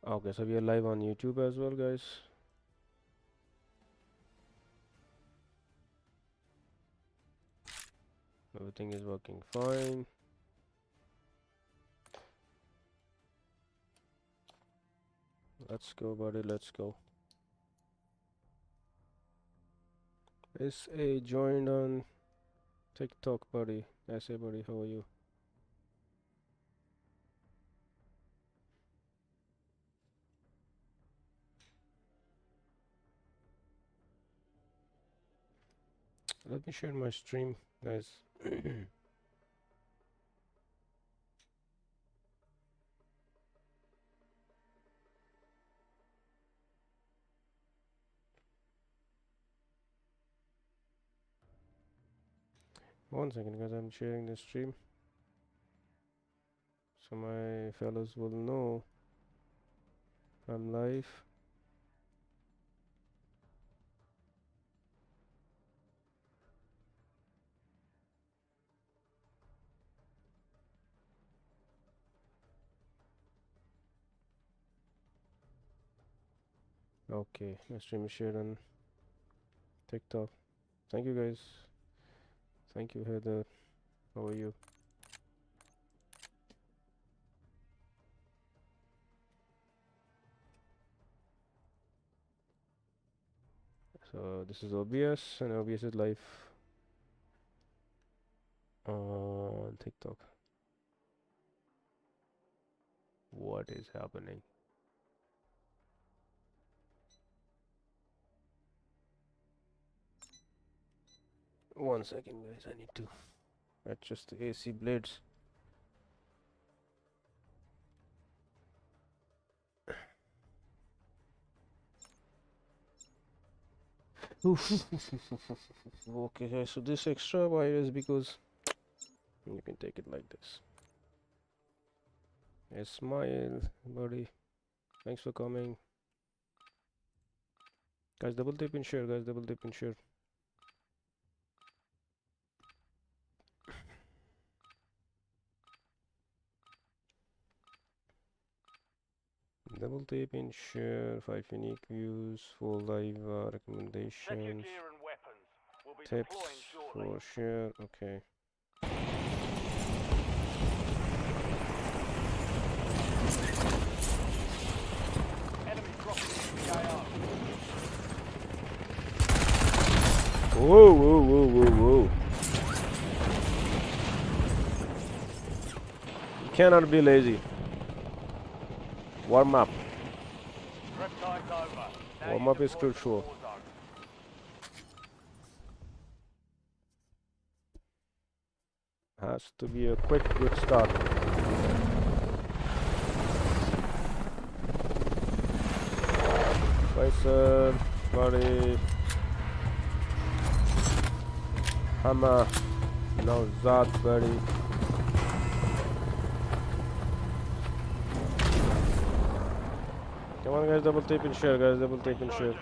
Okay, so we are live on YouTube as well, guys. Everything is working fine. Let's go, buddy. Let's go. SA joined on TikTok, buddy. SA, buddy. How are you? Let me share my stream, guys. One second, guys. I'm sharing the stream, so my fellows will know I'm live. Okay, my stream is shared on TikTok. Thank you, guys. Thank you, Heather. How are you? So this is OBS, and OBS is live on TikTok. What is happening? One second, guys. I need to adjust the AC blades. Okay, guys. So this extra wire is because you can take it like this. A smile, buddy. Thanks for coming. Guys, double tap and share, guys. Double tap and share. Double tap and share. 5 unique views, full live recommendations, tips for share. Okay. Whoa, whoa, whoa, whoa, whoa. You cannot be lazy. Warm up. Warm up is crucial. Has to be a quick, good start. Faisal, buddy. Hammer. No Zad, buddy. Come on, guys, double tap and share, guys, double tap and share.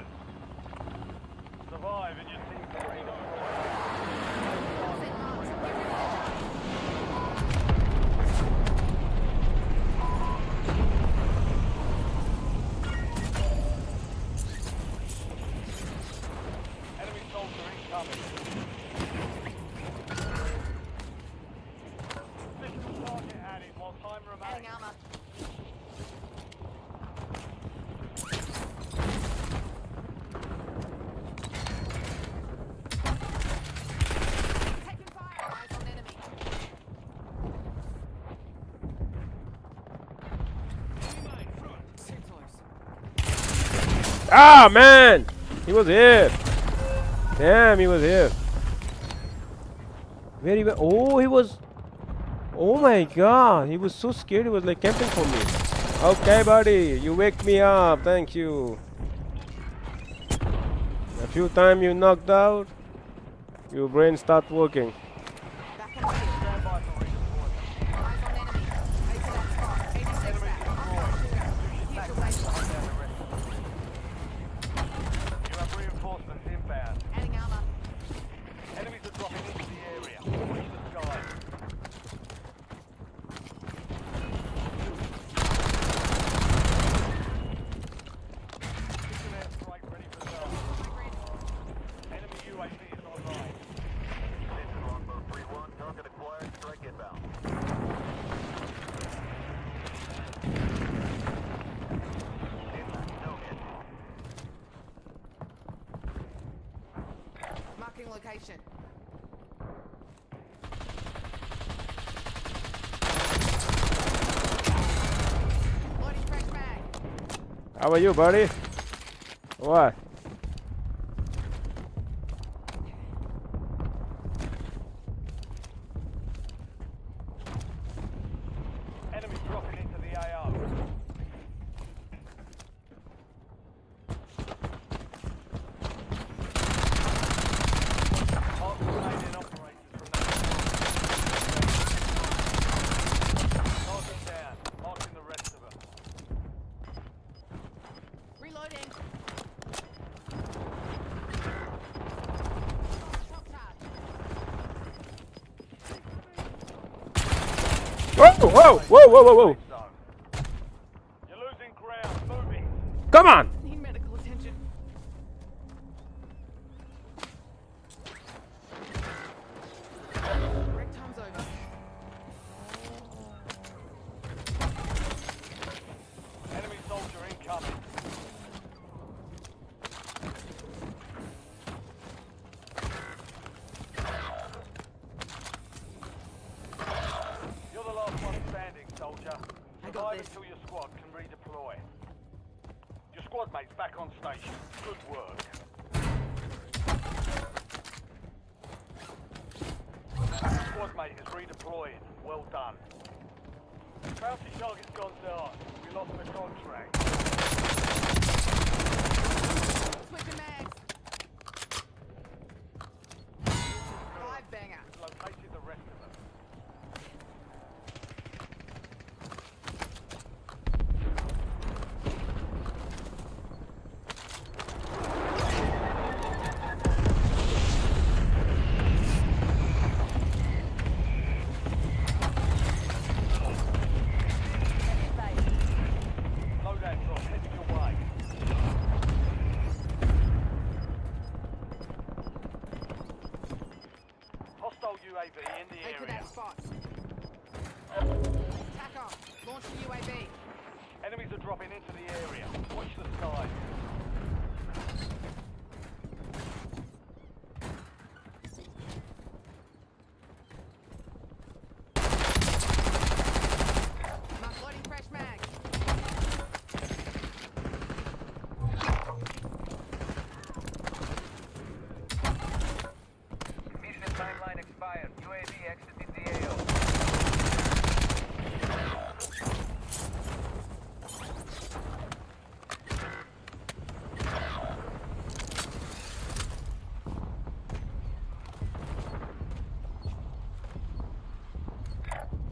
Ah, man! He was here. Damn, he was here. Where he went? Oh, he was... Oh my god, he was so scared. He was like camping for me. Okay, buddy, you wake me up. Thank you. A few times you knocked out, your brain start working. Marking location. Loading fresh mag. How are you, buddy? What? Enemy dropping into the AO. Mark the remaining operators from that. Target down. Marking the rest of them. Reloading. Top tab. Whoa, whoa, whoa, whoa, whoa, whoa. You're losing ground. Moving. Come on. Need medical attention. Break time's over. Enemy soldier incoming. You're the last one standing, soldier. I got Survive this. until your squad can redeploy. Your squad mate's back on station. Good work. Your squad mate is redeploying. Well done. Bounty target's gone down. We lost the contract. Switching mags. 5 banger. Located the rest of them. Loadout drop heading your way. Hostile UAV in the Head to area. that spot. Tack off. Launching UAV. Enemies are dropping into the area. Watch the skies. Mark loading fresh mag. Mission timeline expired. UAV exiting the AO.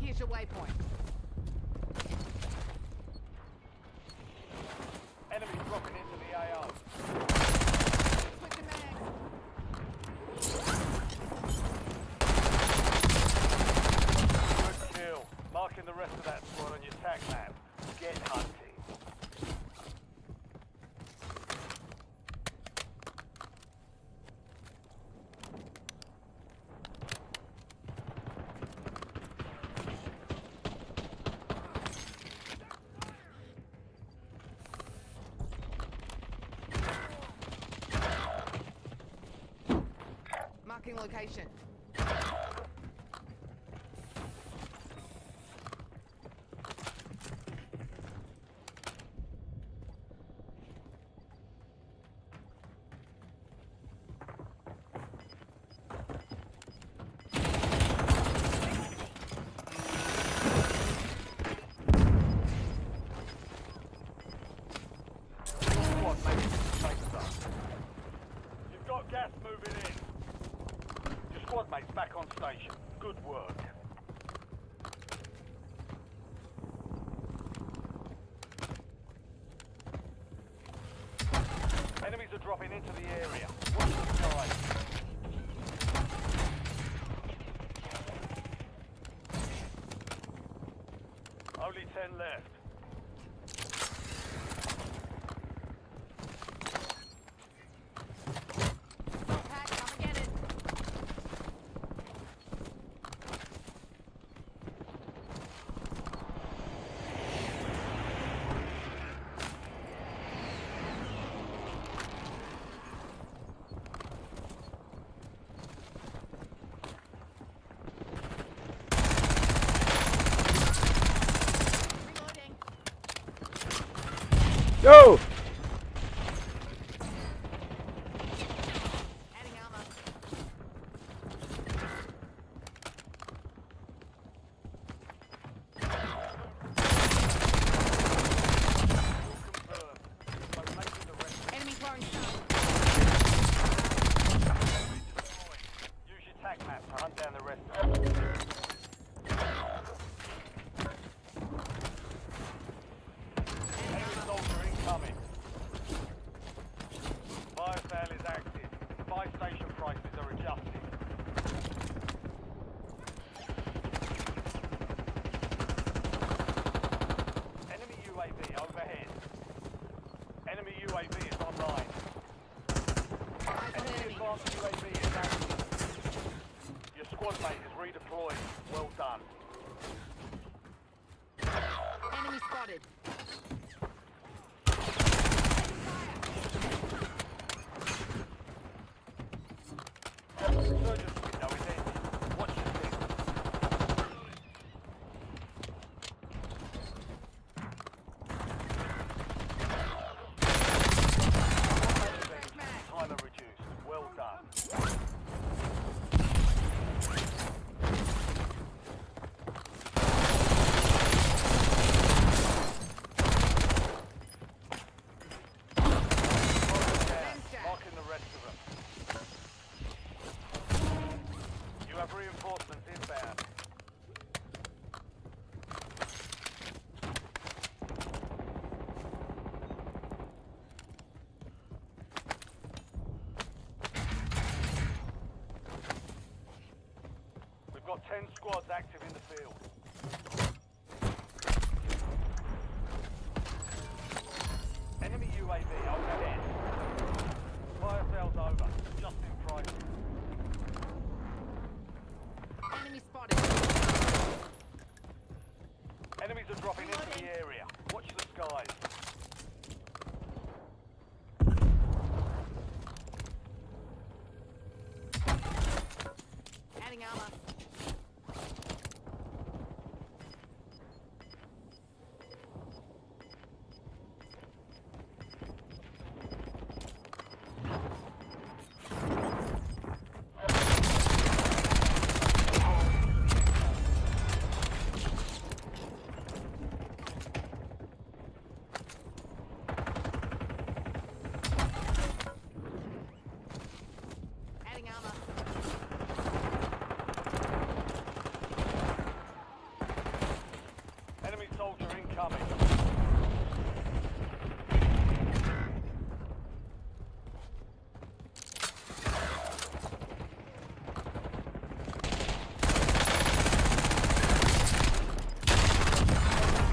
Here's your waypoint. Enemies dropping into the AO. Switching mags. Good kill. Marking the rest of that squad on your tac map. Get hunting. Marking location. Squad making it to the safe zone. You've got gas moving in. Your squad mate's back on station. Good work. Enemies are dropping into the area. Watch the skies. Only 10 left. Pack, come and get it. Oh! Adding armor. Enemy throwing stone. Use your tac map to hunt down the rest of them. Enemy soldier incoming. Fire sale is active. Buy station prices are adjusted. Enemy UAV overhead. Enemy UAV is online. Eyes on Enemy enemy. advanced UAV is active. Your squad mate is redeployed. Well done. Enemy spotted. Surgeon's window is ended. Watch your six. Timer reduced. Well done. Marking the rest of them. You have reinforcements inbound. We've got 10 squads active in the field. Enemy UAV overhead. Fire sales over. Adjusting prices. Enemy spotted. Enemies are dropping into the area. Watch the skies. Adding armor. Adding armor. Enemy soldier incoming.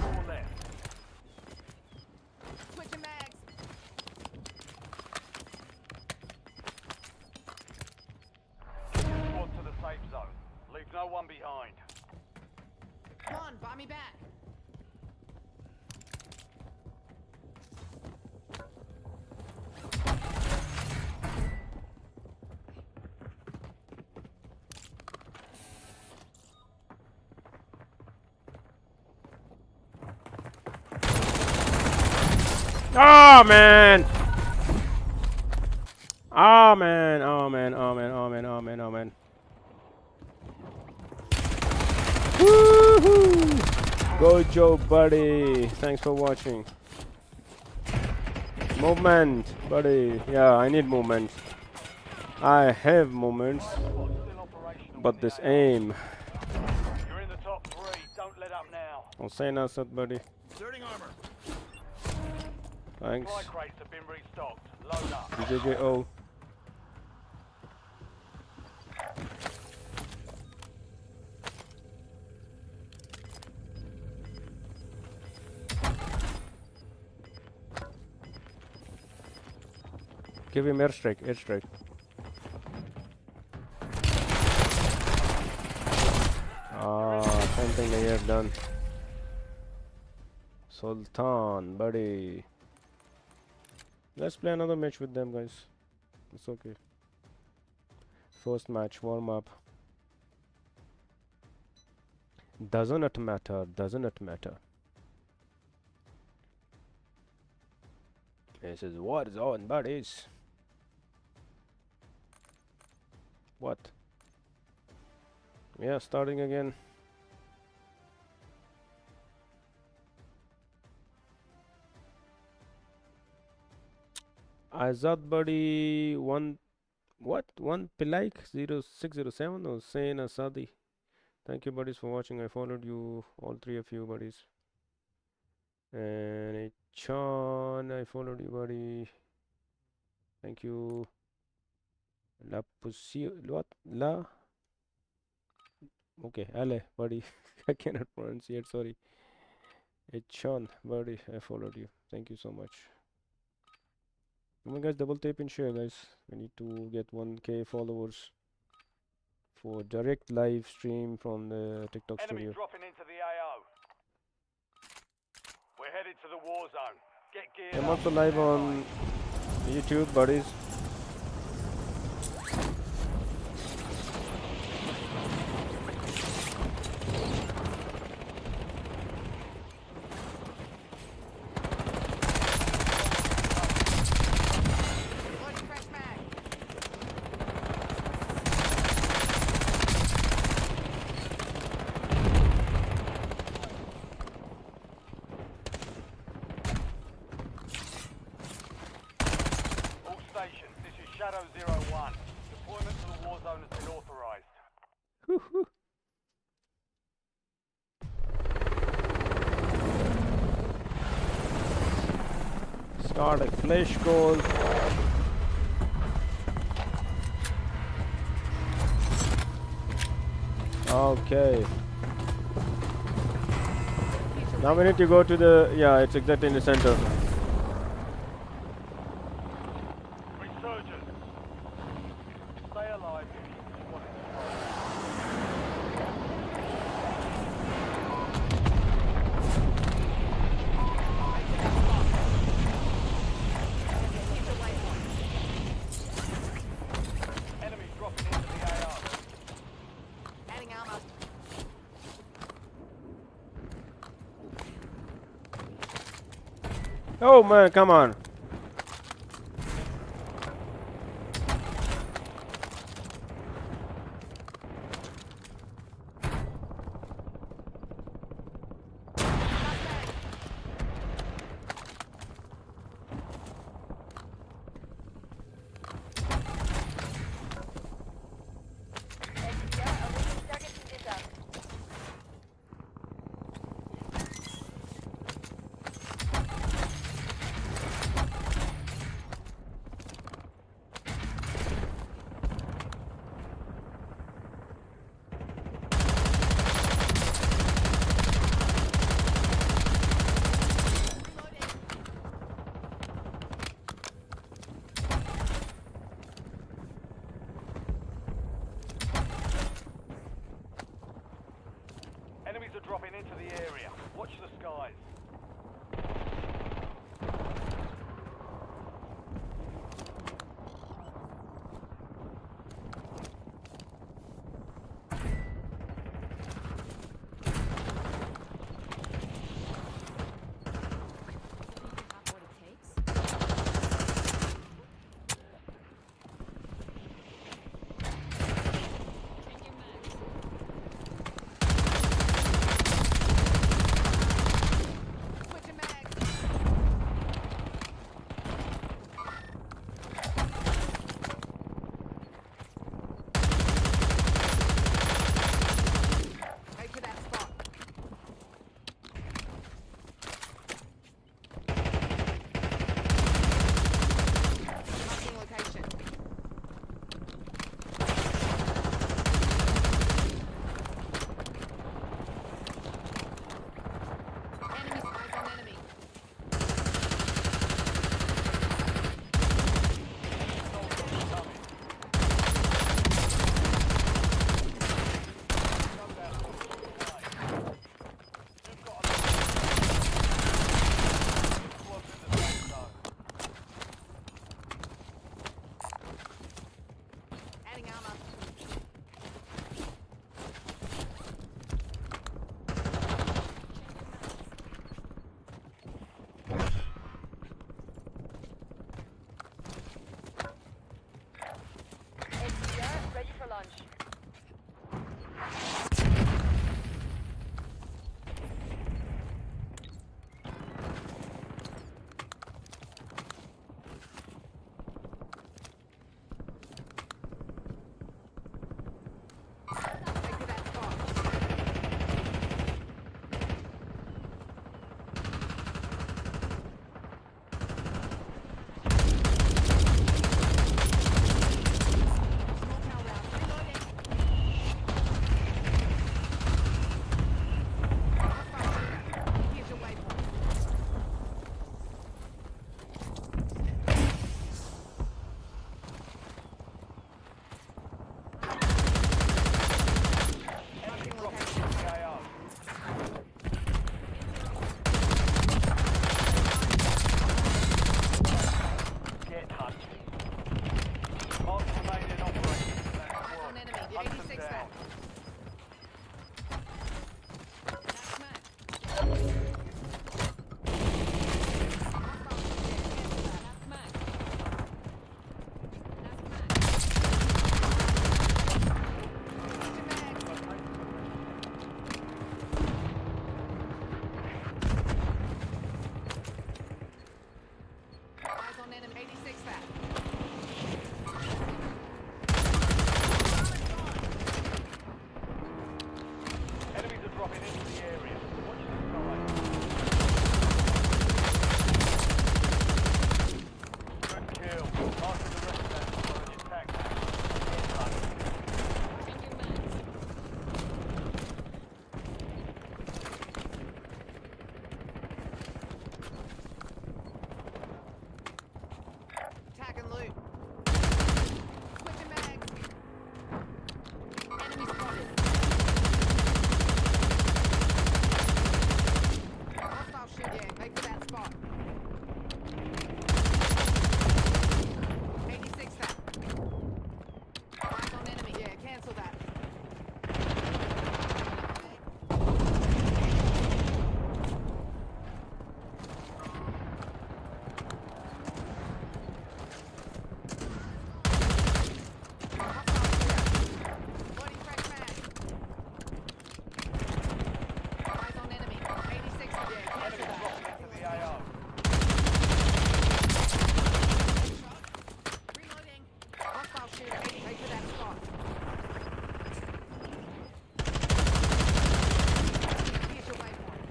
Four left. Switching mags. Squad to the safe zone. Leave no one behind. Come on, buy me back. Oh man! Oh man! Oh man! Oh man! Oh man! Oh man! Oh man! Woohoo! Good job, buddy. Thanks for watching. Movement, buddy. Yeah, I need movement. I have movements, Squad still operational. but in the this AO. aim. You're in the top 3. Don't let up now. I'll say now, sir, buddy. Inserting armor. Thanks. Supply crates have been restocked. Load up. BJJO. Give him airstrike, airstrike. Ah, same thing I have done. Sultan, buddy. Let's play another match with them, guys. It's okay. First match, warm up. Doesn't it matter? Doesn't it matter? This is warzone, buddies. What? Yeah, starting again. Azad buddy one what? One Pilaik 0607 or Hussein Asadi. Thank you buddies for watching. I followed you, all three of you buddies. And Chan, I followed you buddy. Thank you. La Pussy what? La okay, Ale buddy. I cannot pronounce it, sorry. Chan buddy, I followed you. Thank you so much. Come on guys, double tap and share guys. We need to get 1K followers for direct live stream from the TikTok Enemy studio. dropping into the AO. We're headed to the war zone. Get geared I'm up. also live on YouTube, buddies. Loading fresh mag. All stations, this is Shadow 01. Deployment to the war zone has been authorized. Woo-hoo. Start a flash goal. Okay. Now we need to go to the, yeah, it's exactly in the center. Resurgence. Stay alive if you want it. Keep the light on. Enemy dropping into the AO. Adding ammo. Oh man, come on. Enemies are dropping into the area. Watch the skies. What it takes. lunch. Take to that spot. Small cow round. Reloading. Here's your waypoint. Enemy dropping into the AO. Get hunted. Mark remaining operators from that Eyes squad. on enemy. The Hunt them 86 down. back. That's mine. That's mine. Eyes on enemy. 86 back. Enemies are dropping into the area. Watch the sky. Good kill. Marking the rest of that squad on your tac map. Get hunted. Tag and loot. Switching mags. Enemy spotted. Hostile shooting. Make for that spot. 86 that. Eyes on enemy. Yeah, cancel that. Loading fresh mag. Eyes on enemy. 86 yeah, cancel Enemies that. dropping into the AO. Reloading. Hostile shooter. 80. Make for that spot. Here's your waypoint.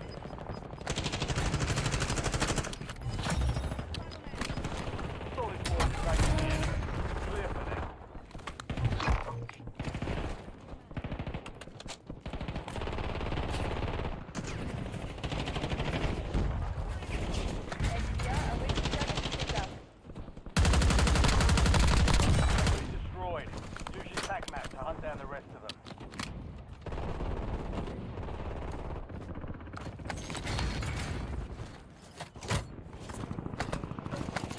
Solid work, Drake. Clear for now. Enemy destroyed. Use your tac map to hunt down the rest of them.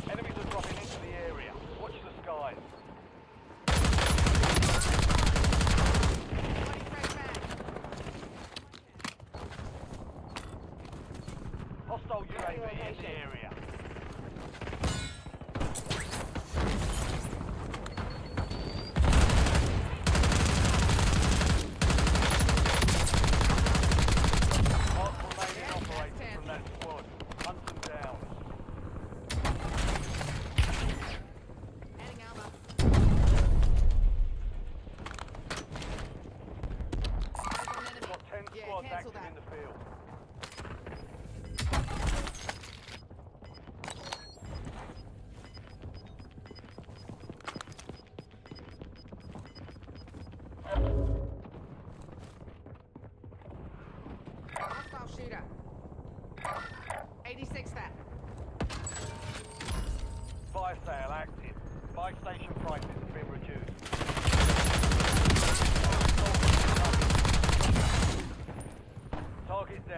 Enemies are dropping into the area. Watch the skies. Loading fresh mag. Hostile UAV in the area. Mark remaining operators from that squad. Hunt them down. Adding armor. Eyes on enemy. Got 10 Yeah, squads cancel active that. in the field. Hostile shooter. 86 that. Fire sale active. Buy station prices have been reduced. Target down.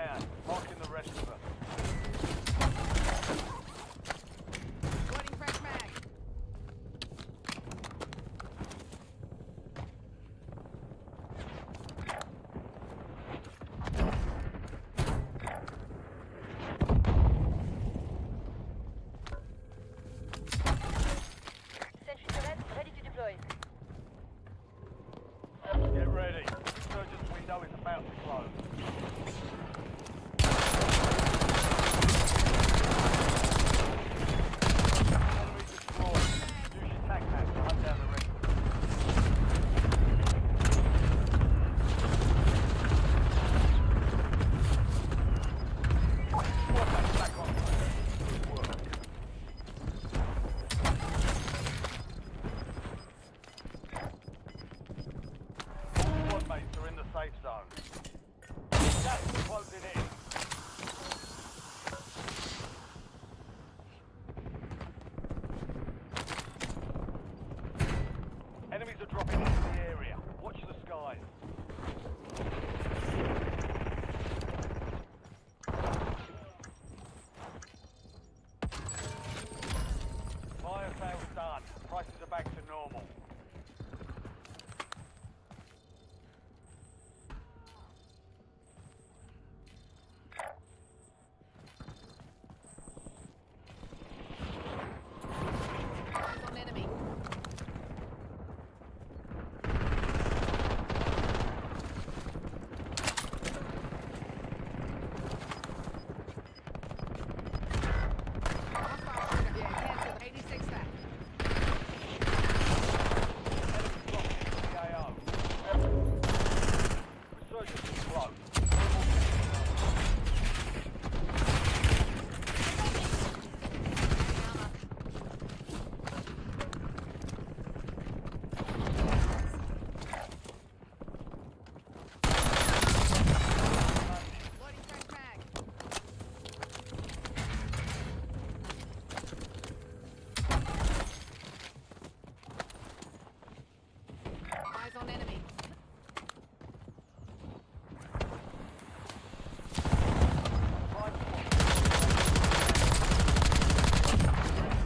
dropping into the area. Watch the skies. Fire sales done. Prices are back to normal. Eyes on enemy. Hostile shooter. Yeah, cancelled. 86 back. Enemies dropping into the AO. Resurgence is slow. Loading fresh mag. Eyes on enemy.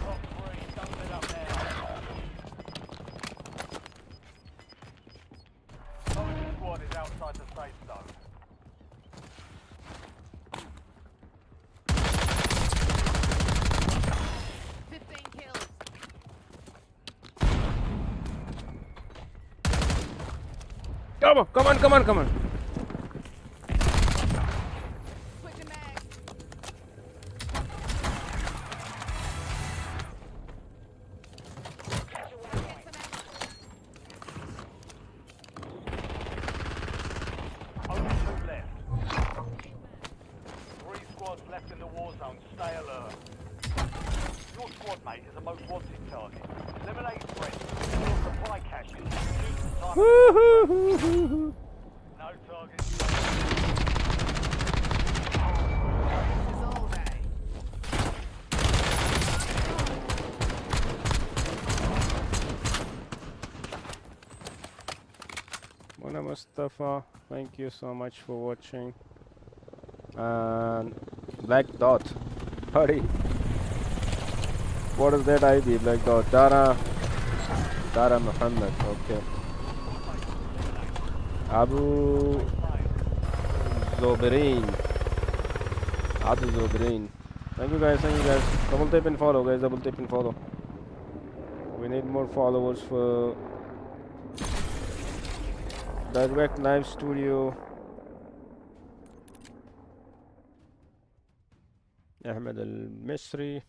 Top three, don't let up now. Solid squad is outside the safe zone. Fifteen kills. Come on. Switching mags. Get some ammo. Only two left. 3 squads left in the war zone. Stay alert. Your squad mate is the most wanted target. Eliminate threats. Your supply caches. Use the time. Woo-hoo-hoo-hoo-hoo. No targets. This is all day. Mona Mustafa, thank you so much for watching. And Black Dot, buddy. What is that ID? Black Dot, Dara Muhammad. Okay. Abu Zobreen. Thank you guys. Double tap and follow, guys. Double tap and follow. We need more followers for direct live studio. Ahmed Al Misri.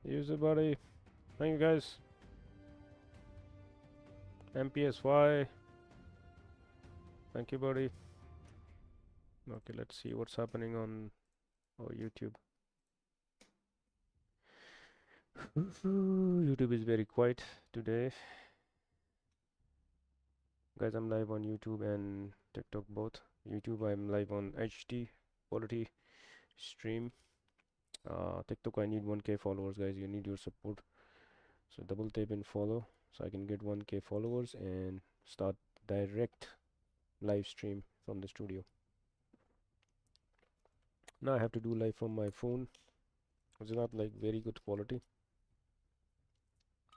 User buddy. Thank you guys. MPSY. Thank you, buddy. Okay, let's see what's happening on our YouTube. YouTube is very quiet today. Guys, I'm live on YouTube and TikTok both. YouTube, I'm live on HD quality stream. TikTok, I need 1K followers, guys. You need your support. So double tap and follow so I can get 1K followers and start direct live stream from the studio. Now I have to do live from my phone. It's not like very good quality.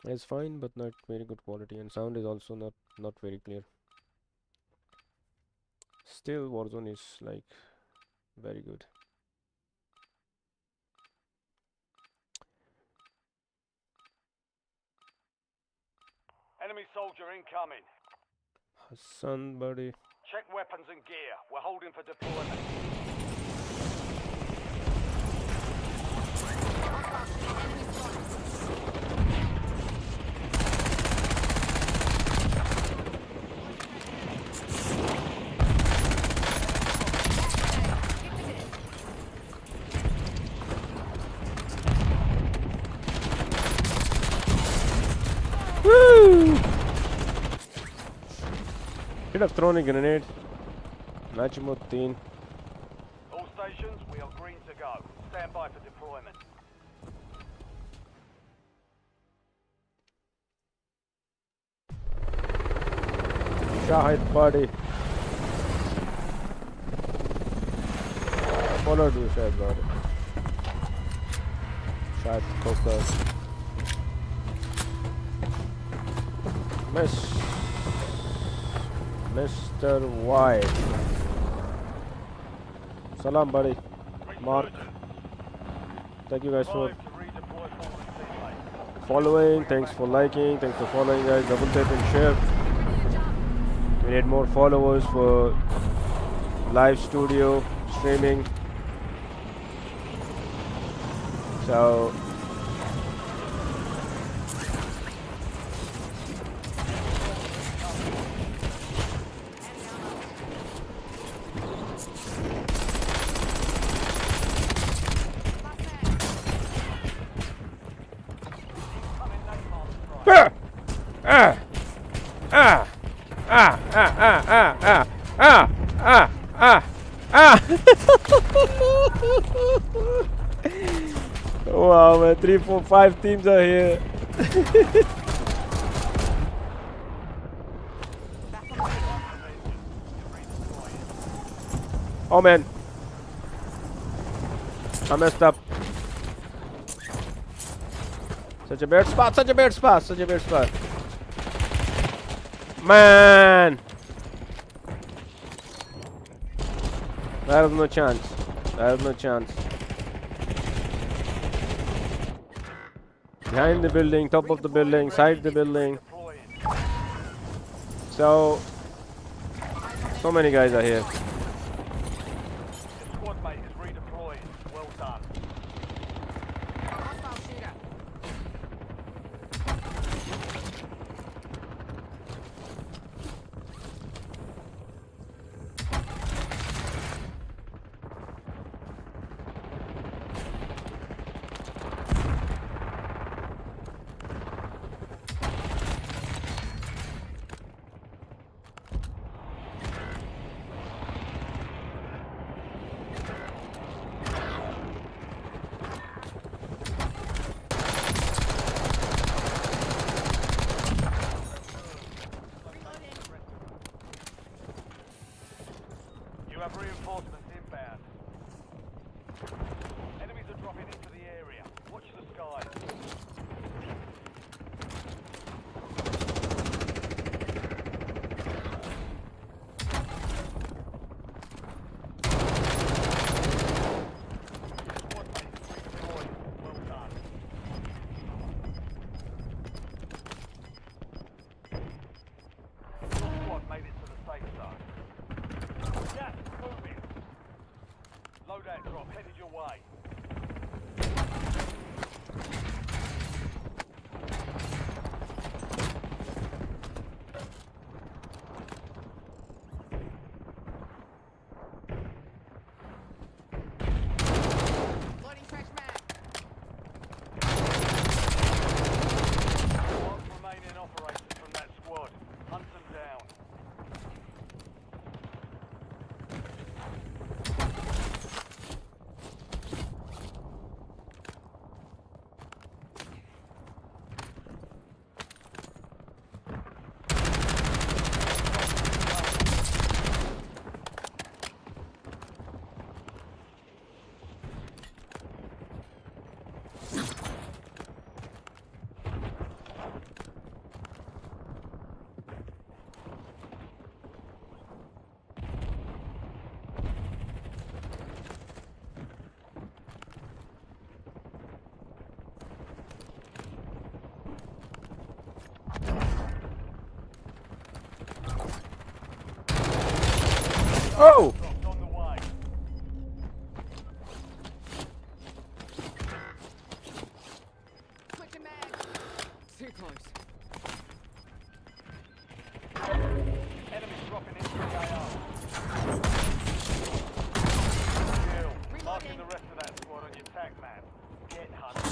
It's fine, but not very good quality, and sound is also not very clear. Still, Warzone is like very good. Enemy soldier incoming. Hassan, buddy. Check weapons and gear. We're holding for deployment. Enemy spotted. Should have thrown a grenade. Najimuddin. All stations, we are green to go. Stand by for deployment. Shahid party. Followed you, Shahid party. Shahid Coker. Mr. White. Salam, buddy. Mark. Thank you guys for Drive to redeploy fallen teammates. following. Thanks for liking. Thanks for following, guys. Double tap and share. We need more followers for live studio streaming. So ah, ah, ah, ah, ah, ah, ah, ah, ah, ah, ah. Wow, man, 3, 4, 5 teams are here. Oh man, I messed up. Such a bad spot, such a bad spot, such a bad spot. Man, there is no chance. There is no chance. Behind the building, top of the building, side the building. So many guys are here. Your squad mate is redeploying. Well done. Hostile shooter. You have reinforcements inbound. Enemies are dropping into the area. Watch the skies. Squad mate is redeploying. Well done. Your squad made it to the safe zone. Gas moving. Loadout drop headed your way. Loading fresh mag. Mark remaining operators from that squad. Hunt them down. Oh! Dropped on the way. Switching mag. Too close. Enemies dropping into the AO. Kill. Marking the rest of that squad on your tac map. Get hunted.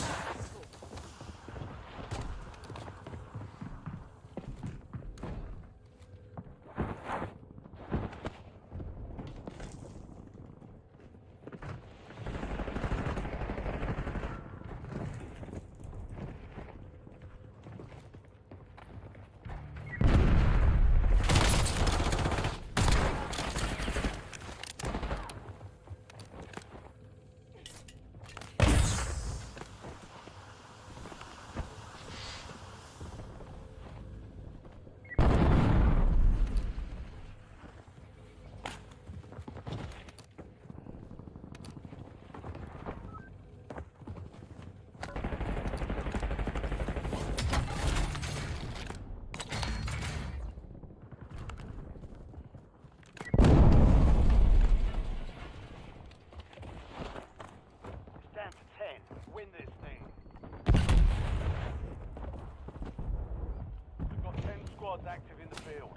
squads active in the field.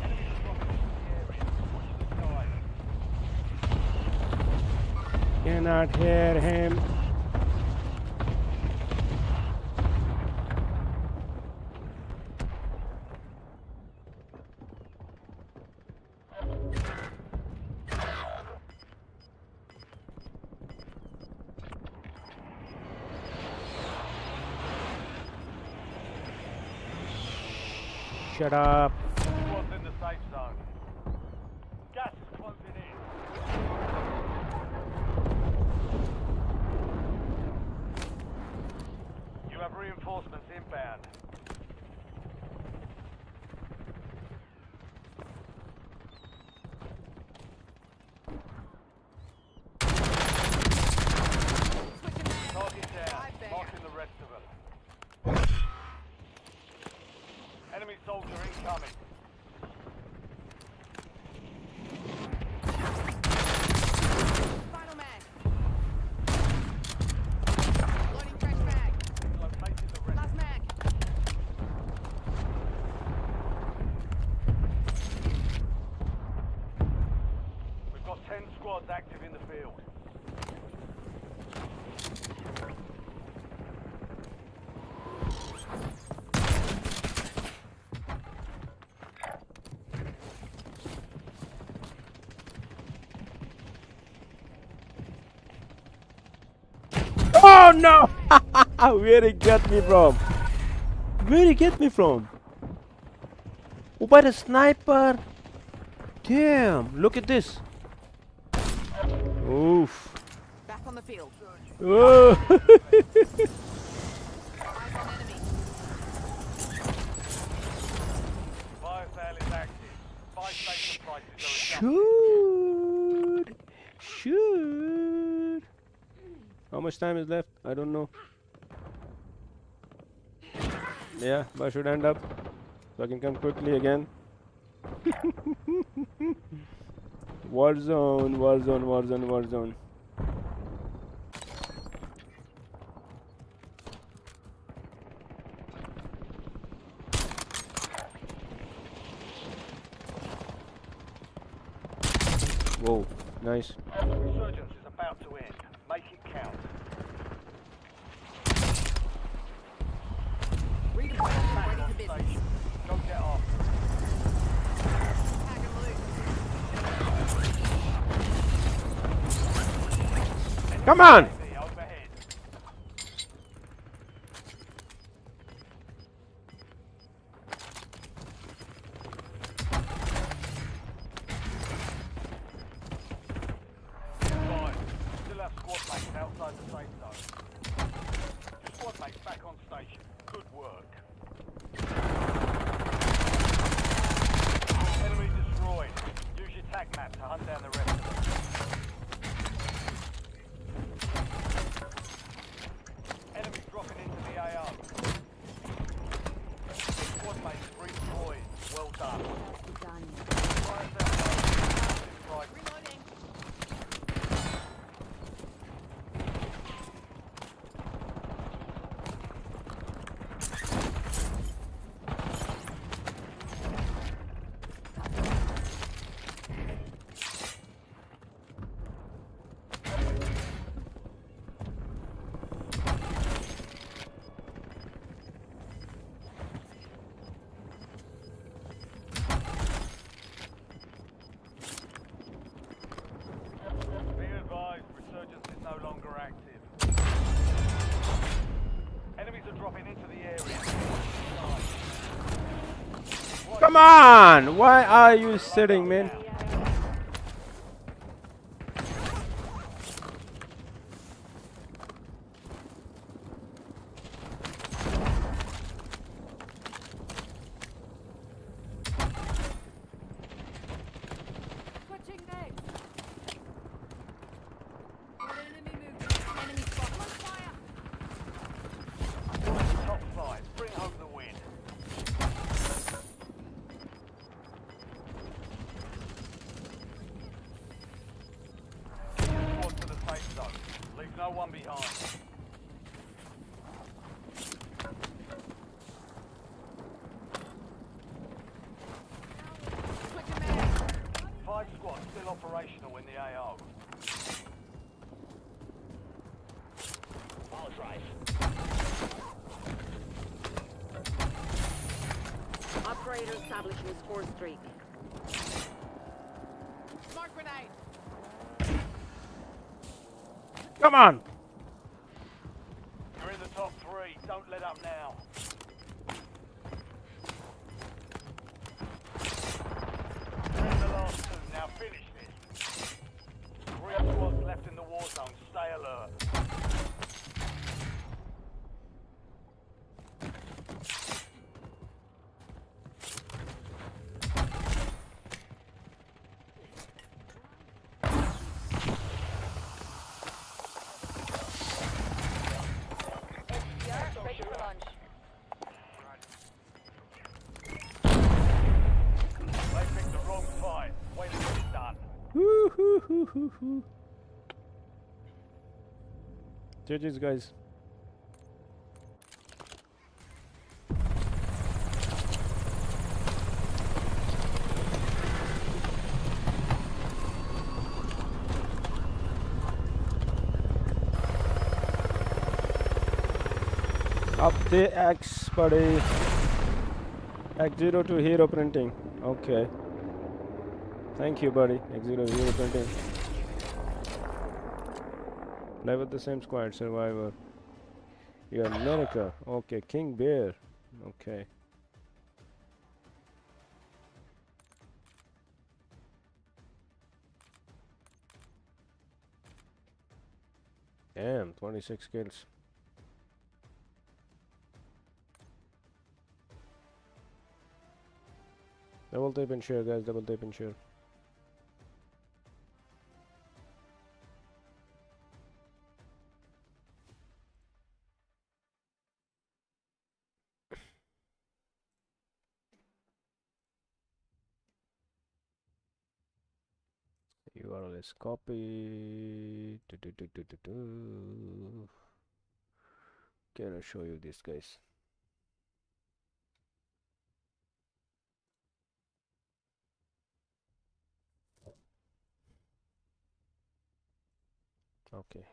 Enemies are dropping into the area. Watch the skies. Cannot hear him. Shut up. Squads in the safe zone. Gas is closing in. You have reinforcements inbound. Switching mag. Target down. Five there. Marking the rest of them. Enemy soldier incoming. Final mag. Loading fresh mag. Located the rest. Last mag. We've got 10 squads active in the field. Oh no! Where he get me from? Where he get me from? Oh, by the sniper! Damn! Look at this! Oof! Back on the field. Oh. Eyes on enemy. Fire sale is active. Buy station prices are Shoot! Shoot! How much time is left? I don't know. Yeah, but I should end up so I can come quickly again. Warzone, Warzone, Warzone, Warzone. Whoa, nice. Resurgence is about to end. Make it count. Redeployment. Back Ready on for business. station. Go get off. Tag and loot. Come on! Enemy overhead. Fine. Still have squad mates outside the safe zone. Squad mates back on station. Good work. Enemy destroyed. Use your tac map to hunt down the rest of them. Enemy dropping into the AO. Squad mates redeployed. Well done. Fire sale right. Reloading. Be advised, resurgence is no longer active. Enemies are dropping into the area. Come on! Why are you sitting, man? Switching mags. Enemy movement. Enemy spot. On fire. Top 5. Bring home the win. Get your squad to the safe zone. Leave no one behind. Operator establishing score streak. Smart grenade. Come on! You're in the top 3. Don't let up now. You're in the last 2. Now finish this. 3 squads left in the war zone. Stay alert. SDR, ready for launch. They picked the wrong fight. Wait till it's done. Woo hoo hoo hoo hoo. GG's, guys. Up the X, buddy. X0 to hero printing. Okay. Thank you, buddy. X0 hero printing. Play with the same squad, Survivor. You're America. Okay, King Bear. Okay. Damn, 26 kills. Double tap and share, guys. Double tap and share. URL is copy. Can I show you this, guys? Okay.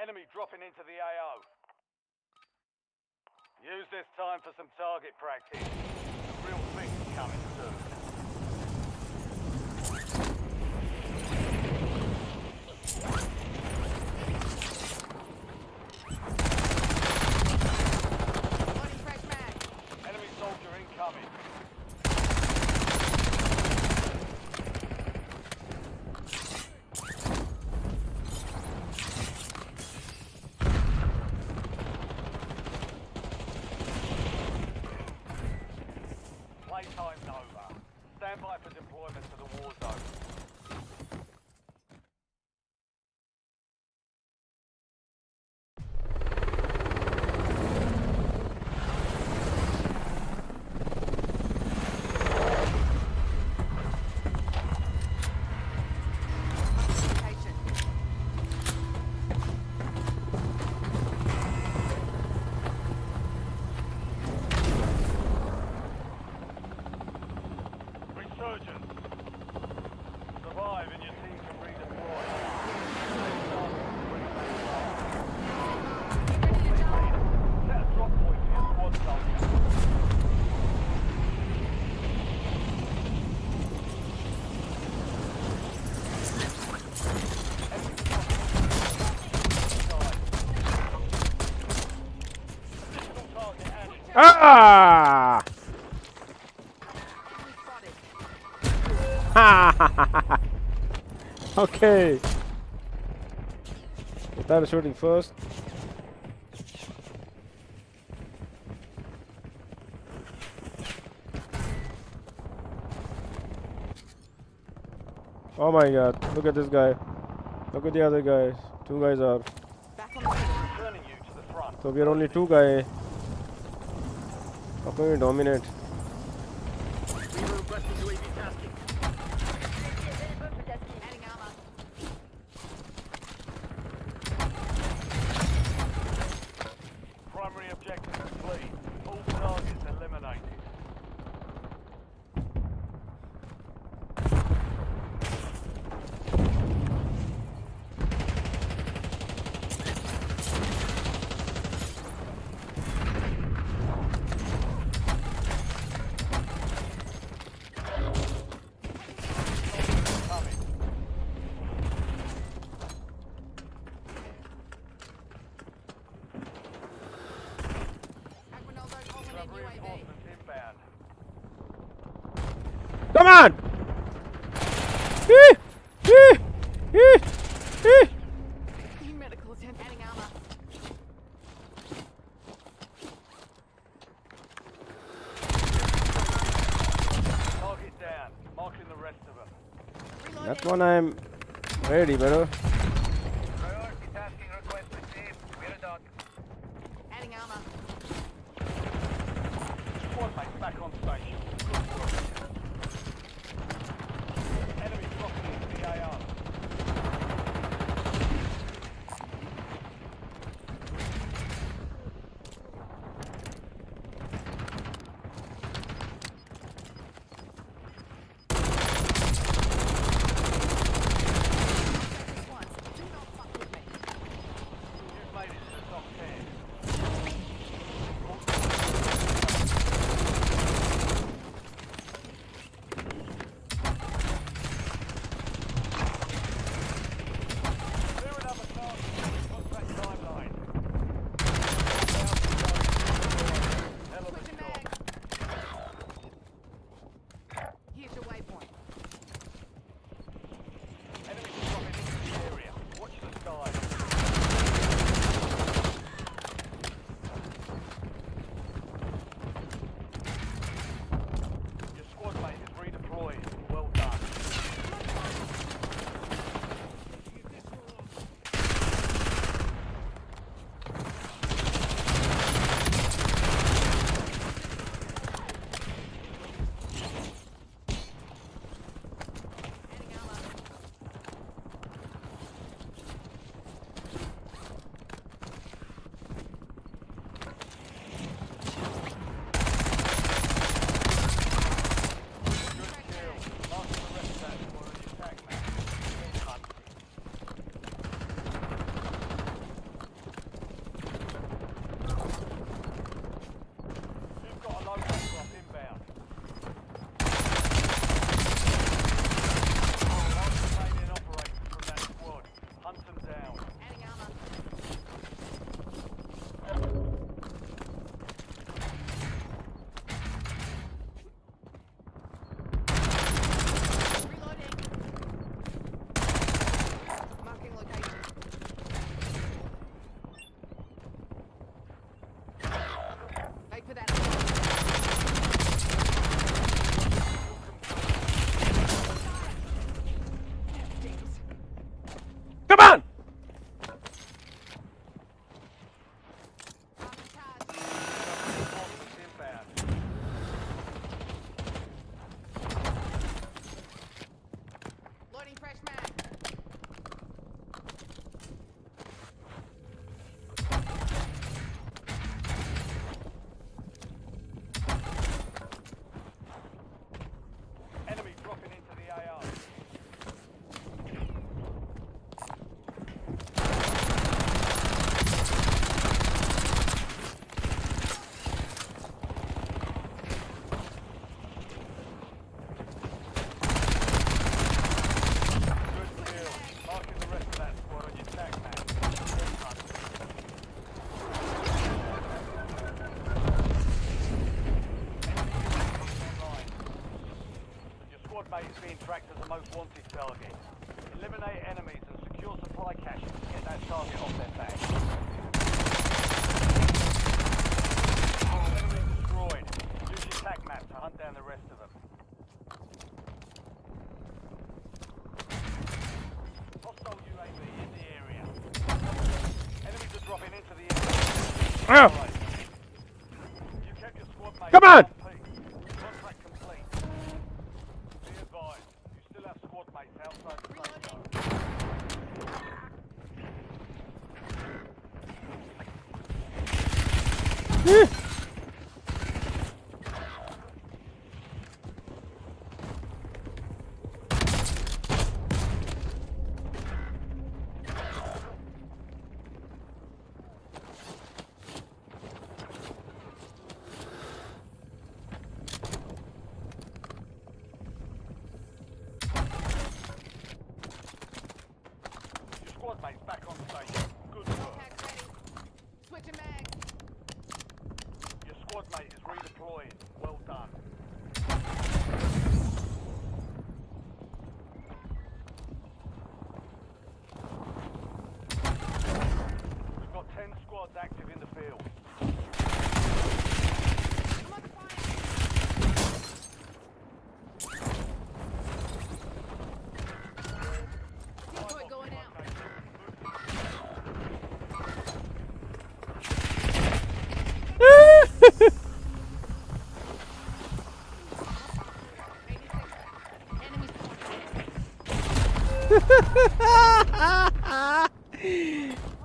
Enemy dropping into the AO. Use this time for some target practice. The real thing's coming soon. Loading fresh mag. Enemy soldier incoming. Playtime's over. Stand by for deployment to the war zone. Location. Resurgence. Survive and your team can redeploy. Set a drop point for your squad soldier. Additional target added. Ah! Spotted. Okay. Start shooting first. Oh my god, look at this guy. Look at the other guys. 2 guys are. Back on the field. Returning you to the front. So we are only 2 guys. How can we dominate? Adding armor. Come on! Eh, eh, eh, eh. New medical attempt. Adding armor. Target down. Marking the rest of them. Reloading. That one I'm ready, bro. Priority tasking request received. We're done. Adding armor. Squad mates back on station. Good work. Enemy dropping into the AR. Once. Do not fuck with me. You've made it to the top 10. Clear another target. Contact timeline. Hell of a Switching job. mag. Here's your waypoint. Enemies are dropping into the area. Watch the skies. Your squad mate is redeployed. Well done. Adding armor. Good kill. Marking the rest of that squad on your tag map. Get hunting. You've got a loadout drop inbound. Mark the remaining operators from that squad. Hunt them down. Adding armor. Reloading. Marking location. Wait for that. Stings. Come on! Armor charge. Reinforcements inbound. Loading fresh mag. Enemy dropping into the AR. Good kill. Marking the rest of that squad on your tag map. Get hunting. Online. Your squad mate is being tracked as a most wanted target. Eliminate enemies and secure supply caches to get that target off their back. Enemy destroyed. Use your tag map to hunt down the rest of them. Hostile UAV in the area. Enemies are dropping into the area. Ah! Alright. You kept your squad mate Come on! one piece. Contract complete. Be advised, you still have squad mates outside the safe zone. Eh. Your squad mates back on station. Good work. Pack ready. Switching mag.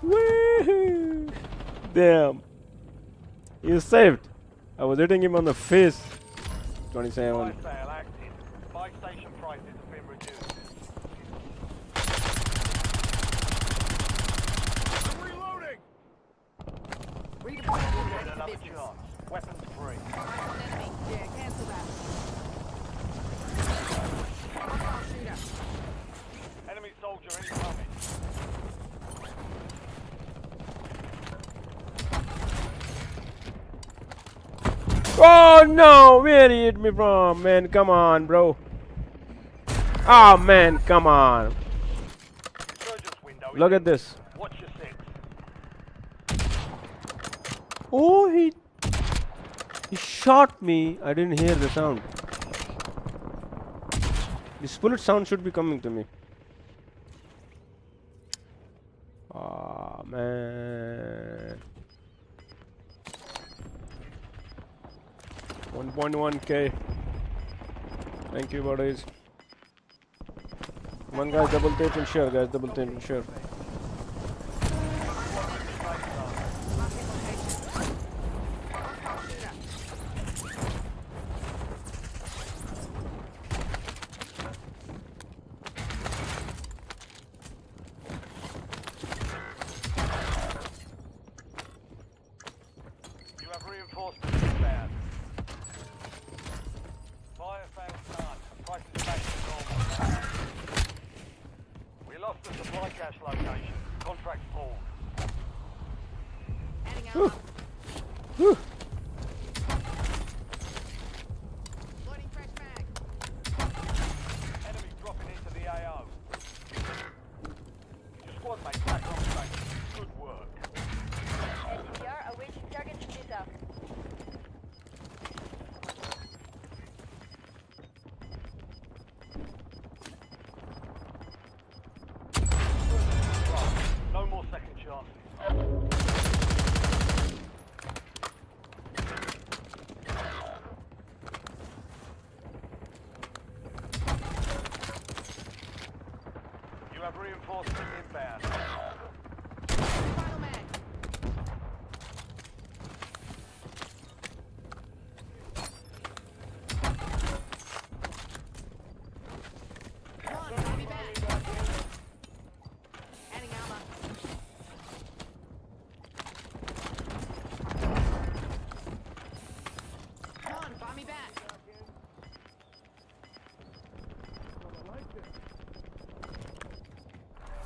Woo! Damn. You saved. I was hitting him on the face. 27. Buy sale active. Buy station prices have been reduced. I'm reloading! Redeploying Get ready for another business. chance. Weapons free. Marked on enemy. Yeah, cancel that. Hostile shooter. Enemy soldier incoming. Oh no! Where he hit me from? Man, come on, bro. Oh man, come on. Surgeon's window is Look at empty. this. Watch your six. Oh, he shot me. I didn't hear the sound. This bullet sound should be coming to me. Ah man. 1.1k. Thank you, buddies. Come on, guys, double tap and share, guys. Double tap and share. Hostile shooter. You have reinforcements inbound. Fire failed start. Prices back to normal. We lost the supply cache location. Contract pulled. Adding Whew. ammo. Whew. Loading fresh mag. Enemy dropping into the AO. Your squad mate back on station. Good work. NCR awaiting target data. No more second chances. You have reinforcements inbound. Final mag. Come on, buy me back. Adding ammo. Come on, buy me back.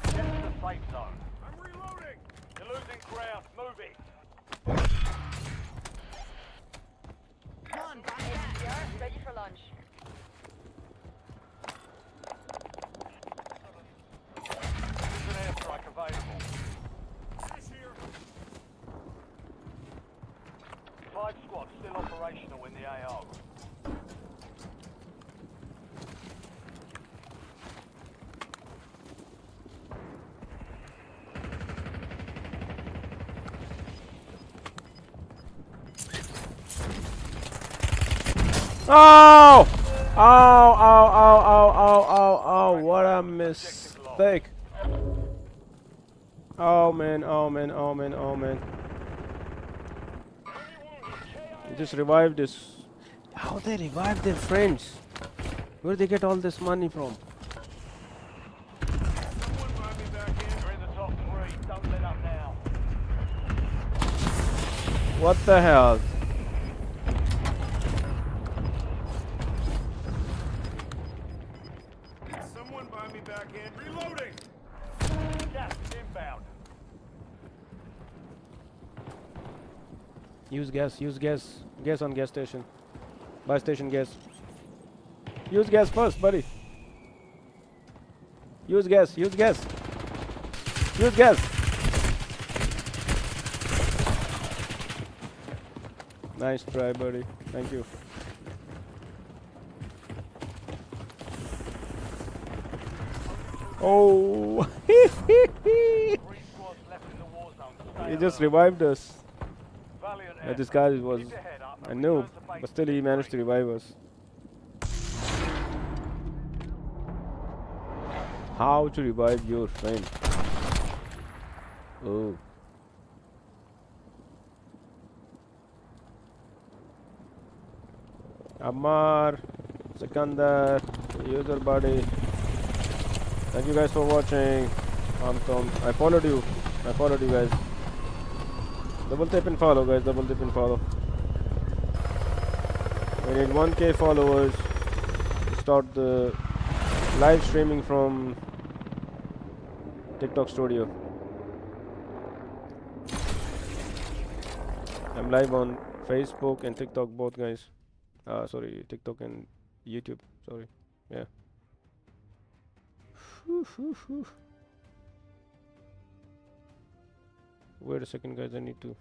Get to the safe zone. I'm reloading. You're losing ground. Move it. Come on, buy me back. NCR ready for launch. There's an airstrike available. Five squads still operational in the AO. Oh! Oh, oh, oh, oh, oh, oh, oh, what a mistake. Oh man, oh man, oh man, oh man. He just revived this. How they revived their friends? Where they get all this money from? You're in the top three. Don't let up now. What the hell? Someone buy me back in. Reloading. Gas is inbound. Use gas, use gas. Gas on gas station. Buy station gas. Use gas first, buddy. Use gas, use gas. Use gas. Nice try, buddy. Thank you. Oh, Three squads left in the war zone. Stay he just alert. revived us. Valiant This effort. guy was Keep your head up a and noob, return to base but still he managed to revive us. How to revive your friend? Oh. Ammar, Sikandar, user body. Thank you guys for watching. I'm Tom. I followed you. I followed you guys. Double tap and follow, guys. Double tap and follow. We need 1K followers to start the live streaming from TikTok Studio. I'm live on Facebook and TikTok both, guys. Sorry, TikTok and YouTube. Sorry. Yeah. Whew. Wait a second, guys. I need to.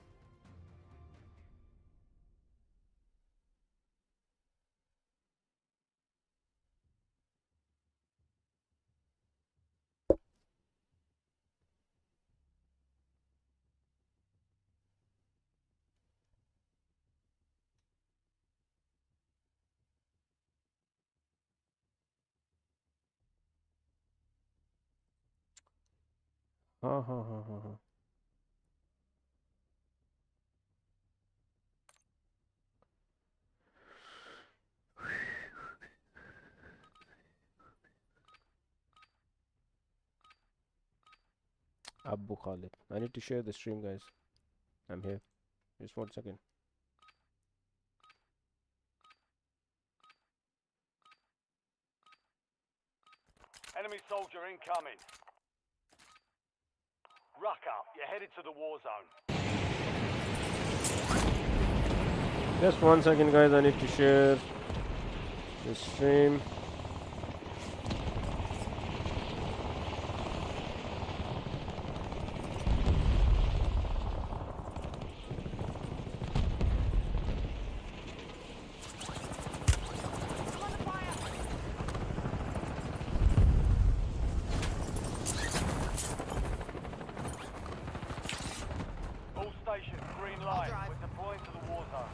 Ha. Abu Khalid. I need to share the stream, guys. I'm here. Just 1 second. Enemy soldier incoming. Rucker, you're headed to the war zone. Just 1 second, guys. I need to share the stream. All stations, green I'll light. drive. We're deploying to the war zone.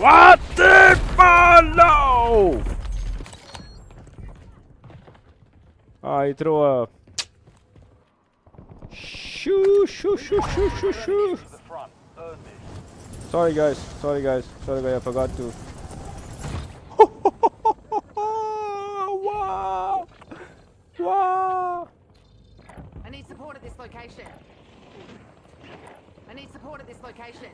What the follow? I throw a shoo. To the front. Earn this. Sorry guys, I forgot to. Wow! Wow! I need support at this location. I need support at this location.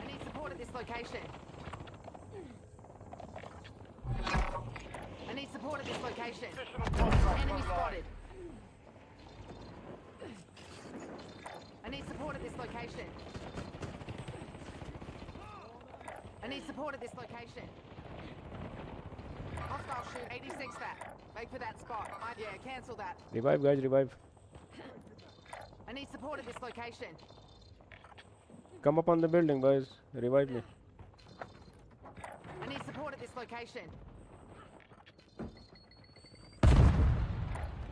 I need support at this location. I need support at this location. Additional contract Enemy online. spotted. I need support at this location. I need support at this location. Hostile shoot 86 that. Make for that spot. Yeah, cancel that. Revive guys, revive. I need support at this location. Come up on the building guys. Revive me. I need support at this location.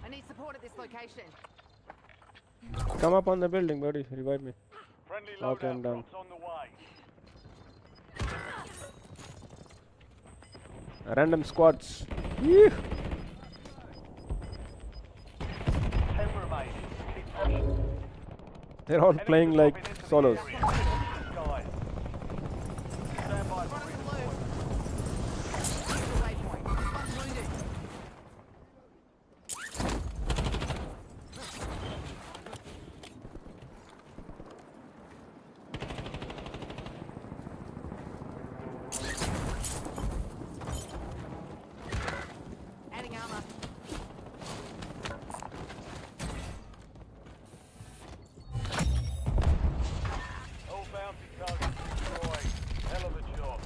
I need support at this location. Come up on the building, buddy. Revive me. Friendly Okay, I'm loadout done. drops on the way. Random squads. Yeah. 10 remain. Keep pushing. They're all playing like Dropping into the solos. area. Sky. Stand by for Front of the redeploy. blue. Neutral waypoint. One's wounded. Adding armor. All bounty targets destroyed. Hell of a job.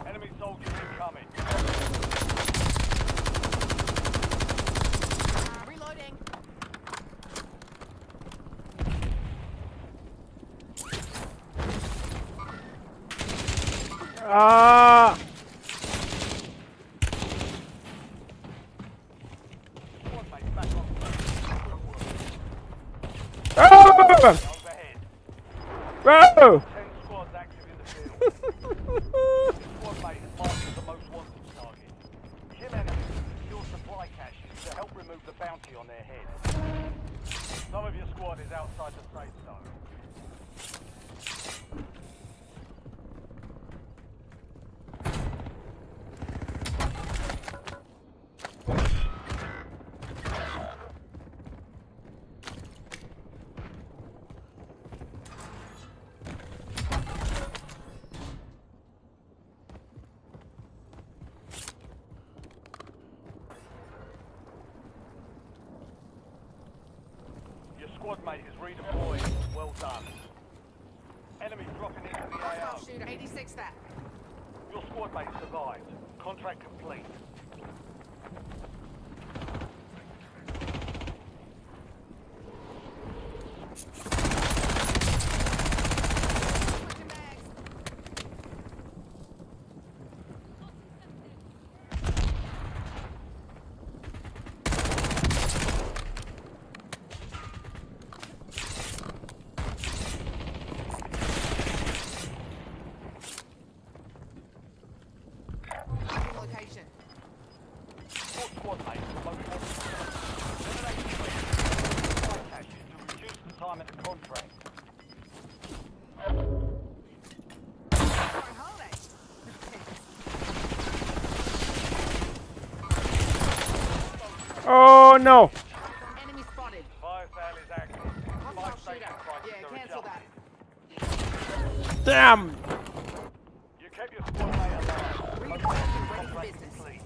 Enemy soldiers incoming. Reloading. Ah! Squad mates back on. Ah! Overhead. Whoa! 10 squads active in the field. Squad mate is marked as the most wanted target. Kill enemies and secure supply caches to help remove the bounty on their head. Some of your squad is outside the safe zone. Your squad mate is redeployed. Well done. Enemy dropping into the AO. Hostile shooter 86 that. Your squad mate survived. Contract complete. Switching bags. Marking location. Your squad mate is the most wanted. Eliminate supply caches to reduce the time of the contract. Going holiday. Oh no! Enemy spotted. Fire sale is active. Fire Hostile station shooter. prices Yeah, are cancel that. adjusted. Damn! You kept your squad mate alive. Redeploying, ready for Contract business. complete.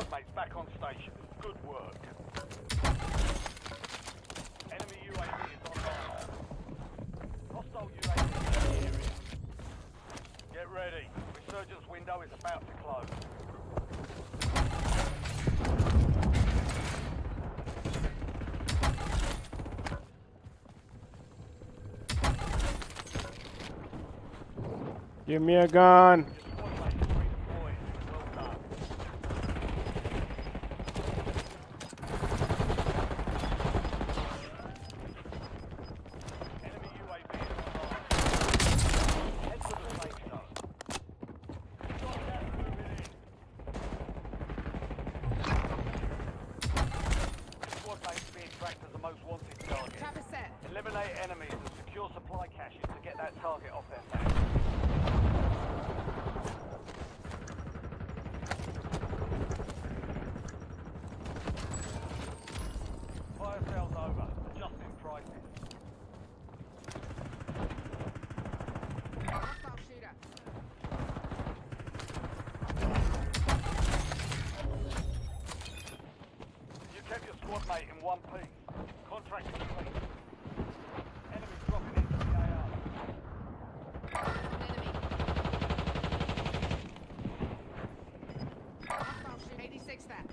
squad mates back on station. Good work. Enemy UAV is online. Hostile UAV in the area. Get ready. Resurgence window is about to close. Give me a gun. Your squad mates redeployed. Well done. Enemy UAV is online. Head to the safe zone. Got gas moving in. Squad mates being tracked as the most wanted target. Trap is set. Eliminate enemies and secure supply caches to get that target off their back. Fire sales over. Adjusting prices. Hostile shooter. You kept your squad mate in one piece. Contract complete. Enemy dropping into the AR. An enemy. Hostile shooter. 86 that.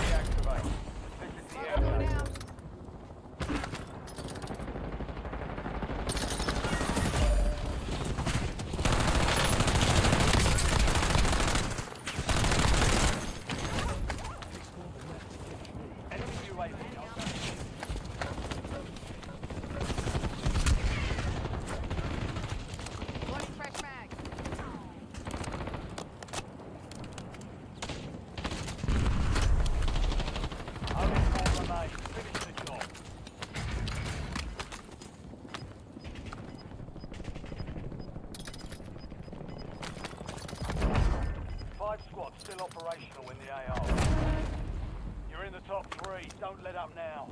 Deactivate. This is the Going area. out. Enemy UAV outside. Loading fresh mag. Only 4 remain. Finish the job. Five squads still operational in the AR. You're in the top 3. Don't let up now.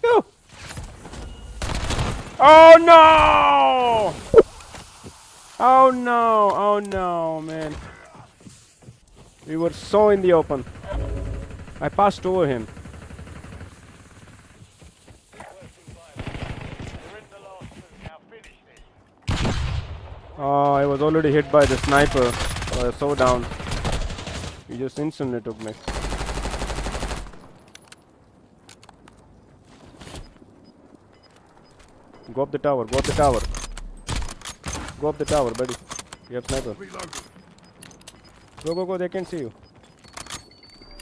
Yo. Oh no! Oh no! Oh no, man. We were so in the open. I passed over him. You're in the last 2. Now finish this. Oh, I was already hit by the sniper. I was so down. He just instantly took me. Go up the tower, go up the tower. Go up the tower, buddy. You have sniper. Go, go, go, they can see you.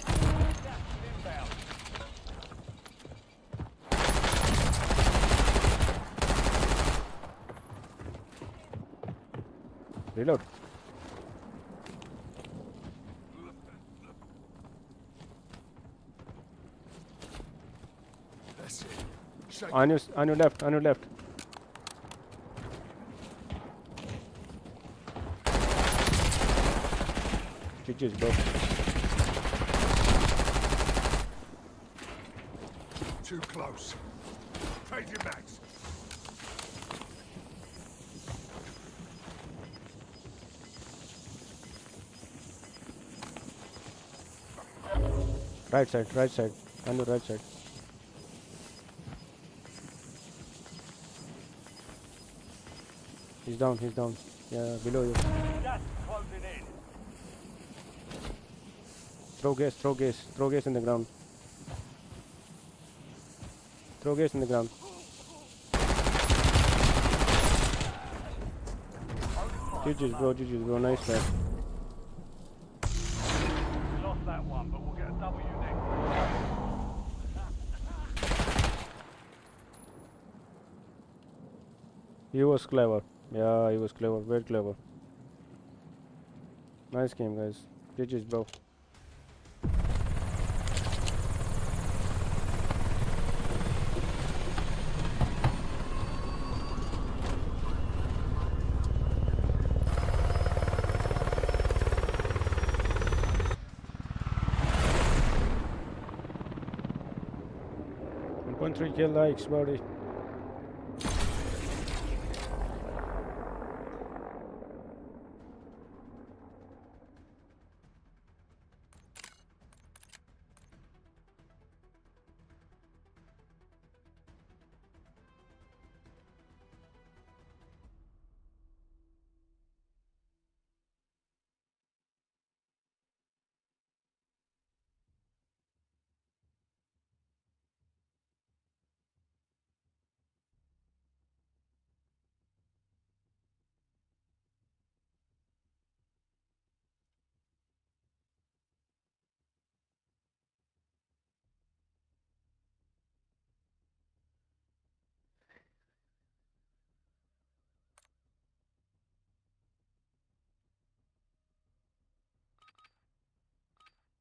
Gas is inbound. Reload. On your left, on your left. GG's, bro. Too close. Trade your mags. Right side. On the right side. He's down. Yeah, below you. Gas is closing in. Throw gas in the ground. Throw gas in the ground. GG's, bro. Nice, man. We lost that one, but we'll get a W next. He was clever. Yeah, he was clever. Very clever. Nice game, guys. GG's, bro. One point 3 kill likes, buddy.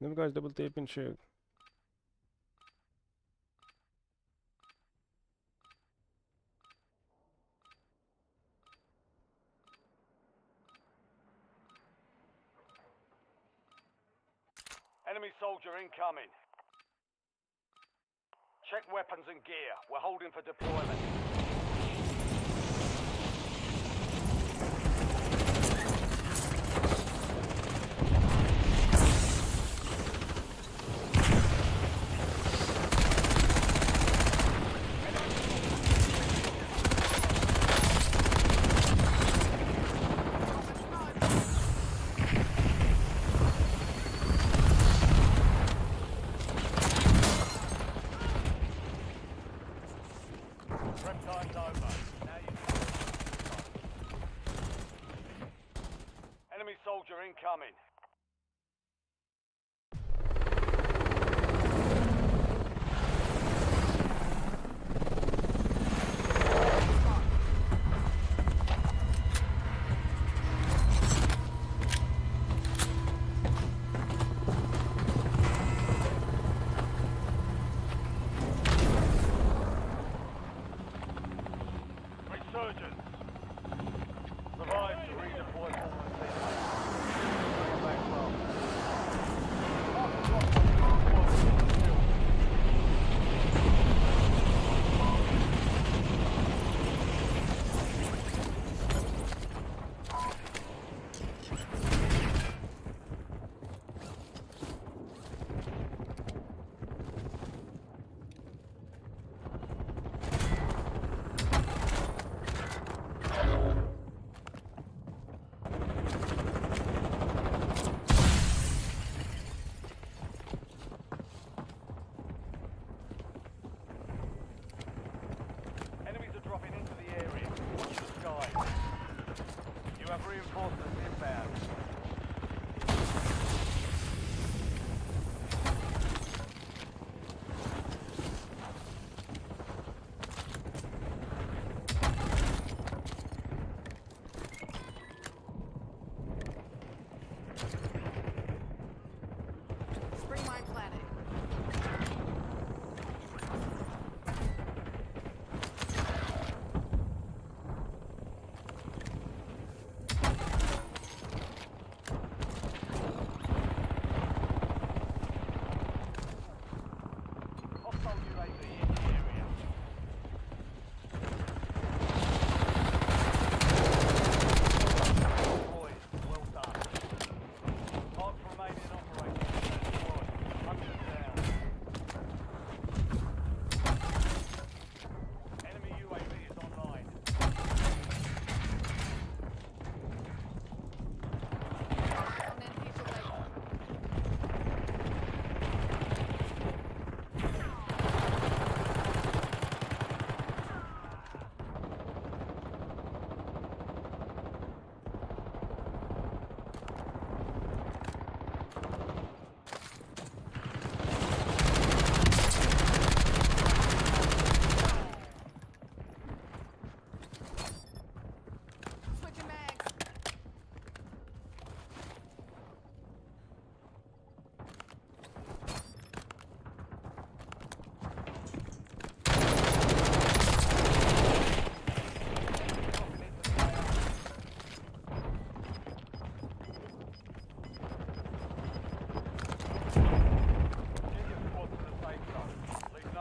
Then guys, double tape and share. Enemy soldier incoming. Check weapons and gear. We're holding for deployment. Prep time's over. Now you Enemy soldier incoming. Resurgence. Revive to redeploy forward teammates. Bring them back fast. Mark the drop point to the squad in the field. Enemies are dropping into the area. Watch the skies. You have reinforcements inbound. Spring mine planted.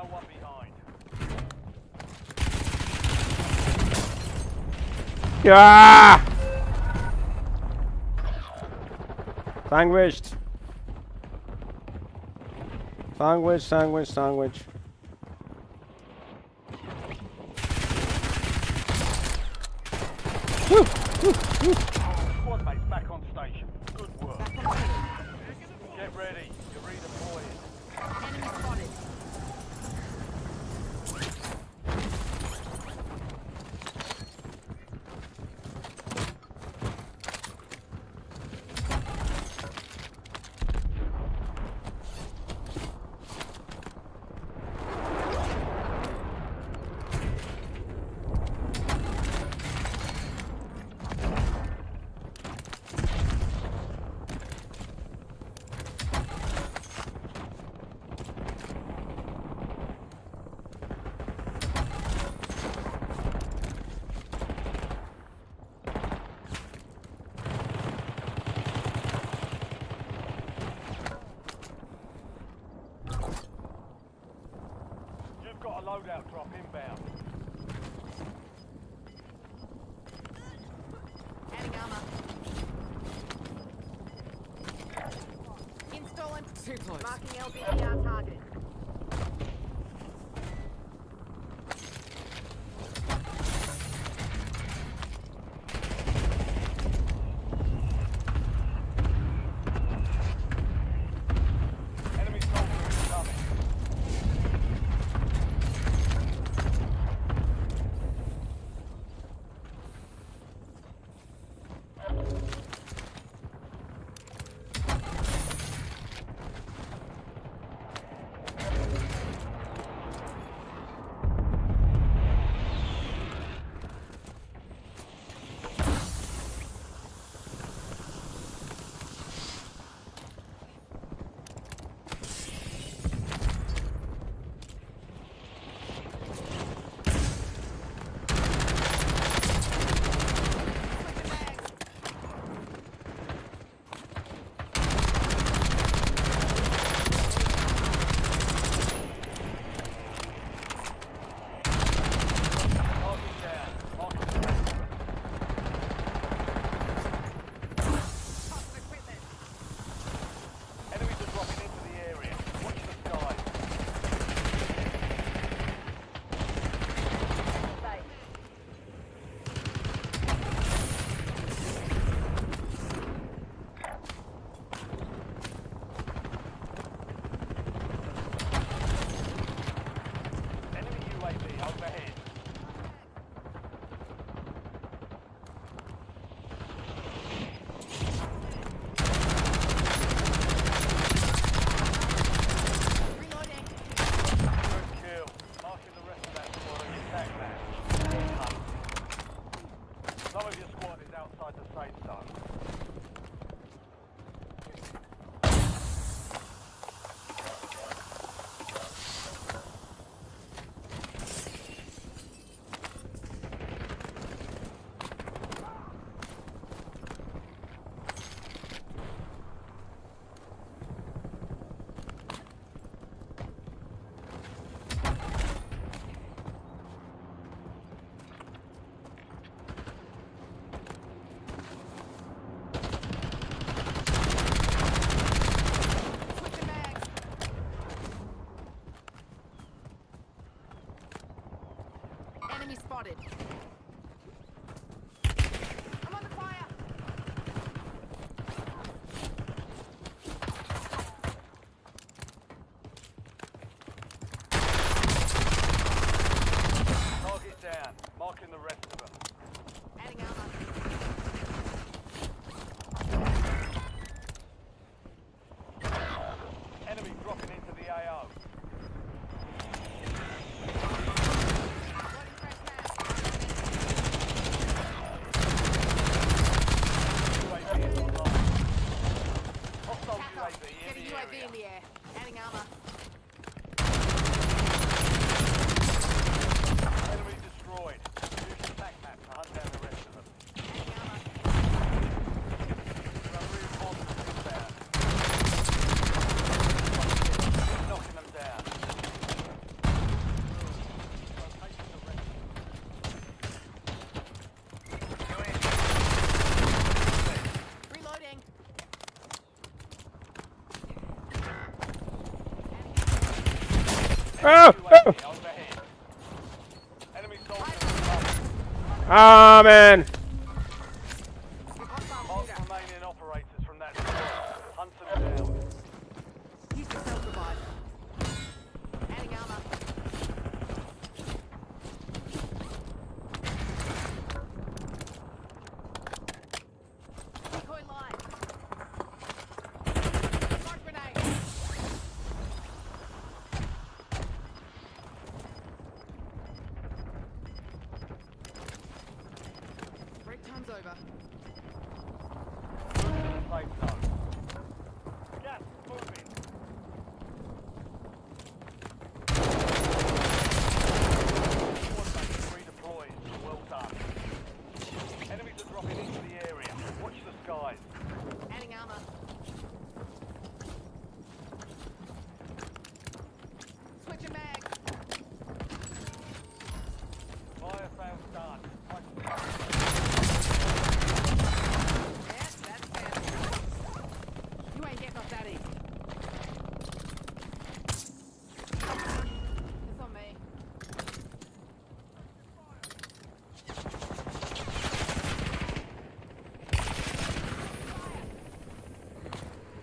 No one behind. Yeah! Sandwiched. Sandwich, sandwich, sandwich. Squad mates back on station. Good work. Back on field. Get ready. You're redeploying. Enemy spotted. You've got a loadout drop inbound. Adding armor. Installing. Too close. Marking LBDR target. Enemy soldier incoming. Target down. Marking the rest of them. Tossing equipment. Enemies are dropping into the area. Watch the skies. Site. Enemy UAV overhead. Reloading. Good kill. Marking the rest of that squad on your attack map. Some of your squad is outside the safe zone. Switching mags. Enemy spotted. I'm under fire. Target down. Marking the rest of them. Adding armor. Enemy dropping into the AO. Loading fresh mags. UAV is online. Hostile Tack off. UAV in Getting the UAV area. in the air. Adding armor. Enemy destroyed. Use your tac Oh! UAV Oh! overhead. Enemy soldiers above. Ah, man! Mark the remaining operators from that squad. Hunt them down. Use the self-revive. Adding armor. Decoy line. Smoke grenade. Break time's over. Safe zone. Gas moving. Squad mates redeployed. Well done. Enemies are dropping into the area. Watch the skies. Adding armor. Switching mag. Fire sales done. Yes, that's fair. You ain't getting off that easy. It's on me.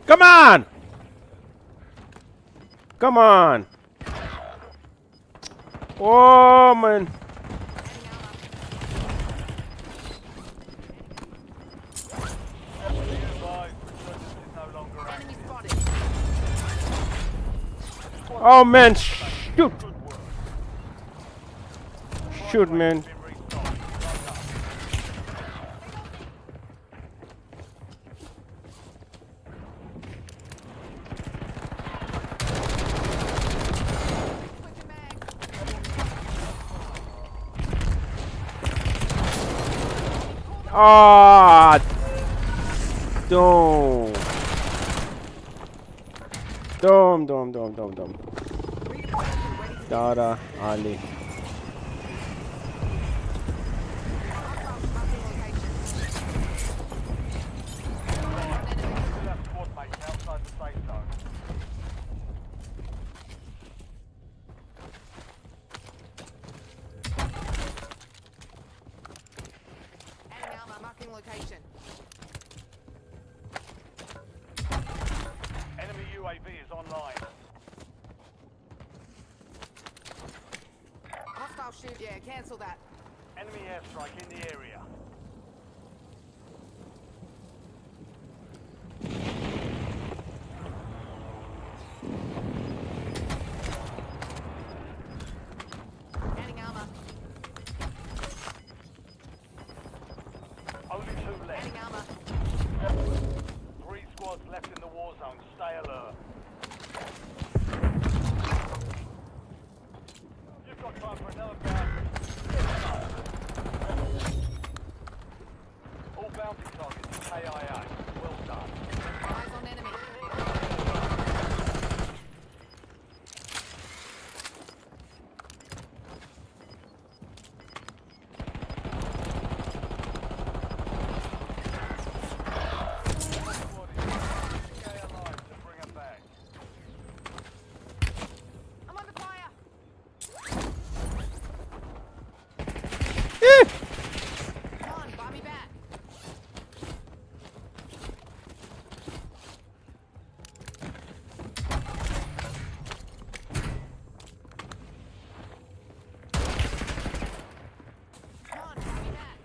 Come on! Come on! Oh, man! Adding armor. Be advised, resurgence is no longer Enemy active. spotted. Oh, man! Shoot! Good work. Shoot, man! Been restocked. Well done. Switching mag. Ah! Dome! Dome, dome, dome, dome, dome. Redeploying ready to Dara, Ali. marking location. Still have squad mates outside the safe zone. Adding armor. Marking location. Enemy UAV is online. Hostile shoot. Yeah, cancel that. Enemy airstrike in the area. Adding armor. Only two left. Adding armor. 3 squads left in the war zone. Stay alert. You've got time for another bounty. All bounty targets KIA. Well done. Eyes on enemy. Squad is stay alive to bring her back. I'm under fire. Come on, buy me back. Come on, buy me back.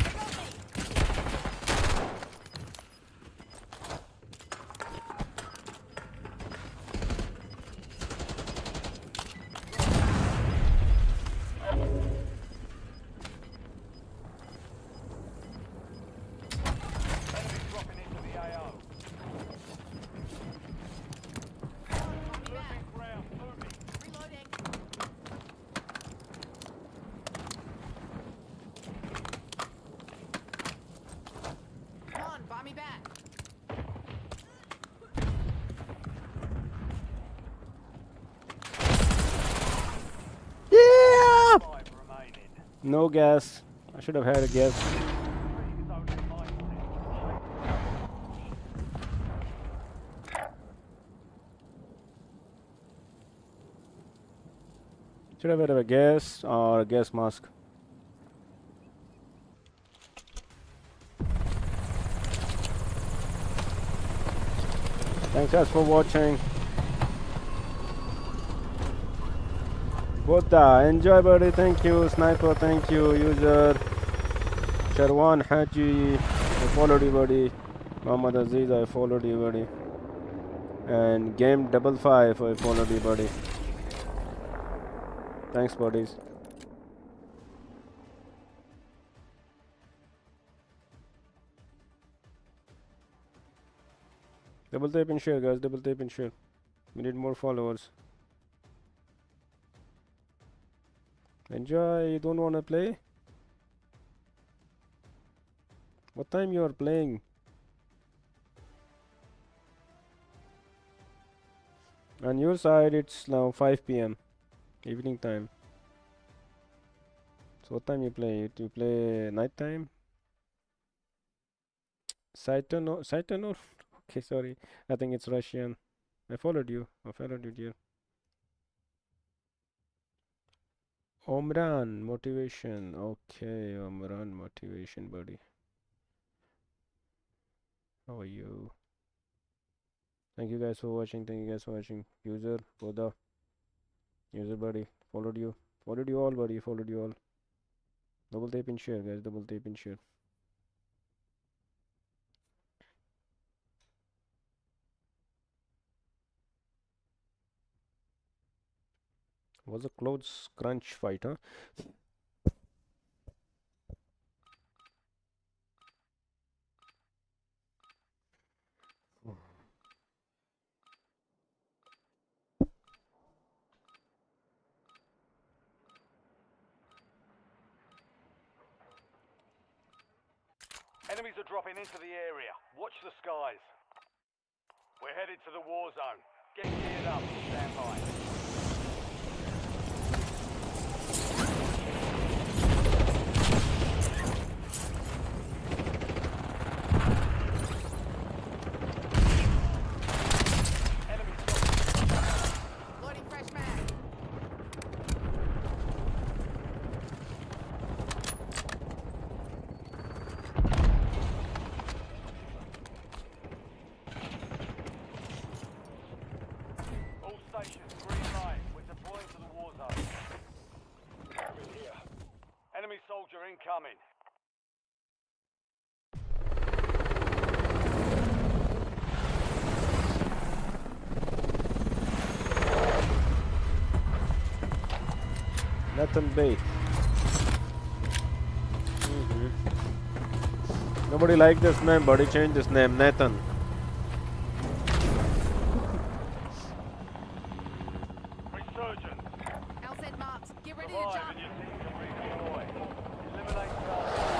They got me. Enemy dropping into the AO. Come on, buy me back. Ground moving. Reloading. Come on, buy me back. Yeah! 5 remaining. No gas. I should have had a gas. Three is only mindset. Should I wear a gas or a gas mask? Thanks guys for watching. Buddha, enjoy buddy, thank you. Sniper, thank you. User Sharwan Haji, I followed you buddy. Muhammad Aziz, I followed you buddy. And Game 55, I followed you buddy. Thanks buddies. Double tap and share guys, double tap and share. We need more followers. Enjoy, you don't wanna play? What time you are playing? On your side it's now 5 p.m. evening time. So what time you play? You play night time? Saturn or okay, sorry. I think it's Russian. I followed you, dear. Omran motivation. Okay, Omran motivation, buddy. How are you? Thank you guys for watching. User, Boda, user, buddy. Followed you all, buddy. Followed you all. Double tap and share, guys. Double tap and share. Was a close crunch fight, huh? Enemies are dropping into the area. Watch the skies. We're headed to the war zone. Get geared up and stand by. Loading fresh mag. All stations, green light. We're deploying to the war zone. Enemy soldier incoming. Nathan Bay. Nobody liked this name, but he changed his name, Nathan. Resurgence. LZ marked. Get ready to Revive jump. and your team can redeploy. Eliminate targets.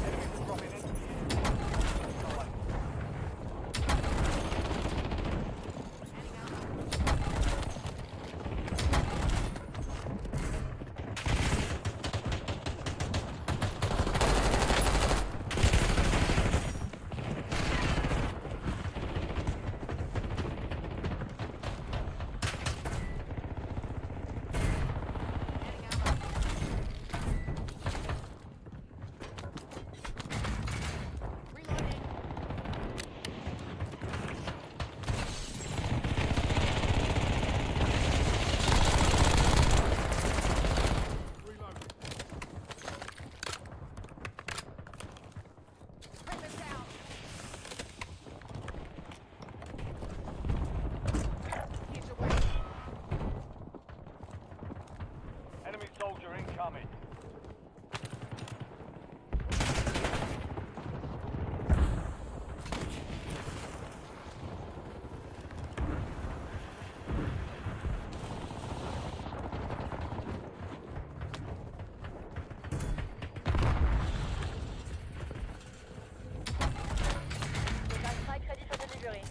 Enemies are dropping into the area. Reloading. Prepper's down. Here's your way. Enemy soldier incoming. Gun strike ready for delivery.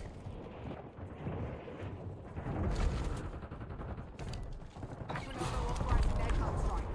You know where authorized aircraft strike.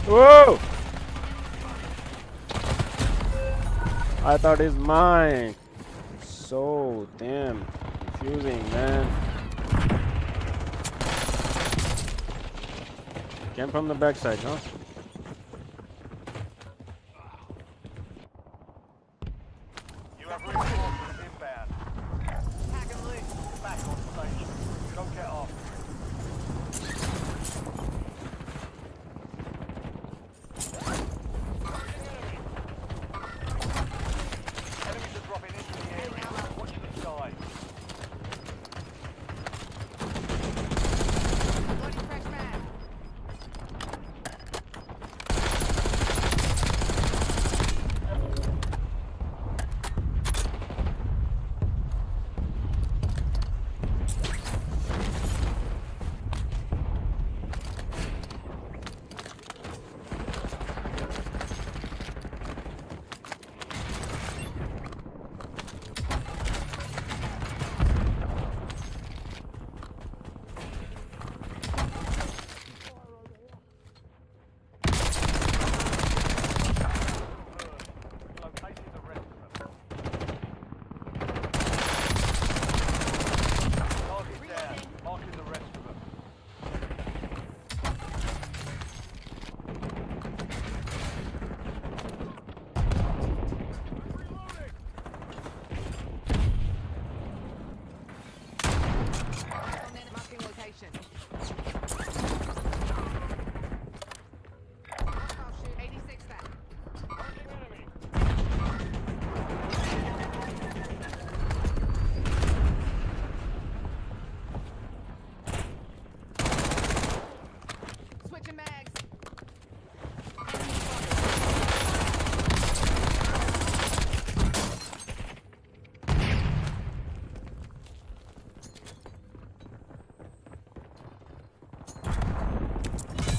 Whoa! I thought it's mine. So damn confusing, man. Came from the backside, huh? You have reinforcements inbound. Hack and loot. Back on station. Go get off. Enemies are dropping into the area. Watch the skies. Loading fresh mag. Located the rest of them. Target down. Marking the rest of them. Marking location. Hostile shoot. 86 back. Switching mags.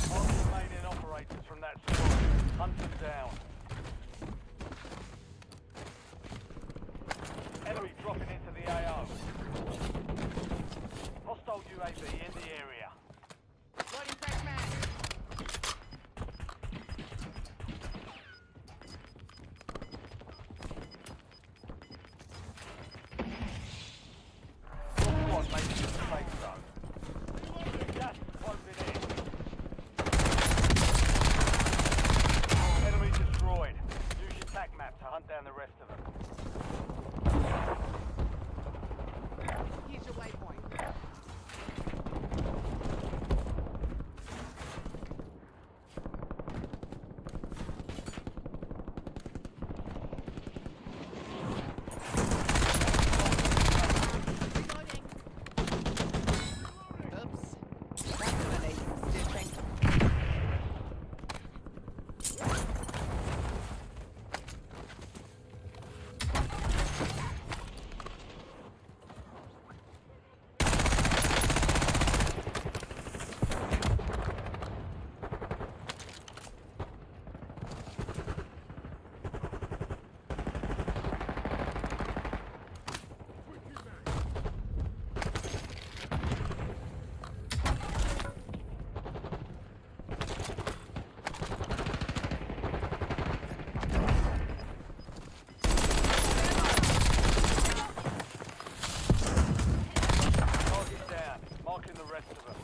All remaining operators from that squad. Hunt them down. Enemy dropping into the AO. Hostile UAV in the area. Loading fresh mag. Squad making the safe zone. Gas is closing in. Enemy destroyed. Use your tac map to hunt down the rest of them. Here's your waypoint. Reloading. Oops. That's gonna need some stitching. Target down. Marking the rest of them.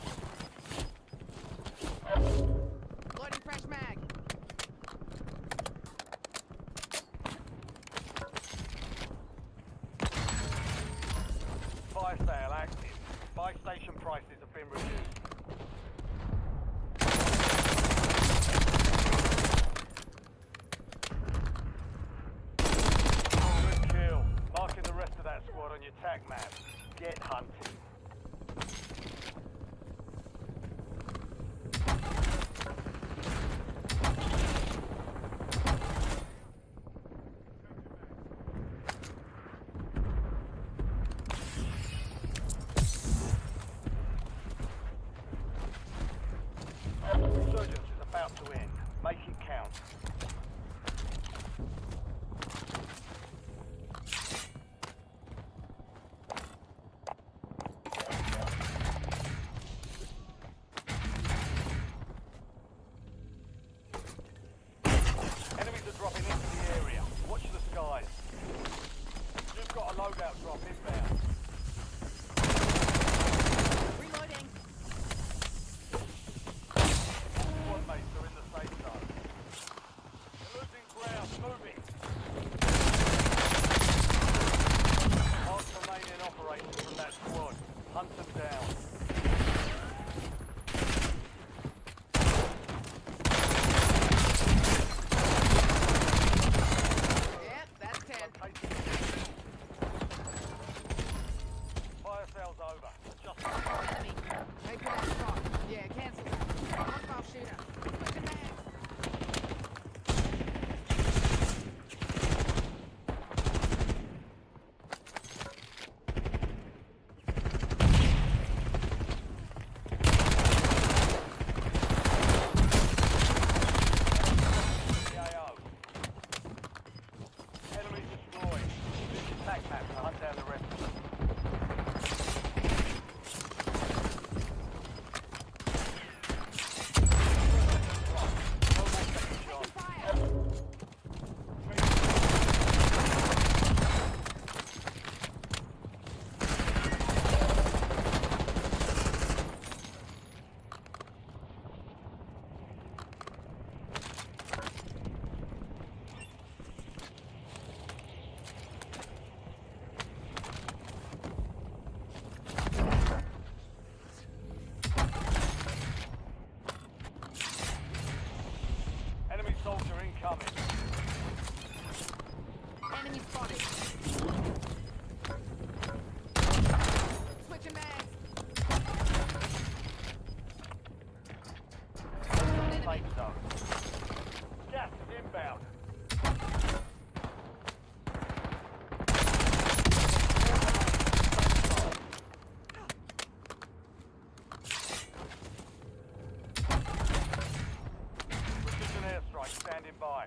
Loading fresh mag. Fire sale active. Buy station prices have been reduced. Good kill. Marking the rest of that squad on your tac map. Get hunting. Resurgence is about to end. Make it count. loadout drop inbound. Reloading. Squad mates are in the safe zone. You're losing ground. Moving. Mark remaining operators from that squad. Hunt them down. Yep, that's 10. Fire sales over. Just Enemy. Take that spot. Yeah, cancel that. Hostile shooter. Switching back. CAO. Enemy destroyed. Use your tac map to hunt down the rest of them. No more second shot. Fire. Enemy soldier incoming. Enemy spotted. Switching mags. Enemy. Safe zone. Gas is inbound. Precision airstrike standing by.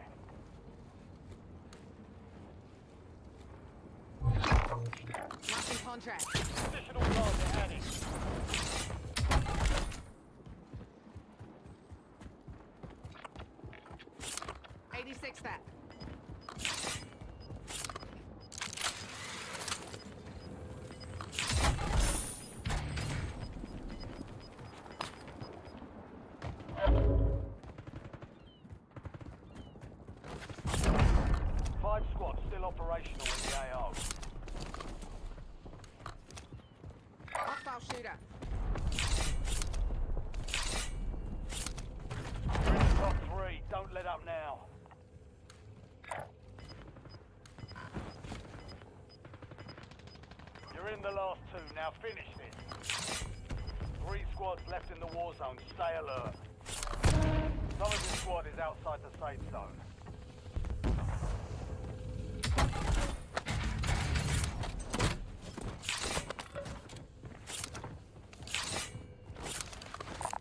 Marking contract. Additional target added. '86 that. Five squads still operational in the AO. Hostile shooter. You're in the top three. Don't let up now. You're in the last two. Now finish this. 3 squads left in the war zone. Stay alert. Some of your squad is outside the safe zone.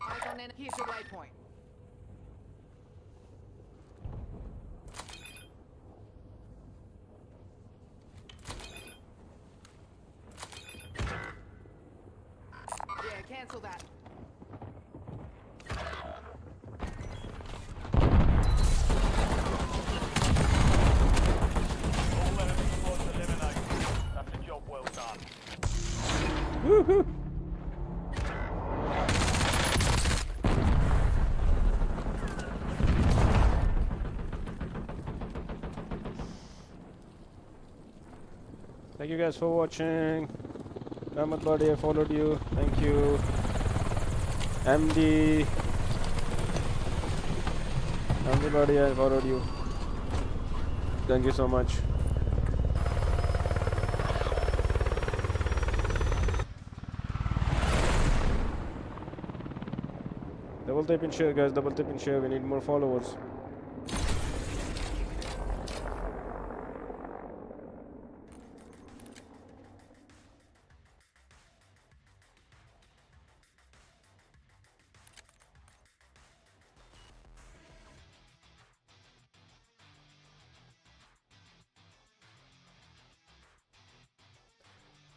Eyes on enemy. Here's your waypoint. Yeah, cancel that. All enemy squads eliminated. That's a job well done. Woohoo! Thank you guys for watching. Ahmad Buddy, I followed you. Thank you. MD. Ahmad Buddy, I followed you. Thank you so much. Double tap and share, guys. Double tap and share. We need more followers.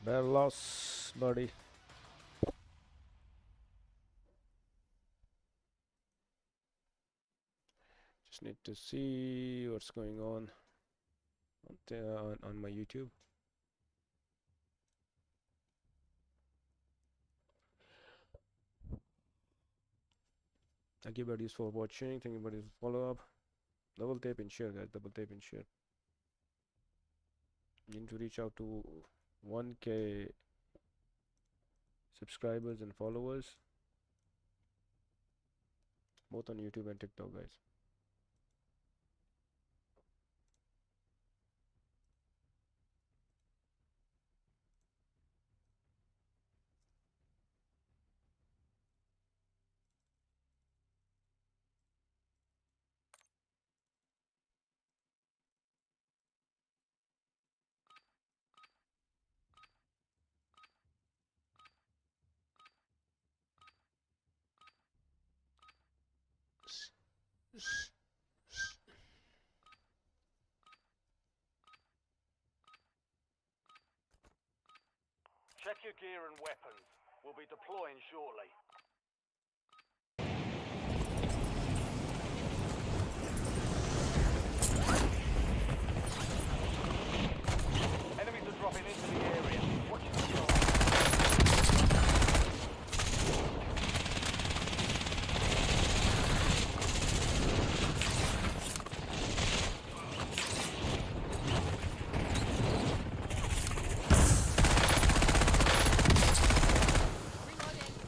Bad loss, buddy. Just need to see what's going on on my YouTube. Thank you buddies for watching. Thank you buddies for follow up. Double tap and share, guys. Double tap and share. We need to reach out to 1K subscribers and followers, both on YouTube and TikTok, guys. Check your gear and weapons. We'll be deploying shortly. Enemies are dropping into the area. Watch the sky.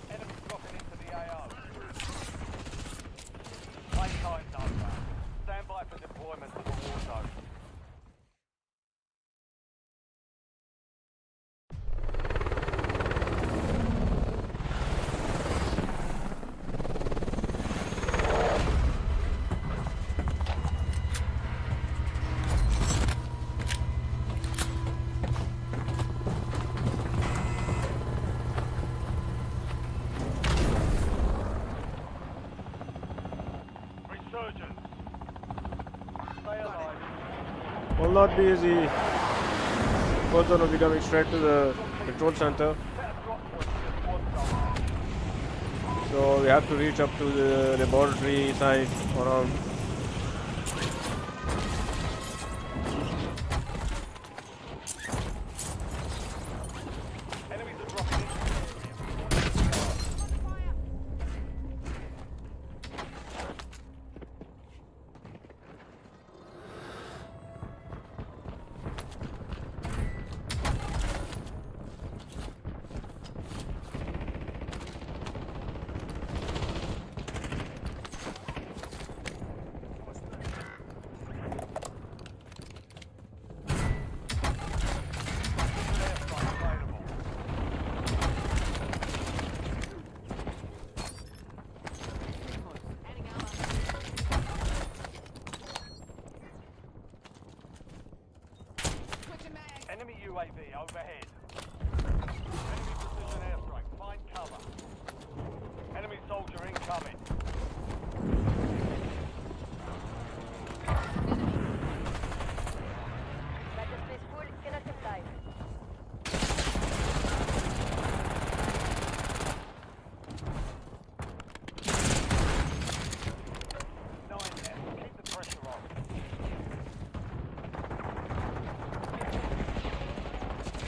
Enemies dropping into the AO. Playtime's over. Stand by for deployment to the war zone. Resurgence. Stay alive. Will not be easy. Warzone will be coming straight to the control center. Set a drop point to the squad zone. So we have to reach up to the laboratory site around. Enemies are dropping into the area. Airstrike available. Adding armor. Switching mags. Enemy UAV overhead. Enemy precision airstrike. Find cover. Enemy soldier incoming. Battle space full, cannot comply. Nine left. Keep the pressure on.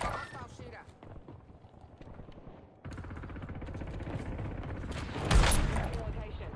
Hostile shooter. Location.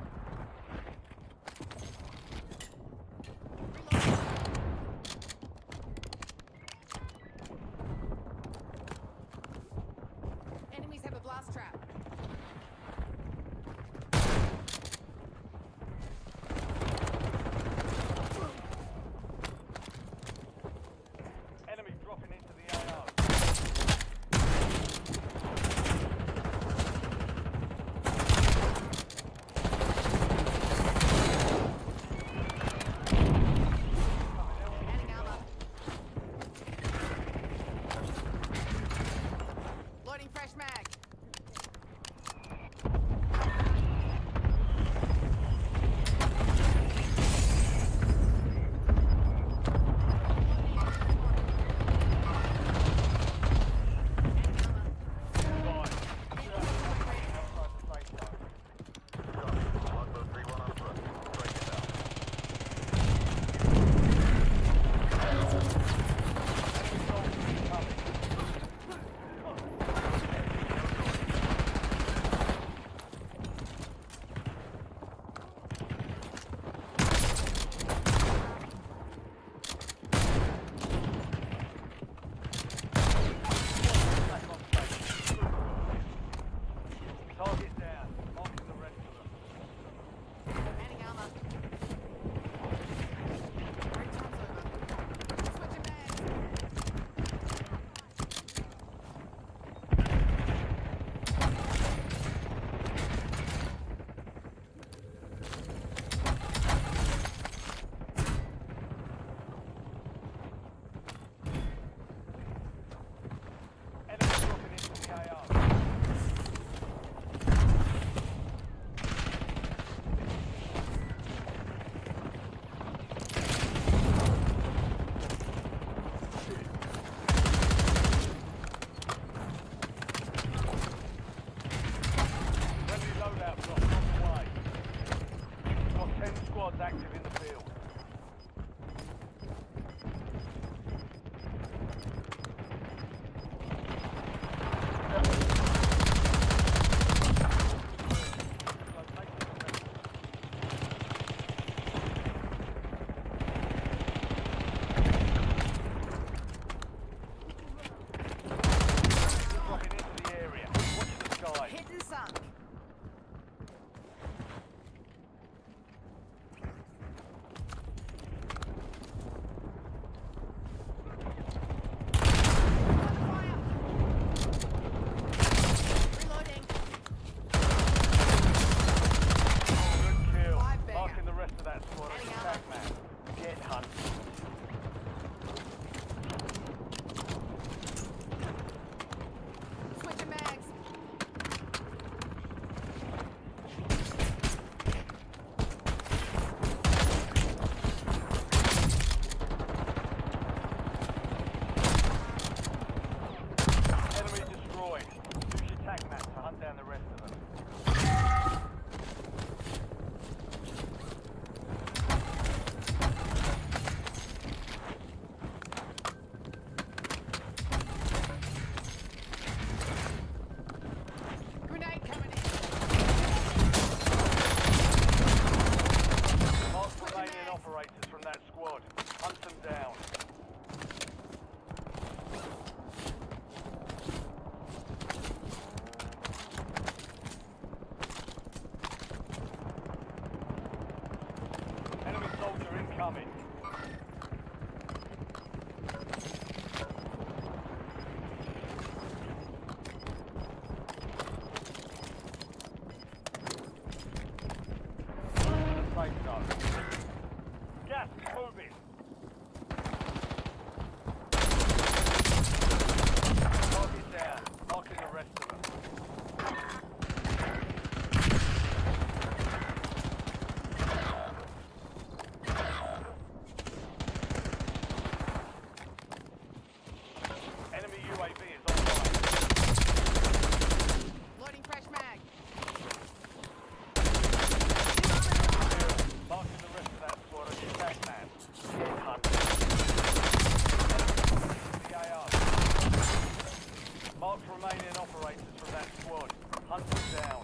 Mark remaining operators from that squad. Hunt them down.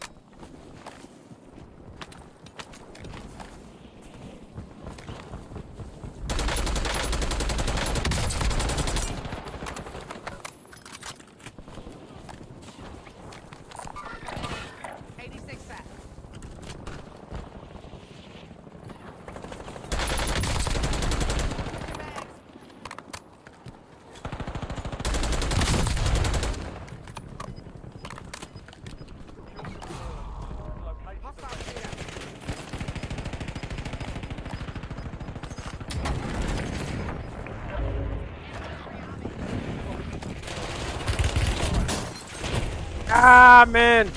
Sat. Hostile here. Ah, man!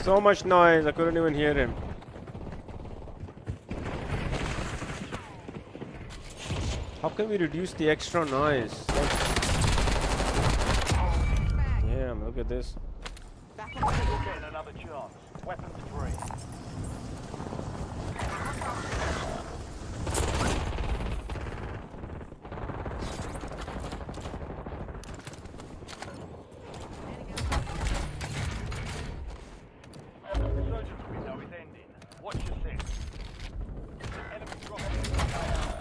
So much noise, I couldn't even hear him. How can we reduce the extra noise? Damn, look at this. Back on the You're getting another chance. Weapons free. Resurgence window is ending. Watch your six. Enemy dropping into the AO.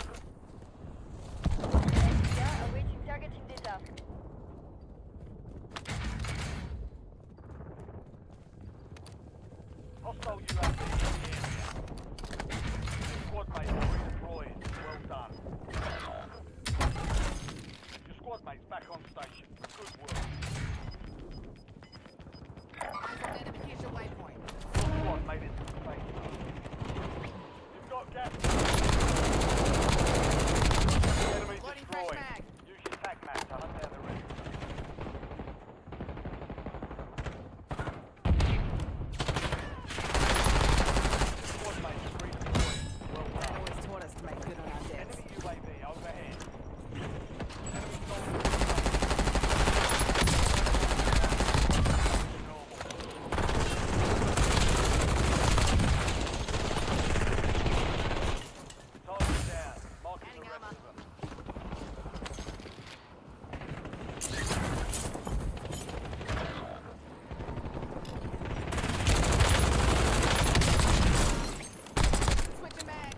Yeah, awaiting targeting data. Hostile UAV in the area. Squad mates are redeploying. Well done. Your squad mates back on station. Good work. identification waypoint. Your squad made it to the safe zone. You've got gas. Enemy Loading fresh destroyed. mag. Use your tac map to hunt down the rest. Squad mates are redeployed. Well Dad done. always taught us to make good on our debts. Enemy UAV overhead. Enemy soldiers target down. Marking the Adding rest armor. of them. Switching mags.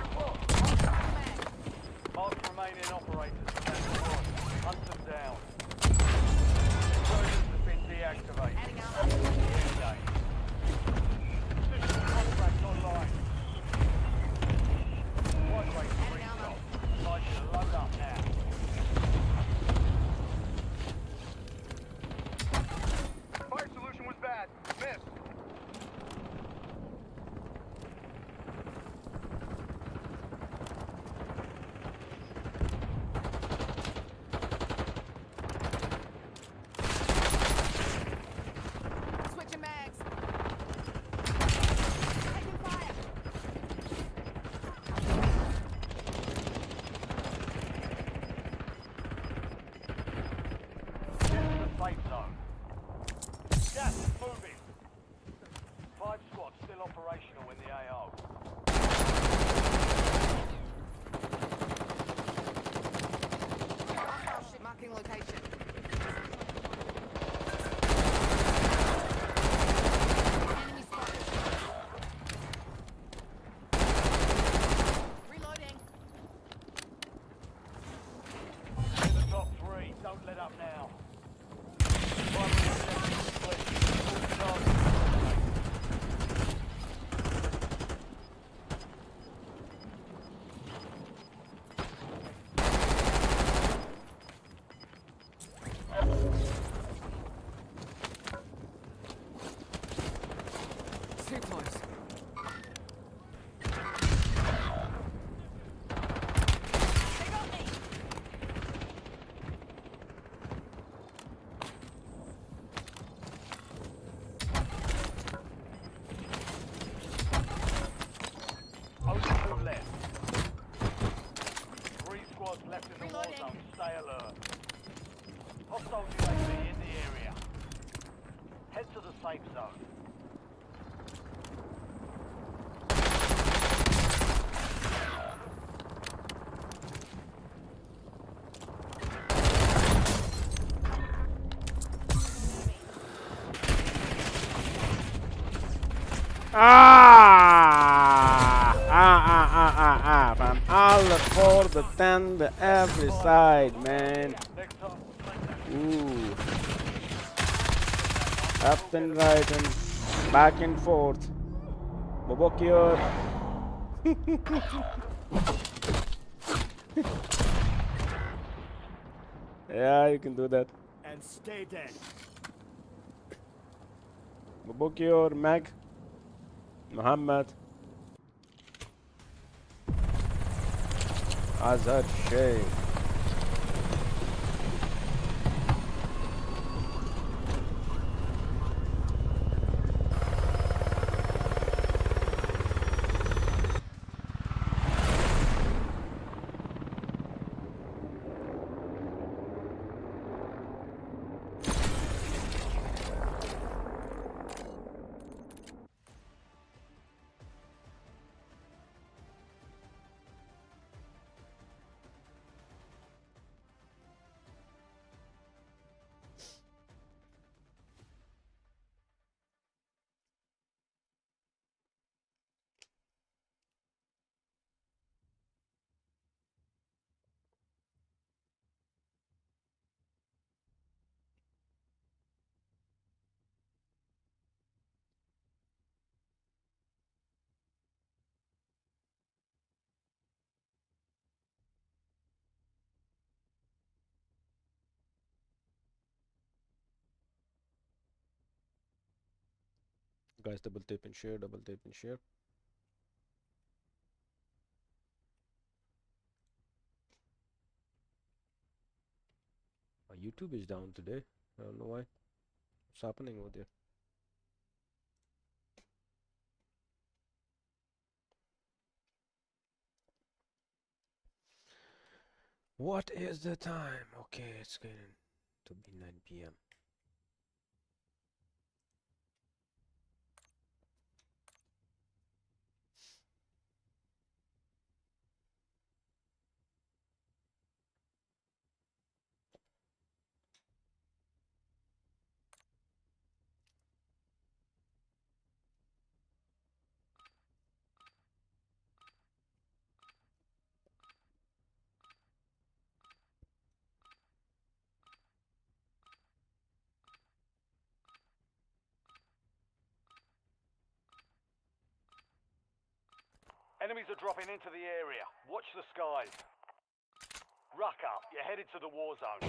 Mag. Mark remaining operators from that squad. Hunt them down. Insurgents have been deactivated. Adding armor. Engage. Positional contract online. Flight rate Adding armor. restart. Like to load up now. Fire solution was bad. Missed. Switching mags. Taking fire. Get to the safe zone. Gas is moving. 5 squads still operational in the AO. Hostile ship marking location. Enemy spotted. Reloading. In the top 3, don't let up now. Primary objective complete. All targets eliminated. safe zone. From all the four, the 10, the every side, man. Next time we'll take that. Ooh. Left and right and back and forth. Bobokir. Yeah, you can do that. And stay dead. Bobokir, Meg, Muhammad. Azad Sheikh. Guys, double tap and share, double tap and share. My YouTube is down today. I don't know why. What's happening over there? What is the time? Okay, it's going to be 9 p.m. Enemies are dropping into the area. Watch the skies. Ruck up. You're headed to the war zone.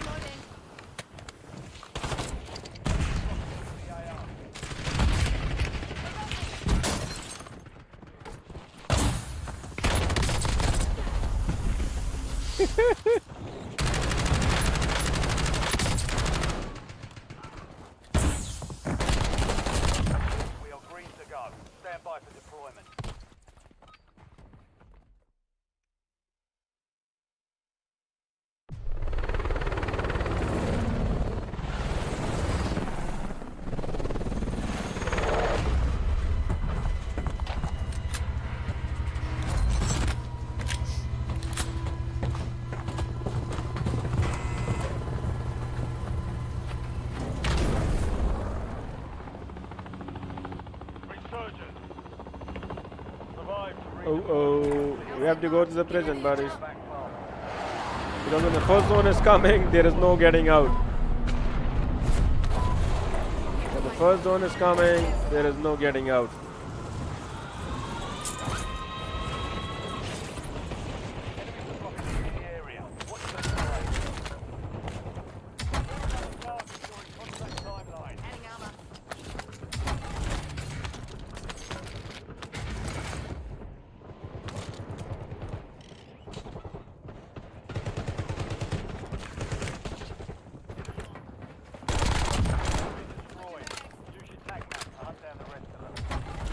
Reloading. We are green to go. Stand by for deployment. Resurgence. Survive to Oh, we have to go to the prison, buddies. back fast. Because when the first zone is coming, there is no getting out. When the first zone is coming, there is no getting out. Enemies are dropping into the area. Watch the skies. Targets during contact timeline. Adding armor. Destroyed. Use your tag map to hunt down the rest of them.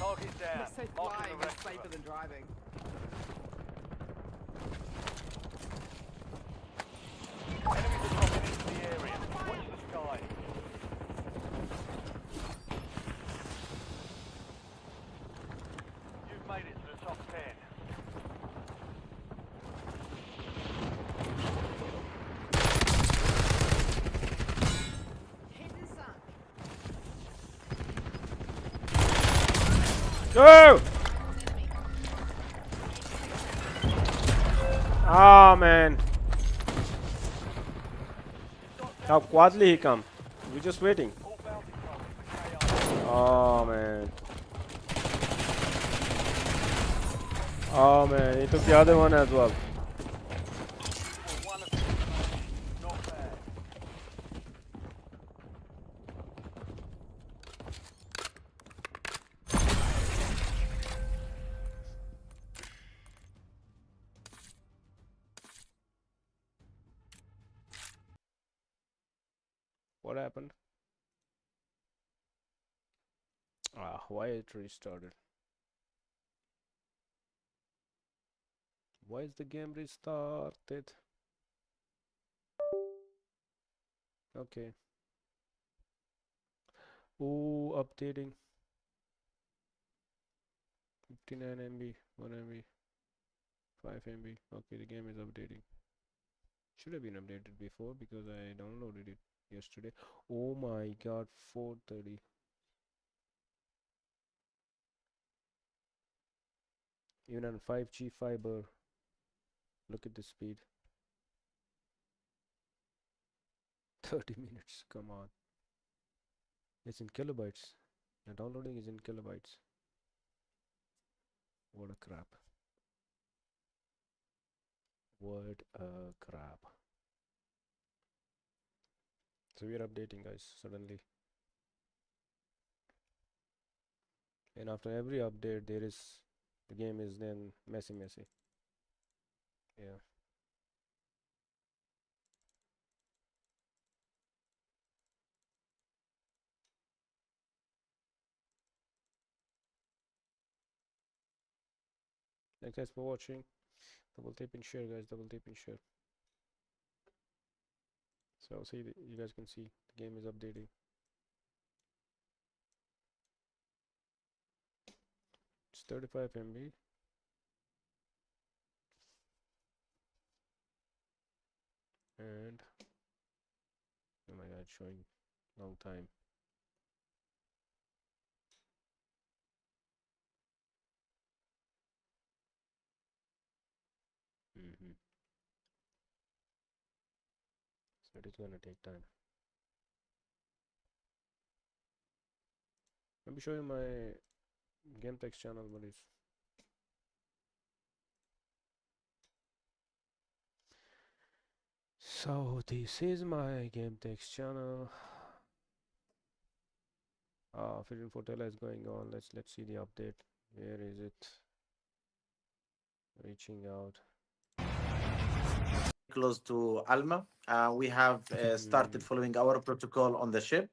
Target They down. say Marking flying the is rest of safer them. than driving. Enemies are dropping into the area. Watch the sky. You've made it to the top 10. Hidden sun. Go! Enemy. Ah, man. How quietly he come. We're just waiting. All bounty targets are KO. Oh, man. Oh, man. He took the other one as well. Well, one of them. Not bad. What happened? Ah, why it restarted? Why is the game restarted? Okay. Oh, updating. 59 MB, 1 MB, 5 MB. Okay, the game is updating. Should have been updated before because I downloaded it yesterday. Oh my god, 430. Even on 5G fiber, look at the speed. 30 minutes, come on. It's in kilobytes. The downloading is in kilobytes. What a crap. What a crap. So we are updating, guys, suddenly. And after every update, the game is then messy. Yeah. Thanks guys for watching. Double tap and share, guys. Double tap and share. So see, you guys can see the game is updating. It's 35 MB. And oh my god, showing long time. Hmm. So it is gonna take time. Let me show you my game text channel, buddies. So this is my game text channel. Vision Fortella is going on. Let's see the update. Where is it? Reaching out. Close to Alma. We have started following our protocol on the ship,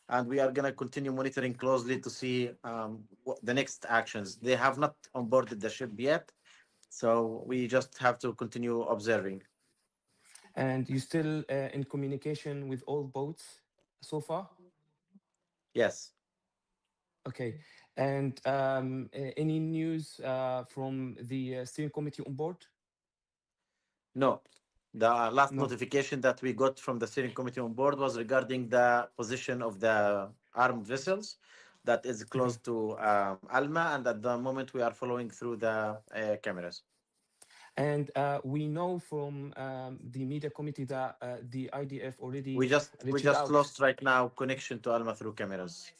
and we are going to continue monitoring closely to see what the next actions. They have not onboarded the ship yet, so we just have to continue observing. And you still in communication with all boats so far? Yes. Okay. And any news from the steering committee on board? No. The last No. notification that we got from the steering committee on board was regarding the position of the armed vessels that is close Okay. to Alma, and at the moment we are following through the cameras. And we know from the media committee that the IDF We already just we reached just out. lost right now connection to Alma through cameras.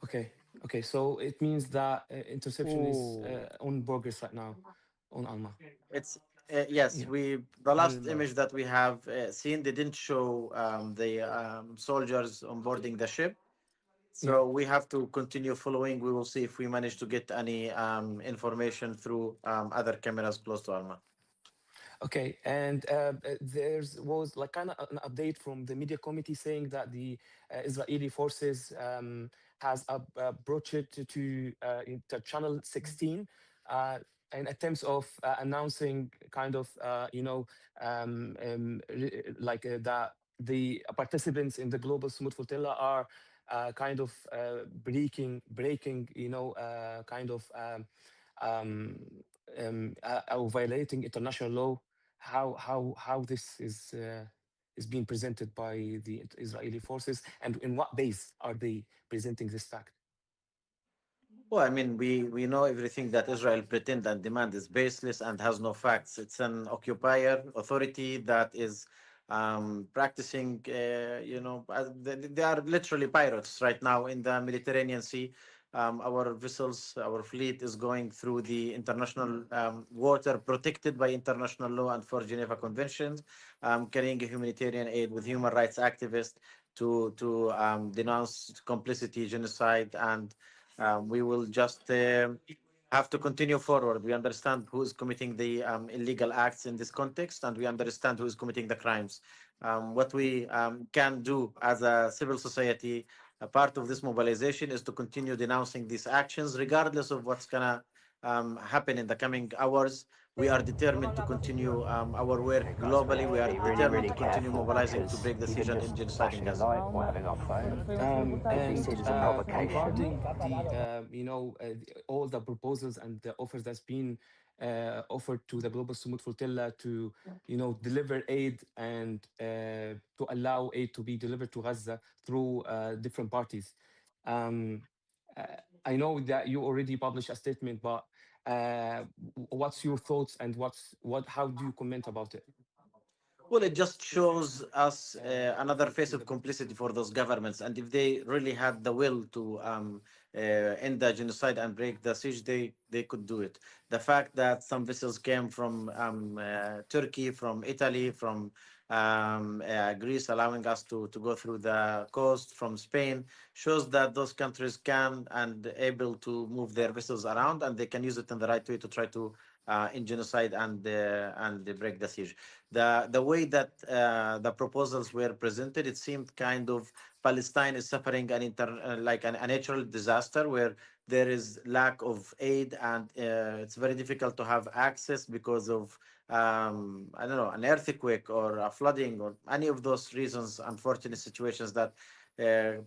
Okay. Okay. So it means that interception is Oh, on progress right now on Alma. It's yes, Yeah. we the last Alma. image that we have seen, they didn't show the soldiers onboarding the ship. Yeah. So we have to continue following. We will see if we manage to get any information through other cameras close to Alma. Okay, and there's was like kind of an update from the media committee saying that the Israeli forces has approached into Channel 16 uh, in attempts of announcing kind of, the participants in the global smooth flotilla are kind of breaking, kind of or violating international law. How this is being presented by the Israeli forces, and in what base are they presenting this fact? Well, I mean, we know everything that Israel pretend and demand is baseless and has no facts. It's an occupier authority that is practicing, they are literally pirates right now in the Mediterranean Sea. Our vessels, our fleet is going through the international water protected by international law and for Geneva Conventions, carrying humanitarian aid with human rights activists to denounce complicity, genocide, and we will just have to continue forward. We understand who is committing the illegal acts in this context, and we understand who is committing the crimes. What we can do as a civil society, a part of this mobilization, is to continue denouncing these actions, regardless of what's gonna happen in the coming hours. We are determined to continue our work Okay, guys, we globally. have We to are be really, determined really to continue careful mobilizing to because break the siege even in just genocide in flashing a Gaza. light or having our phone, we see this as provocation. Regarding the all the proposals and the offers that's been offered to the global smooth flotilla to deliver aid and to allow aid to be delivered to Gaza through different parties. um, uh, I know that you already published a statement, but what's your thoughts, and how do you comment about it? Well, it just shows us another face of complicity for those governments. And if they really had the will to end the genocide and break the siege, they could do it. The fact that some vessels came from Turkey, from Italy, from Greece, allowing us to go through the coast, from Spain, shows that those countries can and able to move their vessels around, and they can use it in the right way to try to end genocide and break the siege. The way that the proposals were presented, it seemed kind of Palestine is suffering a natural disaster where there is lack of aid, and it's very difficult to have access because of I don't know, an earthquake or a flooding or any of those reasons, unfortunate situations that uh,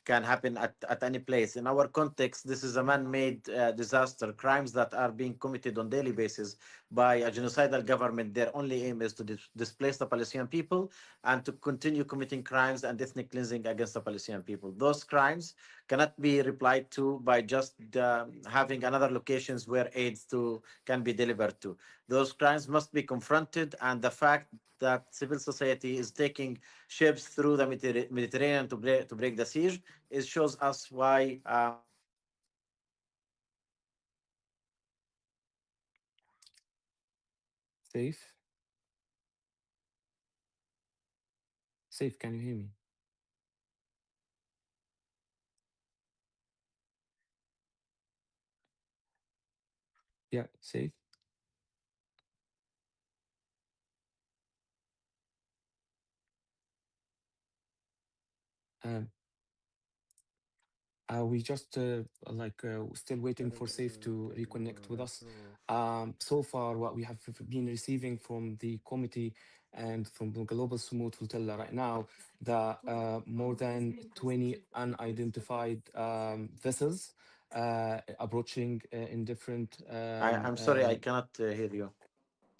can happen at any place. In our context, this is a man-made disaster, crimes that are being committed on daily basis by a genocidal government. Their only aim is to displace the Palestinian people and to continue committing crimes and ethnic cleansing against the Palestinian people. Those crimes cannot be replied to by just having another locations where aids to can be delivered to. Those crimes must be confronted, and the fact that civil society is taking ships through the Mediterranean to break the siege, it shows us why Safe, safe. Can you hear me? Yeah, safe. Um, we just still waiting for Safe to reconnect with us. So far, what we have been receiving from the committee and from the Global Smooth Flotilla right now, that more than 20 unidentified vessels approaching in different. I'm sorry, I cannot hear you.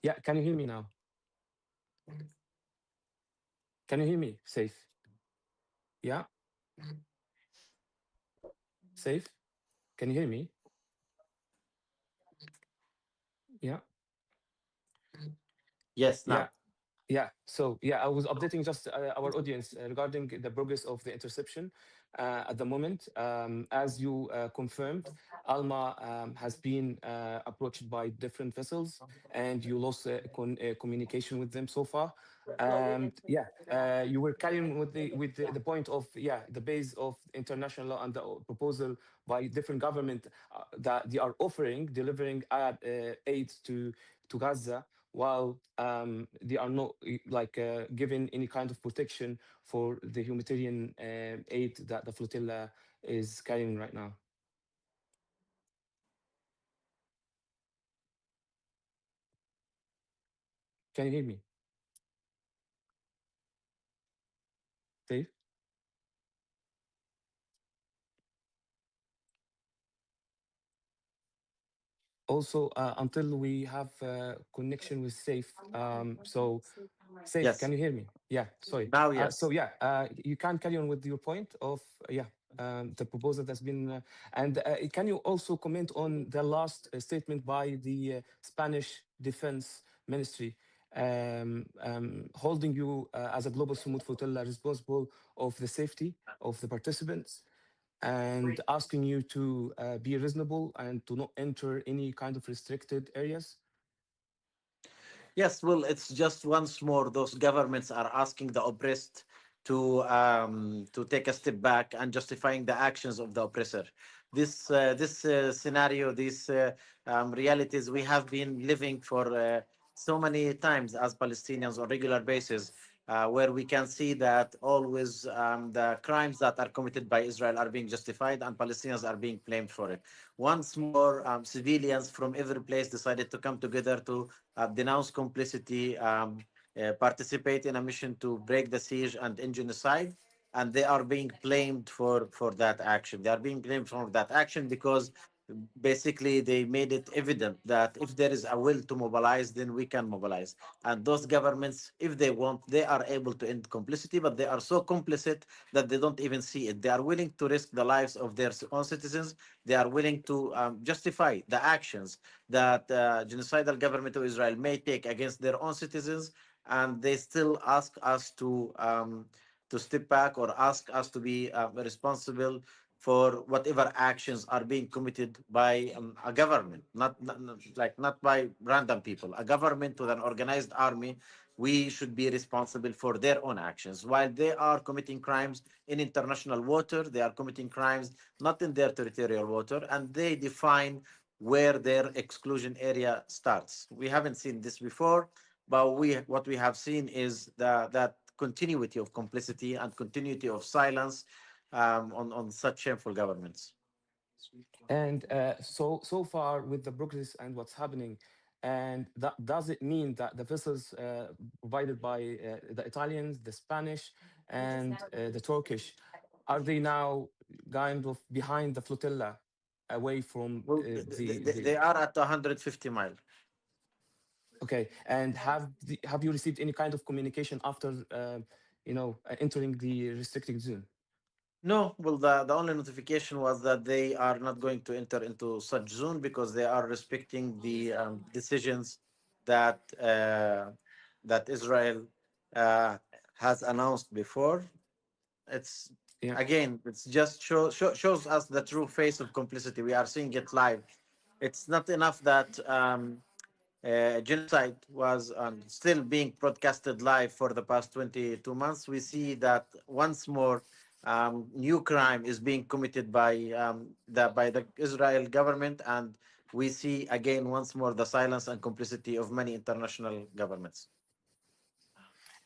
Yeah, can you hear me now? Can you hear me? Safe. Yeah, Safe. Can you hear me? Yeah, Yes, yeah. now. Yeah, so yeah, I was updating just our audience regarding the progress of the interception at the moment. As you confirmed, Alma has been approached by different vessels, and you lost communication with them so far. And yeah, you were carrying with the point of, yeah, the base of international law and the proposal by different government that they are offering delivering aid to Gaza, while they are not given any kind of protection for the humanitarian aid that the flotilla is carrying right now. Can you hear me, Dave? Also, until we have connection with Safe, so Safe, Yes. can you hear me? Yeah, sorry. Now, So yes. yeah, you can carry on with your point of the proposal that's been, and can you also comment on the last statement by the Spanish Defense Ministry, holding you as a global Sumut Flotilla responsible of the safety of the participants, and asking you to be reasonable and to not enter any kind of restricted areas? Yes, well, it's just once more those governments are asking the oppressed to take a step back and justifying the actions of the oppressor. This scenario, these realities we have been living for so many times as Palestinians on regular basis, where we can see that always the crimes that are committed by Israel are being justified and Palestinians are being blamed for it. Once more, civilians from every place decided to come together to denounce complicity, participate in a mission to break the siege and end genocide, and they are being blamed for that action. They are being blamed for that action because basically they made it evident that if there is a will to mobilize, then we can mobilize. And those governments, if they want, they are able to end complicity, but they are so complicit that they don't even see it. They are willing to risk the lives of their own citizens. They are willing to justify the actions that genocidal government of Israel may take against their own citizens, and they still ask us to step back or ask us to be responsible for whatever actions are being committed by a government, not by random people. A government with an organized army, we should be responsible for their own actions. While they are committing crimes in international water, they are committing crimes not in their territorial water, and they define where their exclusion area starts. We haven't seen this before, but what we have seen is that continuity of complicity and continuity of silence on such shameful governments. And so far with the progress and what's happening, and that does it mean that the vessels provided by the Italians, the Spanish, and the Turkish, are they now kind of behind the flotilla, away from Well, the they are at 150 miles. okay? And have you received any kind of communication after entering the restricted zone? No, well, the only notification was that they are not going to enter into such zone because they are respecting the decisions that that Israel uh, has announced before. It's Yeah. again, it's just shows us the true face of complicity. We are seeing it live. It's not enough that genocide was still being broadcasted live for the past 22 months. We see that once more new crime is being committed by the Israel government, and we see again once more the silence and complicity of many international governments.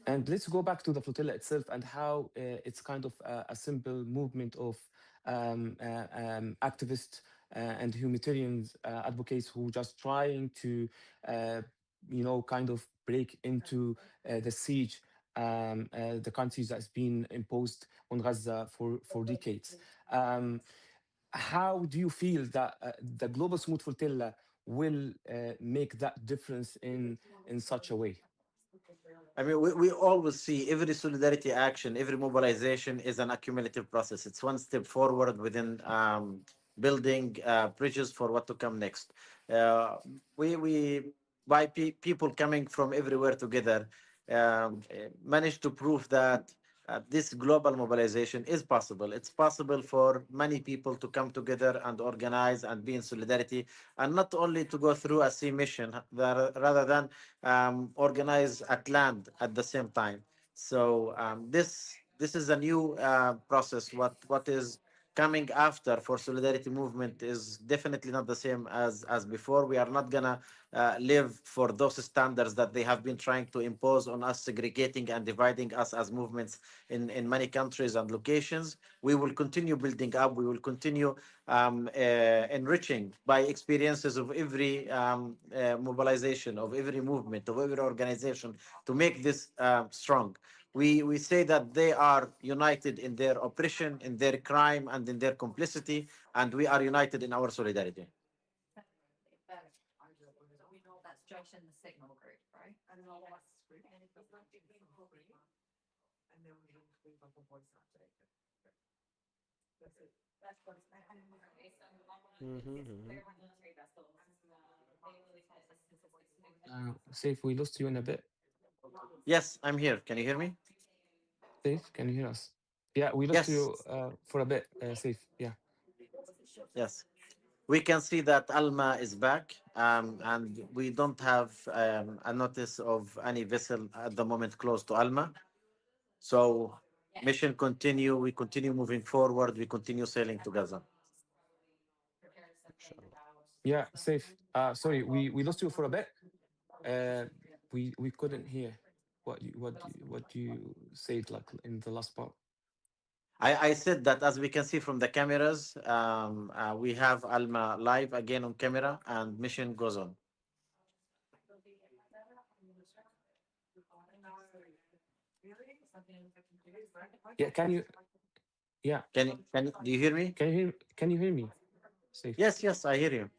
And let's go back to the flotilla itself and how it's kind of a simple movement of activists and humanitarians, advocates who just trying to, uh, kind of break into the siege, the countries that's been imposed on Gaza for decades. Um, how do you feel that the global smooth flotilla will make that difference in such a way? I mean, we always see every solidarity action, every mobilization is an accumulative process. It's one step forward within building bridges for what to come next. Uh, we by people coming from everywhere together, managed to prove that this global mobilization is possible. It's possible for many people to come together and organize and be in solidarity, and not only to go through a sea mission, rather than organize at land at the same time. So this is a new process. What is coming after for solidarity movement is definitely not the same as before. We are not gonna live for those standards that they have been trying to impose on us, segregating and dividing us as movements in many countries and locations. We will continue building up. We will continue enriching by experiences of every mobilization, of every movement, of every organization to make this strong. We say that they are united in their oppression, in their crime, and in their complicity, and we are united in our solidarity. Mm-hmm. Safe, we lost you in a bit. Yes, I'm here. Can you hear me? Safe, can you hear us? Yeah, we lost Yes, you for a bit. Safe, yeah. yes. We can see that Alma is back, and we don't have a notice of any vessel at the moment close to Alma. So, mission continue. We continue moving forward. We continue sailing together. Inshallah. Yeah, Safe. Sorry, we lost you for a bit. Uh, we couldn't hear what you said like in the last part. I said that as we can see from the cameras, we have Alma live again on camera, and mission goes on. Yeah, can you? Yeah, Do you hear me? can you hear me? Safe. Yes, yes, I hear you.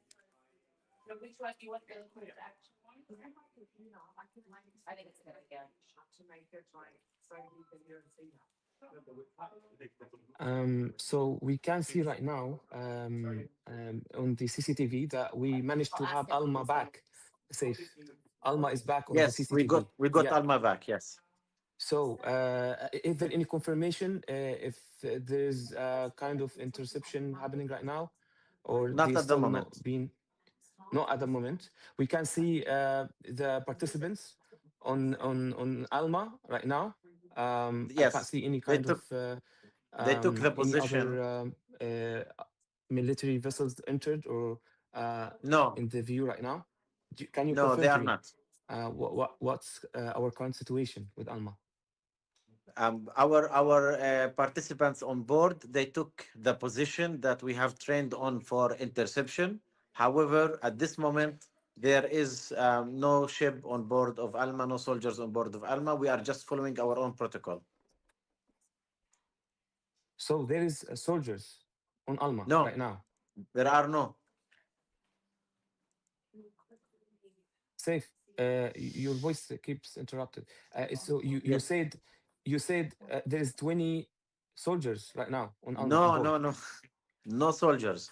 So we can see right now on the CCTV that we managed to have Alma back safe. Alma is back on the Yes, we got CCTV. we got Yeah. Alma back. Yes, So is there any confirmation if there's kind of interception happening right now, or not they at the still not moment. being not at the moment? We can see the participants on Alma right now. I can't Yes, see any they kind of took they took the any position. other uh, military vessels entered or uh, No, in the view right now. Can you no, they confirm to are me not. what's our current situation with Alma? Our participants on board, they took the position that we have trained on for interception. However, at this moment, there is no ship on board of Alma, no soldiers on board of Alma. We are just following our own protocol. So there is soldiers on Alma No, right now. there are no. Safe. Your voice keeps interrupted. So you Yes. said there is 20 soldiers right now on Alma on No, board. no, no. No soldiers.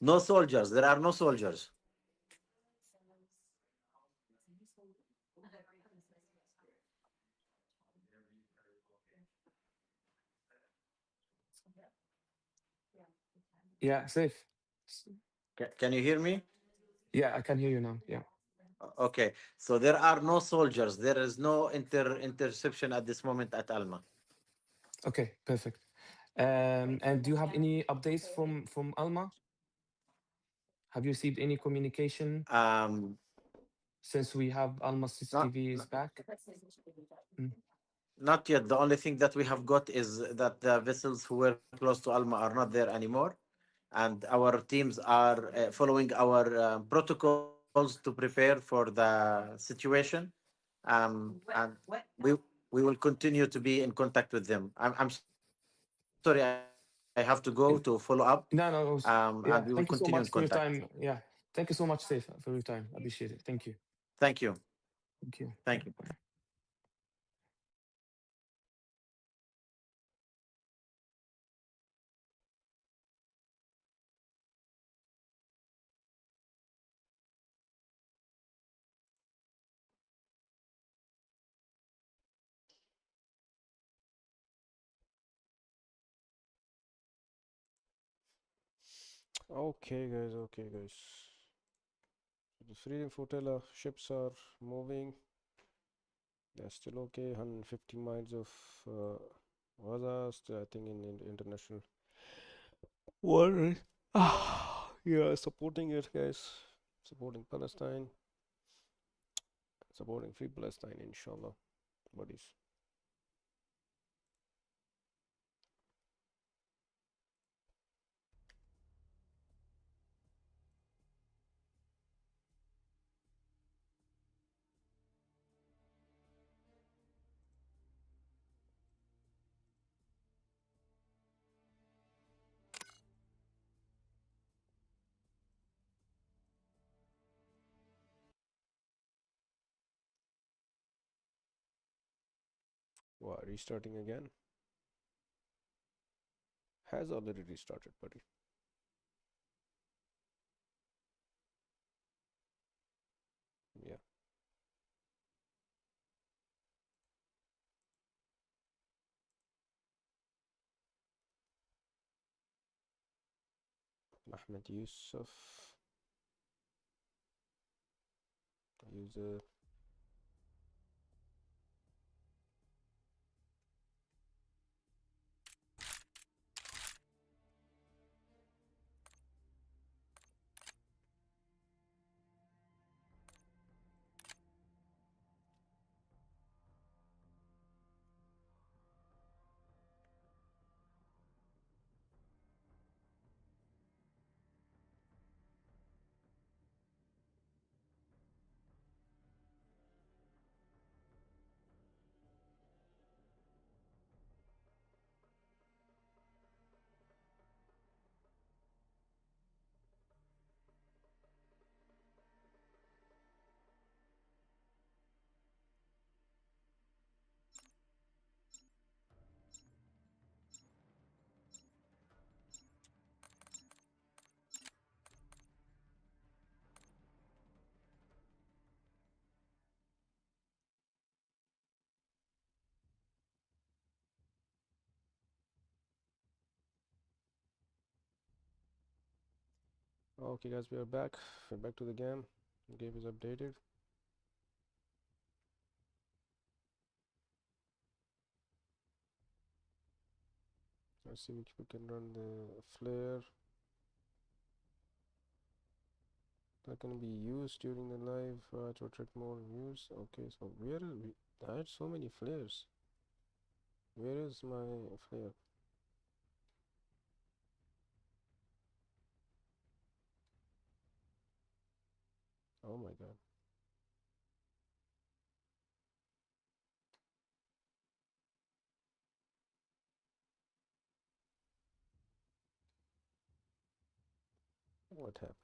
No soldiers. There are no soldiers. Yeah, safe. S- Can you hear me? Yeah, I can hear you now. Yeah. Okay. So there are no soldiers. There is no interception at this moment at Alma. Okay, perfect. And do you have any updates from Alma? Have you received any communication Um, since we have Alma not CCTV is back? Mm. Not yet. The only thing that we have got is that the vessels who were close to Alma are not there anymore, and our teams are following our protocols to prepare for the situation. And we we will continue to be in contact with them. I'm sorry, I have to go to follow up, In- and we will No, no, continue in yeah. contact. Thank you so much for your time. Yeah. Thank you so much, Safe, for your time. I appreciate it. Thank you. Thank you. Thank you. Thank Yeah, you. bye. Okay, guys. Okay, guys. So the Freedom Flotilla ships are moving. That's still okay. 150 miles of Gaza, still I think in international water. Yeah, supporting it, guys. Supporting Palestine. Supporting free Palestine, inshallah, buddies. What, restarting again? Has already restarted, buddy. Yeah. Ahmed Yusuf. User. Okay, guys, we are back. We're back to the game. The game is updated. Let's see if we can run the flare. That can be used during the live to attract more views. Okay, so where is we? I had so many flares. Where is my flare? Oh my god. What happened?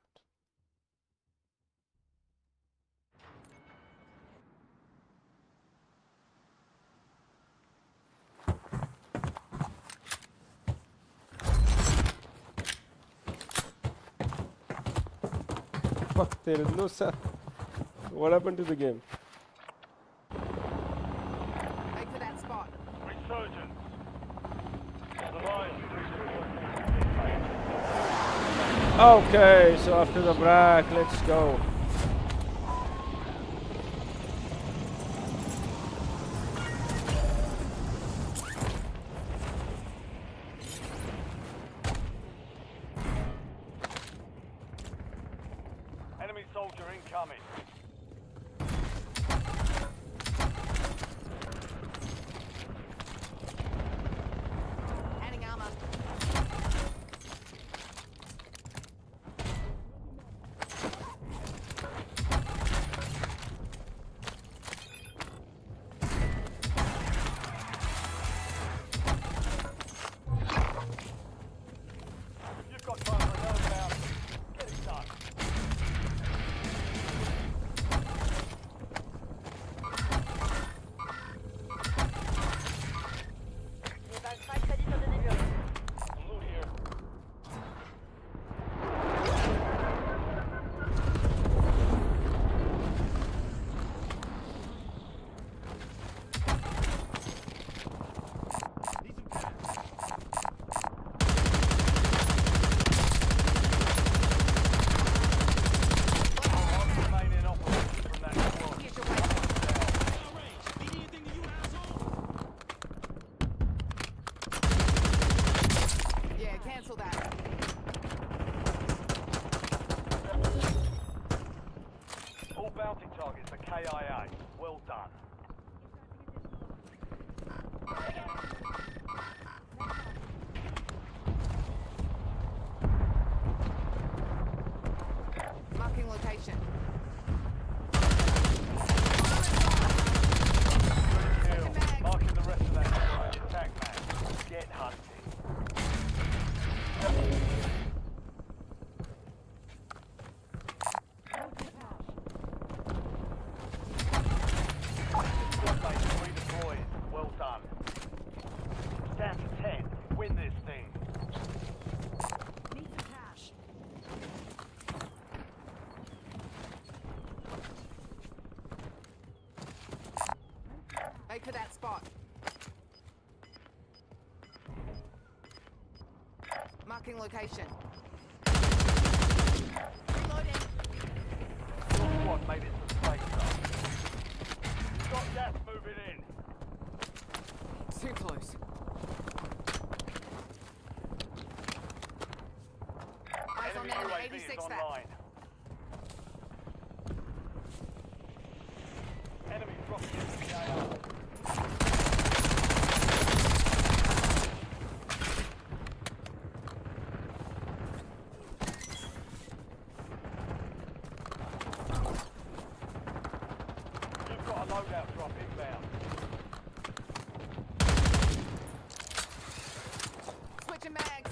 Fuck, there is no sound. What happened to the game? Make for that spot. Resurgence. The Lions. Okay, so after the break, let's go. Enemy soldier incoming. Adding armor. You've got time for another round. Get it done. hunting. Squad mates redeployed. Well done. It's down to 10. Win this thing. Need some cash. Wait for that spot. Marking location. Reloading. Your squad made it to the safe zone. You've got gas moving in. Too close. Eyes on Enemy enemy, UAV 86 is that. online. Enemy dropping into the AR. You've got a loadout drop inbound. Switching mags.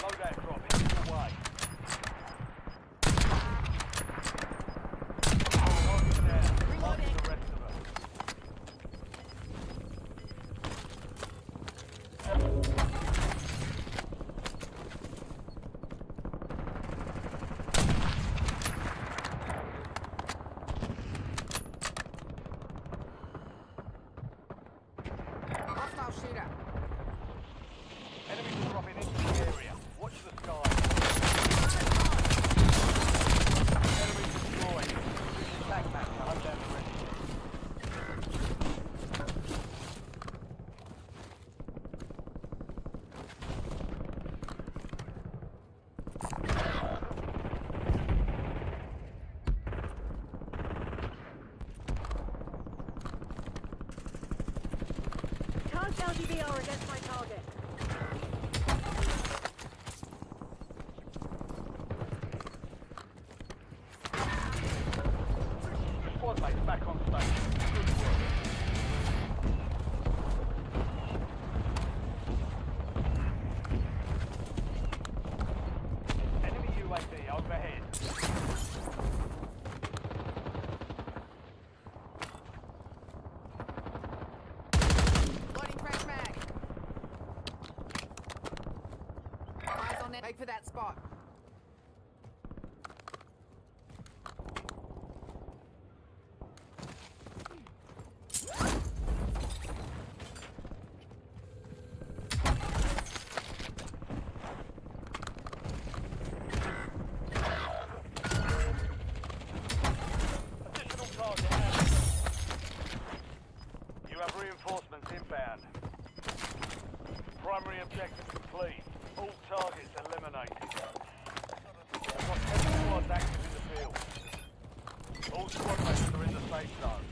Loadout drop heading your way. Target down. Marking the rest of them. Hostile shooter. Enemies are dropping into the area. Watch the sky. Enemy destroyed. Use your tag map to hunt down the rest of them. Can't LGBR against my target. Squad mates back on station. Good work. Enemy UAV overhead. Loading fresh mag. Eyes on it. Wait for that spot. Additional target added. You have reinforcements inbound. Primary objective complete. All targets eliminated. We've got 10 squads active in the field. All squad mates are in the safe zone.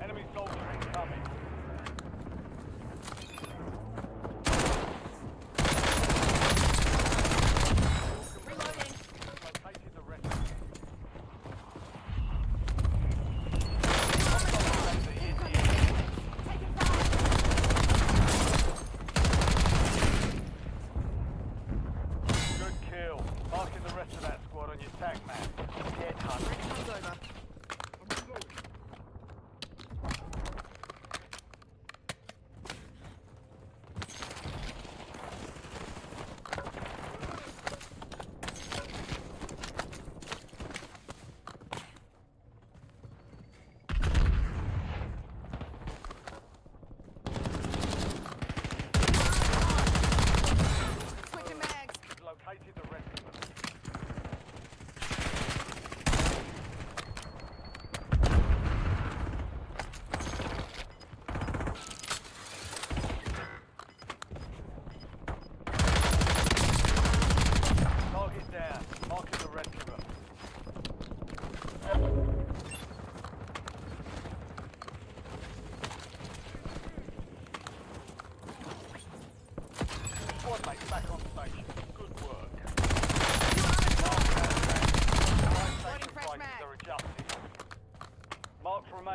Enemy soldier incoming. Reloading. Located the rest of them. Hostile sector in the area. Taking fire.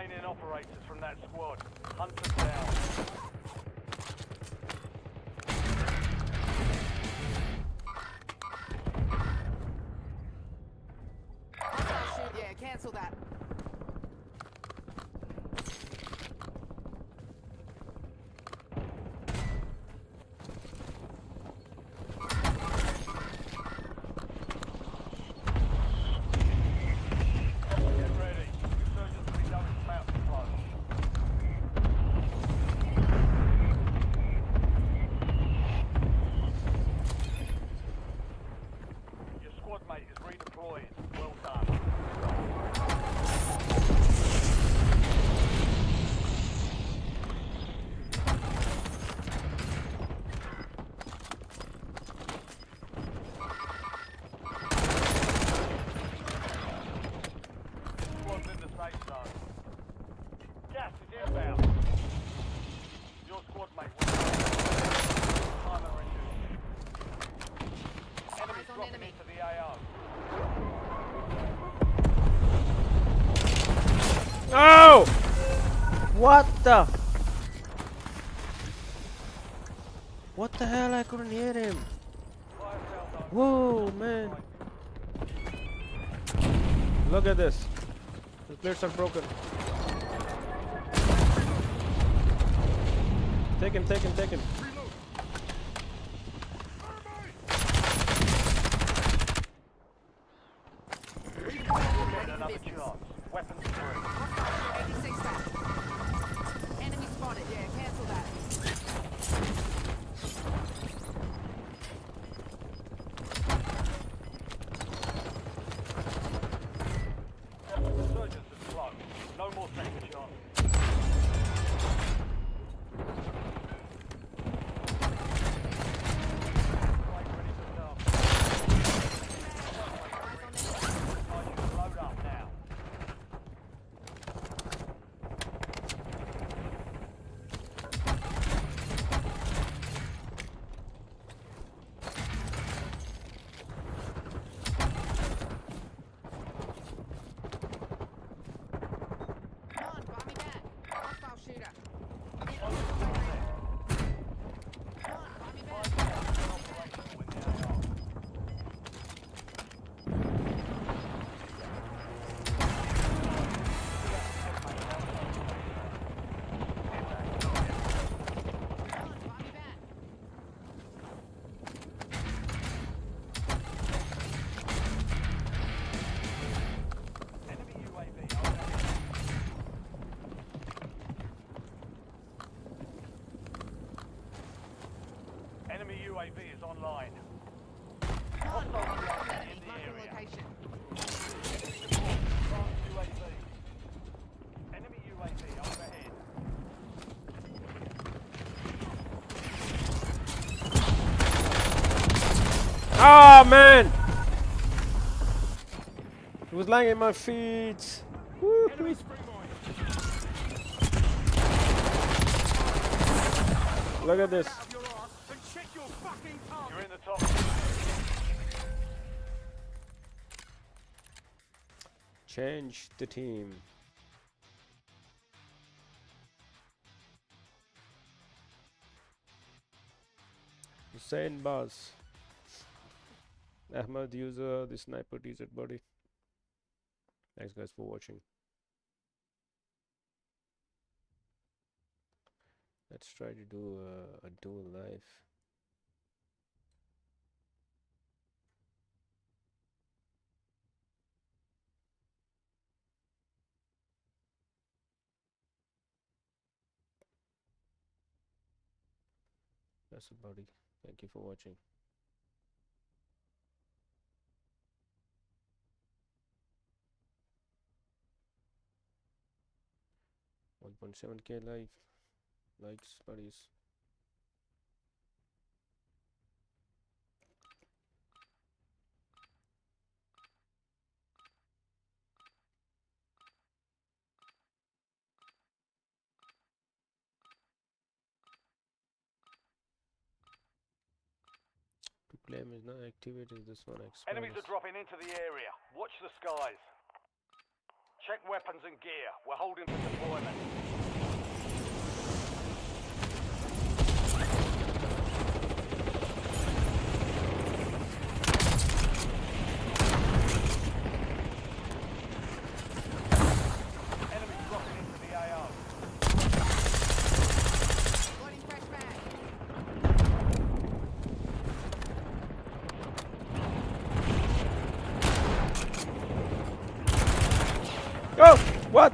remaining operators from that squad. Hunt them down. Hostile shoot. Yeah, cancel that. Get ready. Insurgents will be going to mountain close. Your squad mate is redeployed. Well done. Squad's in the safe zone. Gas is inbound. Your squad mate will timer reduced. Enemies Eyes on dropping enemy. into the AO. Oh! What the? What the hell? I couldn't hear him. Fire sales over. Whoa, man. Look at this. The plates are broken. Taken. Get another chance. Weapons free. Hostile shoot. 86 back. Enemy spotted. Yeah, cancel that. Insurgents is close. No more second chances. Right, ready for start. Time you to load up now. Come on, buy me back. Hostile shooter. Come on, buy me back. Come on, buy me back. Enemy UAV overhead. Enemy UAV is online. Come on, buy me back. In Enemy the marking area. location. France UAV. Enemy UAV overhead. Oh, man. It was lying at my feet. Woo. Look at this. You're in the top. Change the team. Hussein Baz. Ahmad user, the sniper t-shirt buddy. Thanks guys for watching. Let's try to do a duel live. That's it, buddy. Thank you for watching. 1.7k likes, buddies. To claim is not activated. This one expires. Enemies are dropping into the area. Watch the skies. Check weapons and gear. We're holding for deployment. Enemy dropping into the AO. Loading fresh mag. Oh, what?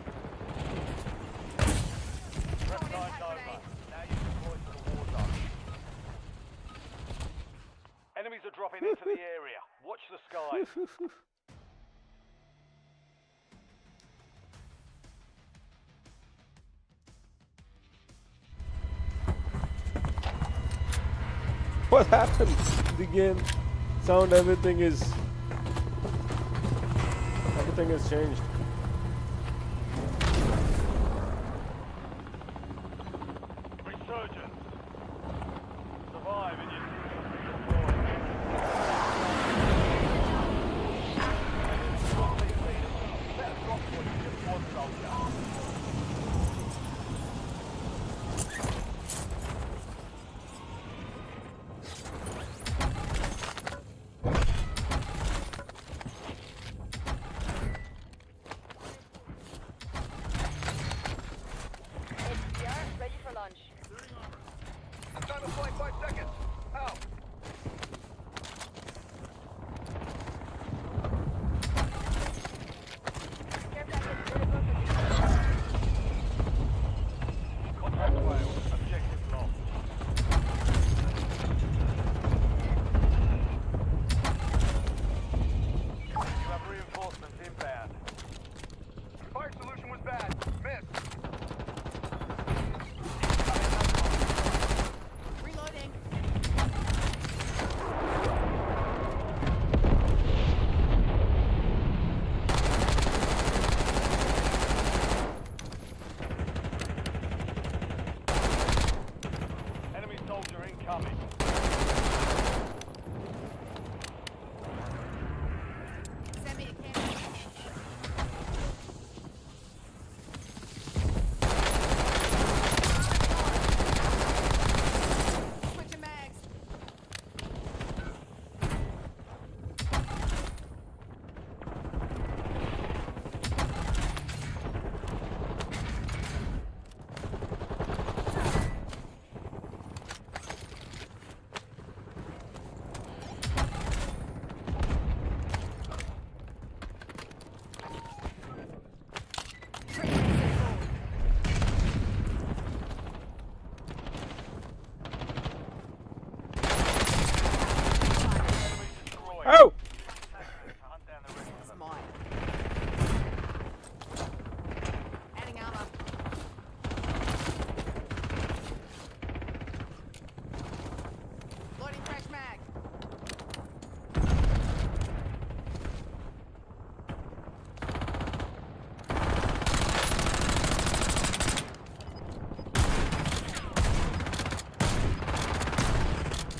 Prep time's over. Now you deploy to the war zone. Enemies are dropping into the area. Watch the skies. What happened? The game, sound, everything has changed. Resurgence. Survive and you deploy. Set a drop point to just one soldier. HDR, ready for launch. I'm trying to fight 5 seconds. Out. Care package available for deployment. Contact failed. Objective lost. You have reinforcements inbound. Fire solution was bad. Missed. Reloading. Enemy soldier incoming. Send me a camera. Switching mags. Enemy destroyed. Oh! Hunt down the rest of That's them. mine. Adding armor. Loading fresh mag.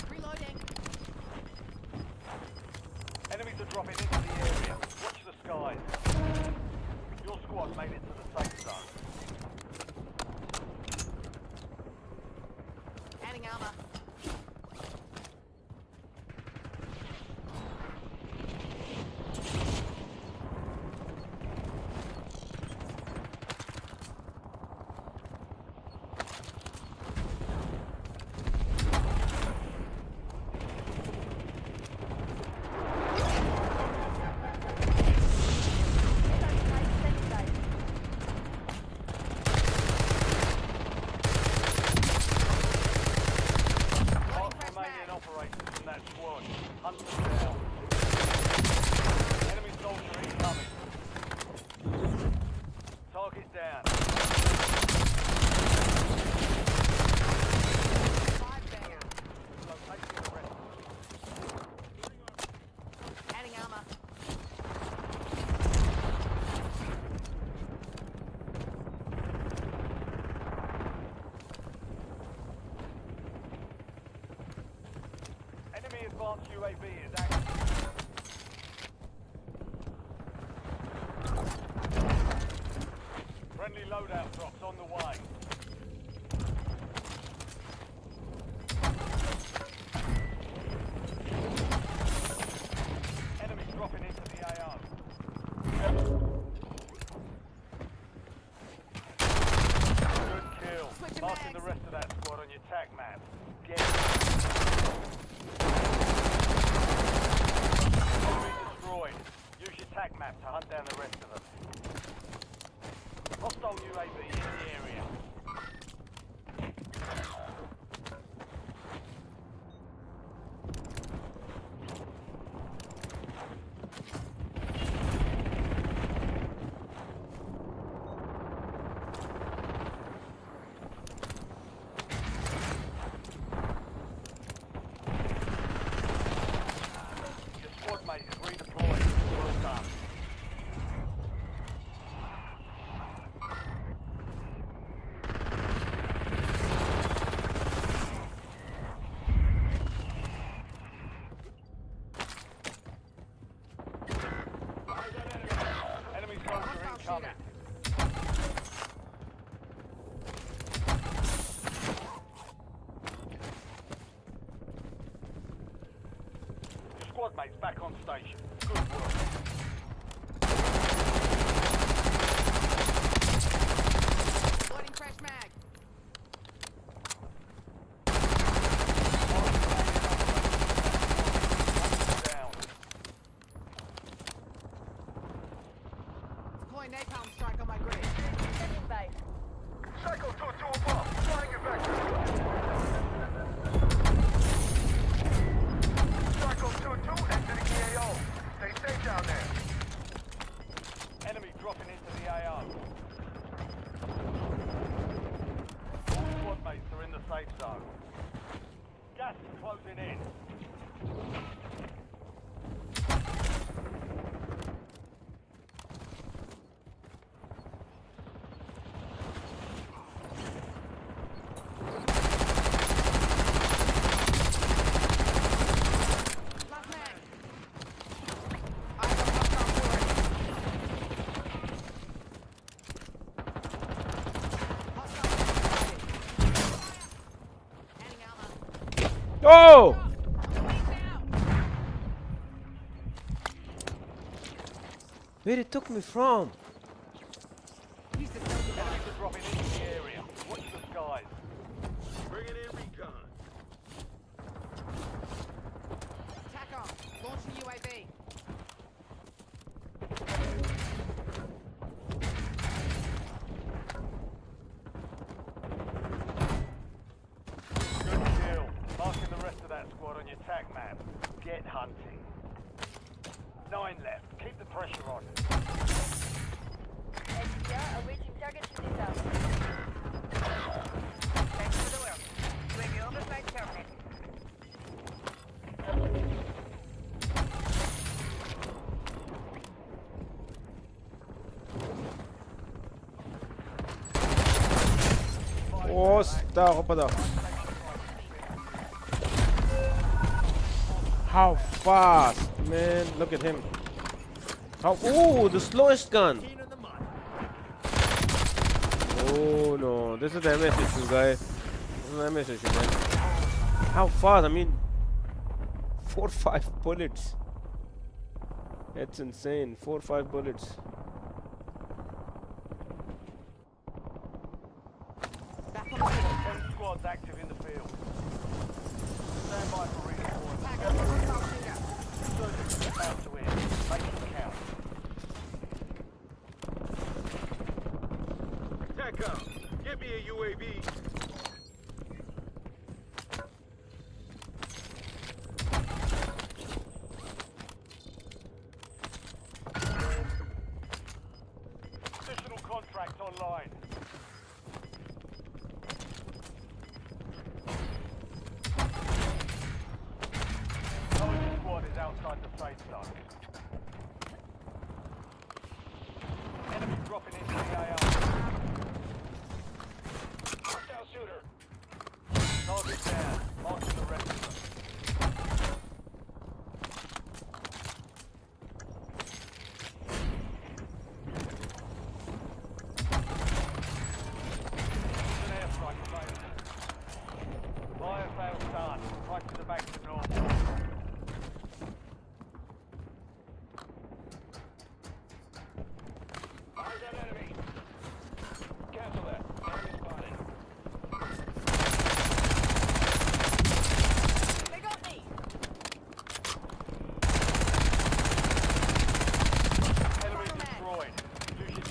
Reloading. Enemies are dropping into the area. Watch the skies. Your squad made it to the safe zone. Adding armor. Mark remaining operators from that squad. Hunt them down. Enemy soldier incoming. Target down. Five banger. Location the rest. Adding armor. Enemy advanced UAV is active. Friendly loadout drops on the way. Enemies dropping into the AO. Good kill. Switching Marking the mags. rest of that squad on your tac map. Get Enemy destroyed. Use your tac map to hunt down the rest of them. Hostile UAV in the area. Your squad mate is redeployed. Well done. Enemy soldier Hostile incoming. shooter. Your squad mate's back on station. Good work. Loading fresh mag. Down. Deploying napalm strike on my grid. Second base. Cycle 2-2 above. Flying it back. Cycle 2-2 exiting the AO. Stay safe down there. Enemy dropping into the AO. All squad mates are in the safe zone. Gas is closing in. Last mag. I got hostile turret. Hostile turret. Handing ammo. Oh! Where it took me from? Use the smoke device. Enemies are dropping into the area. Watch the skies. Bringing in recon. Tack on. Launching UAV. Good kill. Marking the rest of that squad on your tac map. Get hunting. 9 left. Keep the pressure on. XPR awaiting target to this out. Thanks for the work. UAV oversight terminated. Oh, está ako pa daw. How fast, man! Look at him. How? Ooh, the slowest gun. Oh no, this is the MS issue, guys. This is the MS issue, man. How fast? I mean, 4 or 5 bullets. That's insane. 4 or 5 bullets. Back on the field. 10 squads active in the field. Stand by for redeployment. Tack on the hostile shooter. Surgeons are about to end. Make it count. TACOM, get me a UAV. Additional contract online. Soldier squad is outside the safe zone. Enemy dropping into the AR. Hostile shooter. Target down. Marking the rest of them.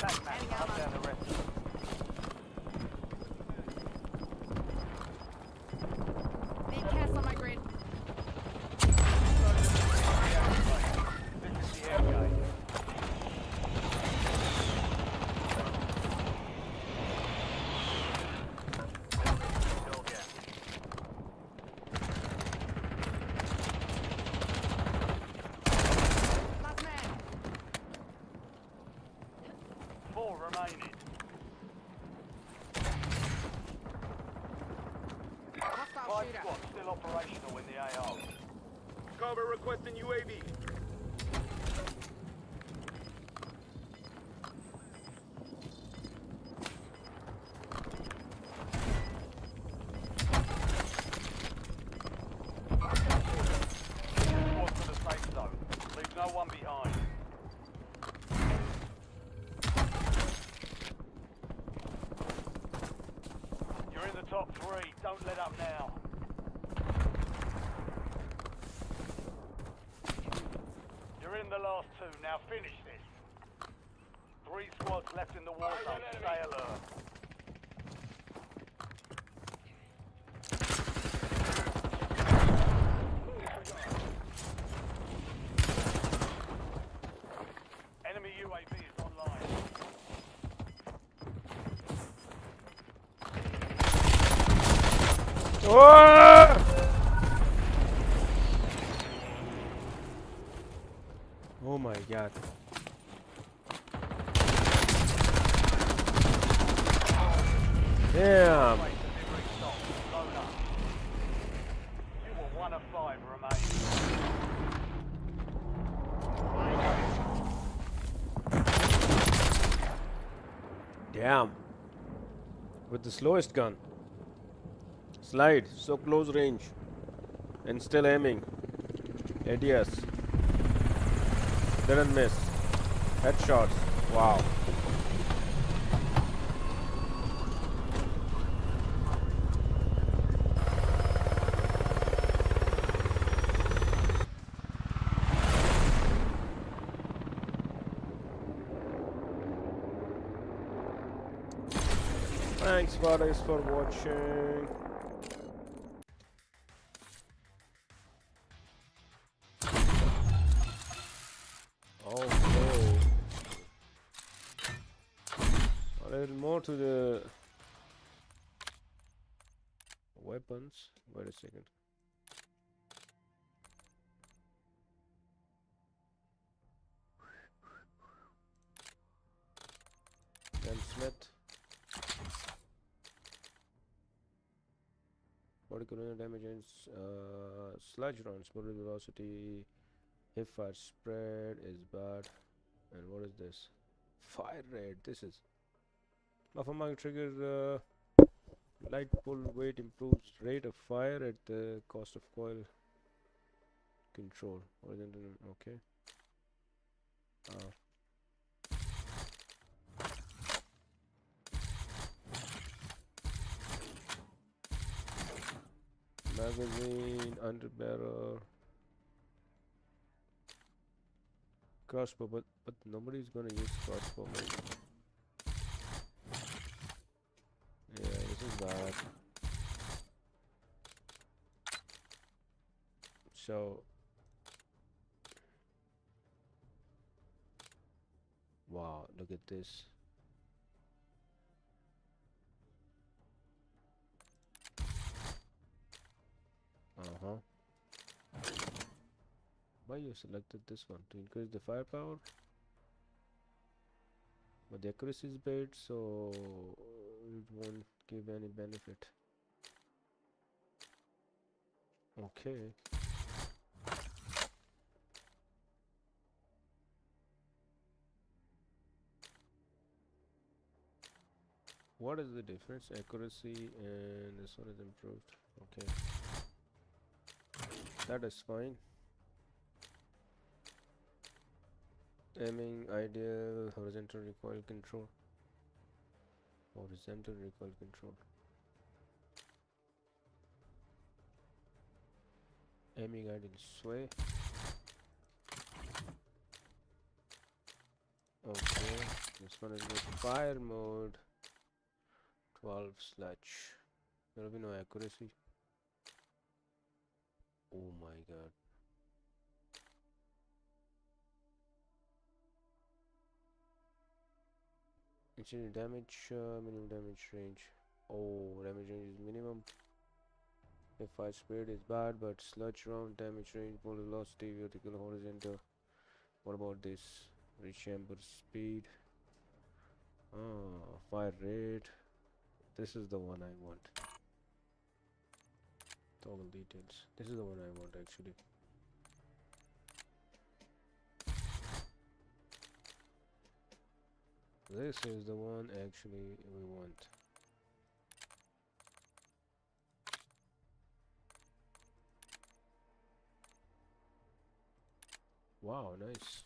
attack map to hunt down the rest of them. Need cast on my grid. This is the air gate. Last man. 4 remaining. Hostile 5 shooter. squads still operational in the AO. Cover requesting UAV. Squad to the safe zone. Leave no one behind. You're in the top 3. Don't let up now. You're in the last 2. Now finish this. 3 squads left in the war zone. Stay alert. Enemy UAV is online. Oh! Oh my god. Damn. Wait, delivery stop. Load up. You were 1 of 5 remaining. Damn. With the slowest gun. Slide. So close range. And still aiming. ADS. Didn't miss. Headshots. Wow. Thanks guys for watching. Okay. A little more to the weapons. Wait a second. Smith. Particular damage and sludge rounds. Bullet velocity. Hip fire spread is bad. And what is this? Fire rate. This is. Buffer mark trigger. Light pull weight improves rate of fire at the cost of coil control. Horizontal. Okay. Magazine, under barrel, crossbow, but nobody's gonna use crossbow. Yeah, this is bad. So, wow, look at this. Why you selected this one? To increase the firepower? But the accuracy is bad, so it won't give any benefit. Okay. What is the difference? Accuracy and this one is improved. Okay. That is fine. Aiming ideal, horizontal recoil control. Horizontal recoil control. Aiming ideal sway. Okay. This one is with fire mode. 12 sludge. There will be no accuracy. Oh my god. Incident damage, minimum damage range. Oh, damage range is minimum. If fire speed is bad, but sludge round damage range, full velocity, vertical, horizontal. What about this? Reach chamber speed. Ah, fire rate. This is the one I want. Toggle details. This is the one I want actually. This is the one actually we want. Wow, nice.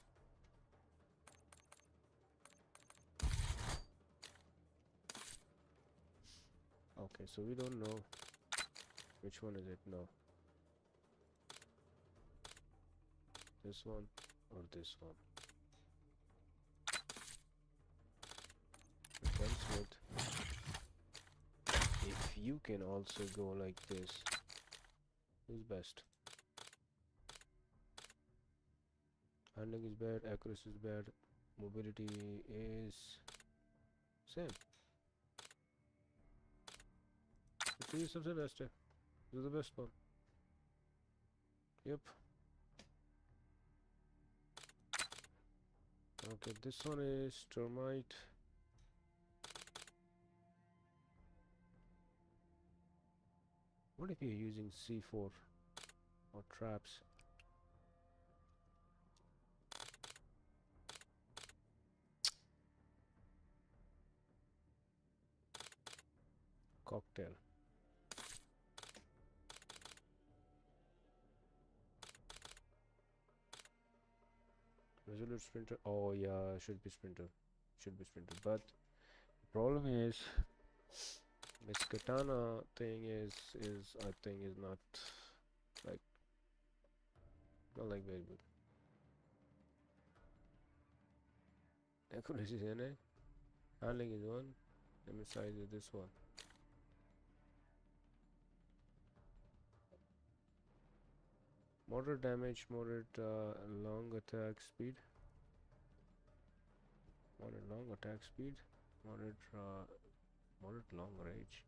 Okay, so we don't know which one is it now. This one or this one. Gunsmith. If you can also go like this, who's best? Handling is bad, accuracy is bad, mobility is same. This is सबसे best है. This is the best one. Yep. Okay, this one is termite. What if you're using C4 or traps? Cocktail. Resolute sprinter. Oh yeah, should be sprinter. Should be sprinter. But the problem is this katana thing is I think is not like very good. Accuracy is in it. Handling is one. Damage size is this one. Moderate damage, moderate long attack speed. Moderate long attack speed. Moderate long range.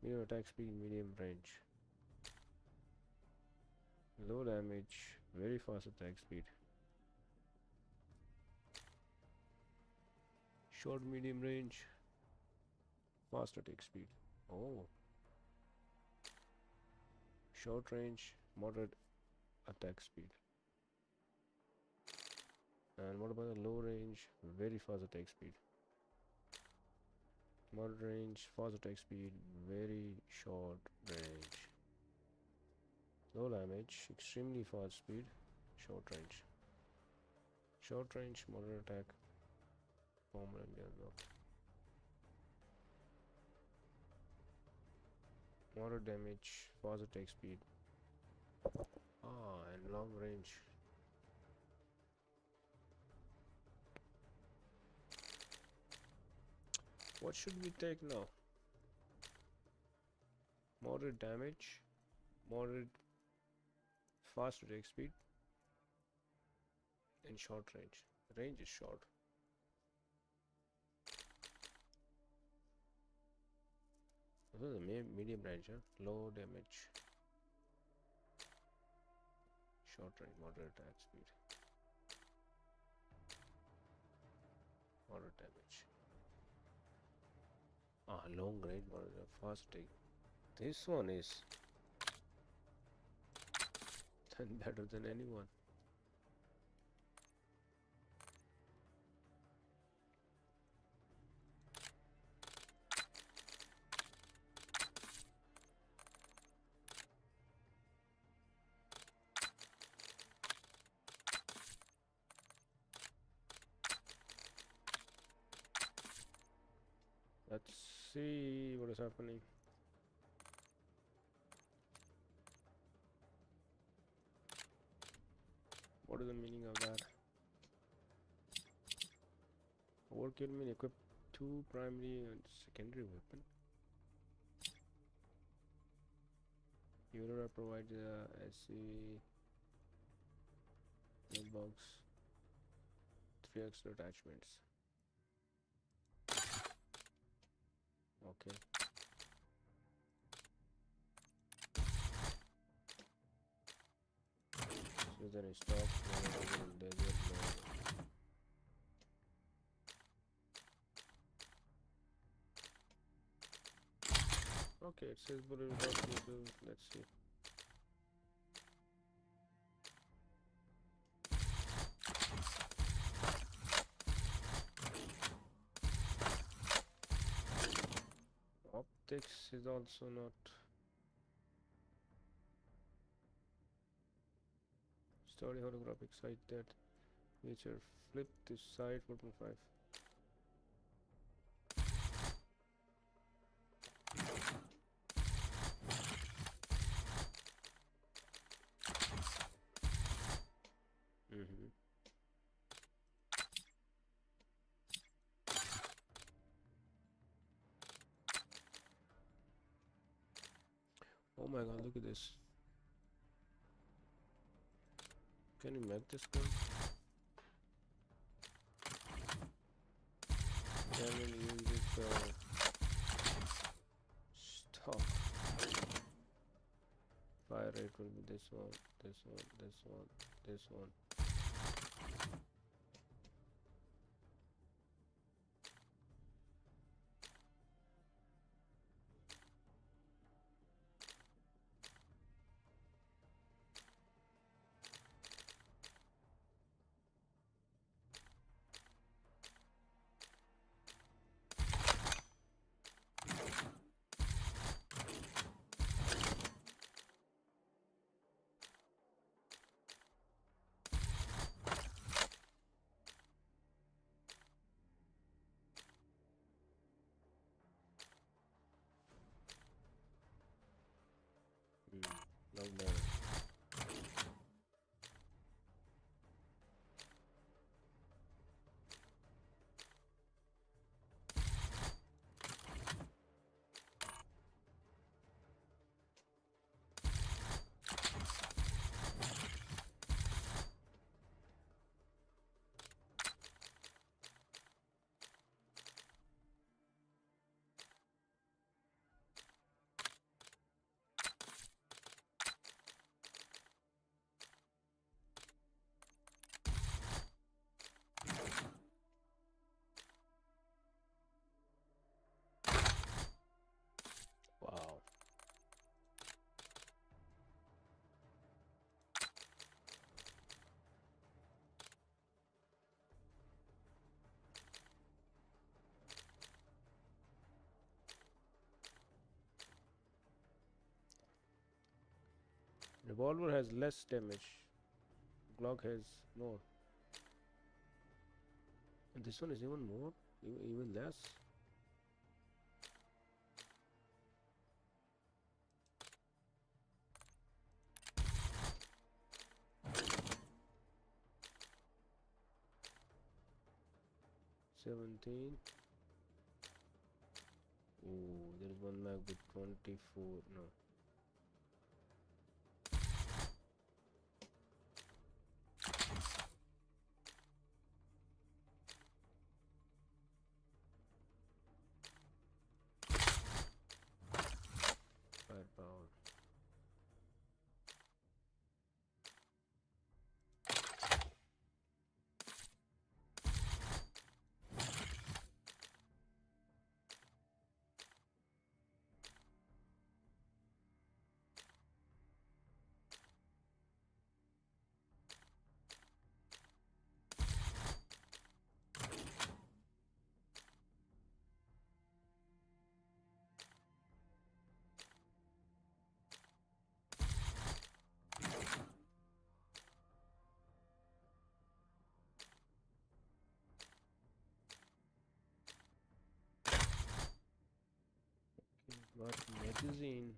Medium attack speed, medium range. Low damage, very fast attack speed. Short medium range, fast attack speed. Oh. Short range, moderate attack speed. And what about the low range? Very fast attack speed. Moderate range, fast attack speed, very short range. Low damage, extremely fast speed, short range. Short range, moderate attack, permanently unlocked. Moderate damage, fast attack speed. Ah, and long range. What should we take now? Moderate damage, moderate fast attack speed, and short range. Range is short. This is a medium range, huh? Low damage, short range, moderate attack speed, moderate damage. Ah, long range, moderate fast attack. This one is better than anyone. Let's see what is happening. What is the meaning of that? 4 kill mean equip 2 primary and secondary weapon. Euro provides SC box 3 extra attachments. Okay. So there is stock. Okay, it says bullet without. Let's see. Optics is also not. Story holographic site that feature flip this side 4.5. Oh my god, look at this. Can you make this gun? Can you use it stop. Fire rate will be this one, this one, this one, this one. No better. Wow. Revolver has less damage. Glock has more. And this one is even more? Even less? $17. Oh, there is one mag with 24. No. Firepower. What magazine?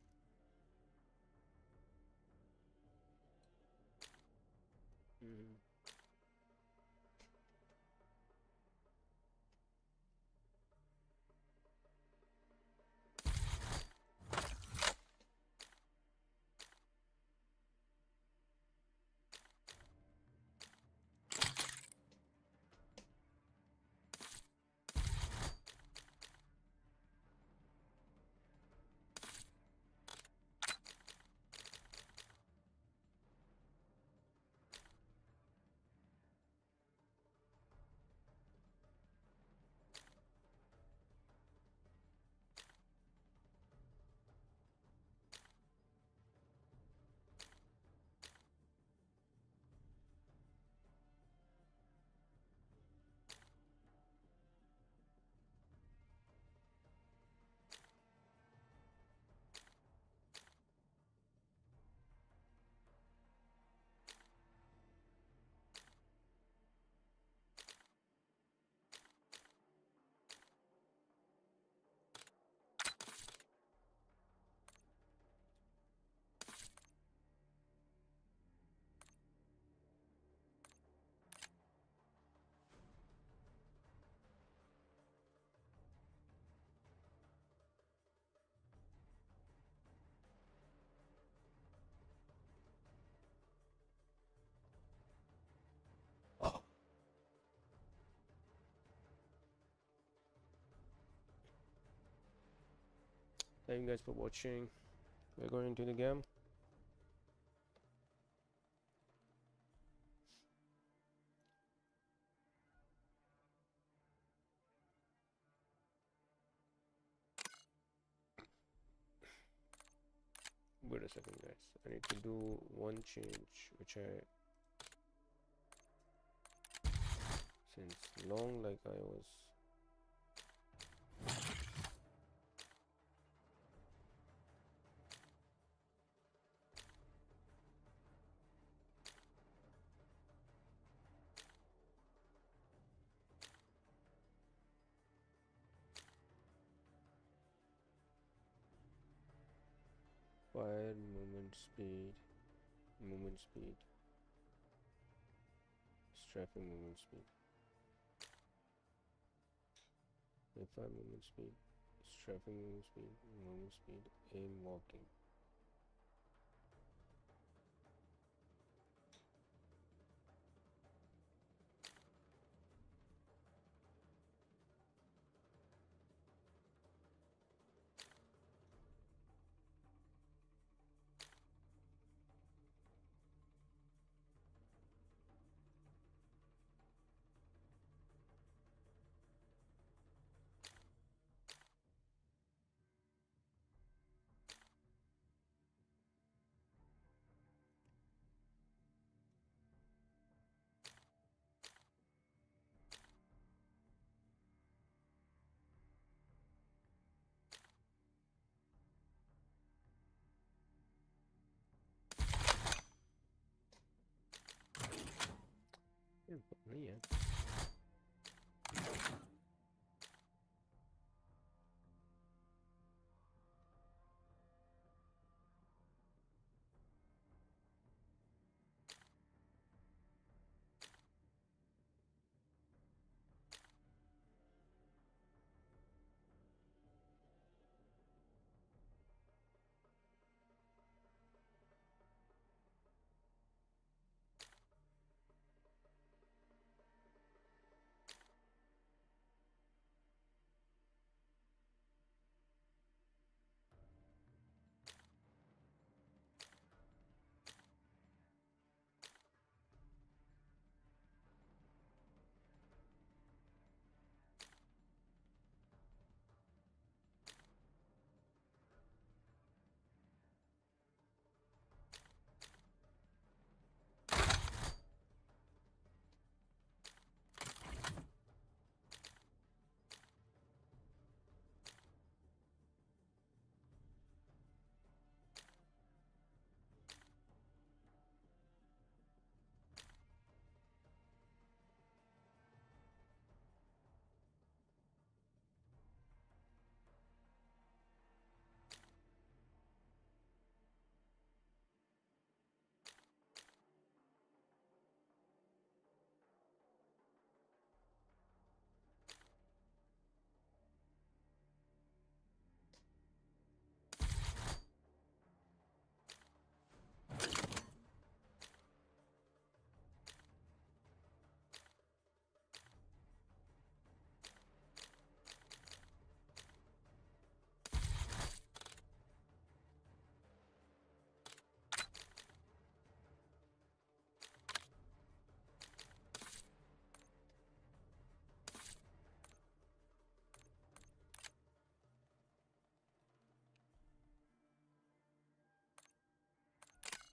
Thank you guys for watching. We're going into the game. Wait a second, guys. I need to do one change, which I since long like I was. Fire movement speed, strafing movement speed, fire movement speed, strafing movement speed, aim walking. Yeah.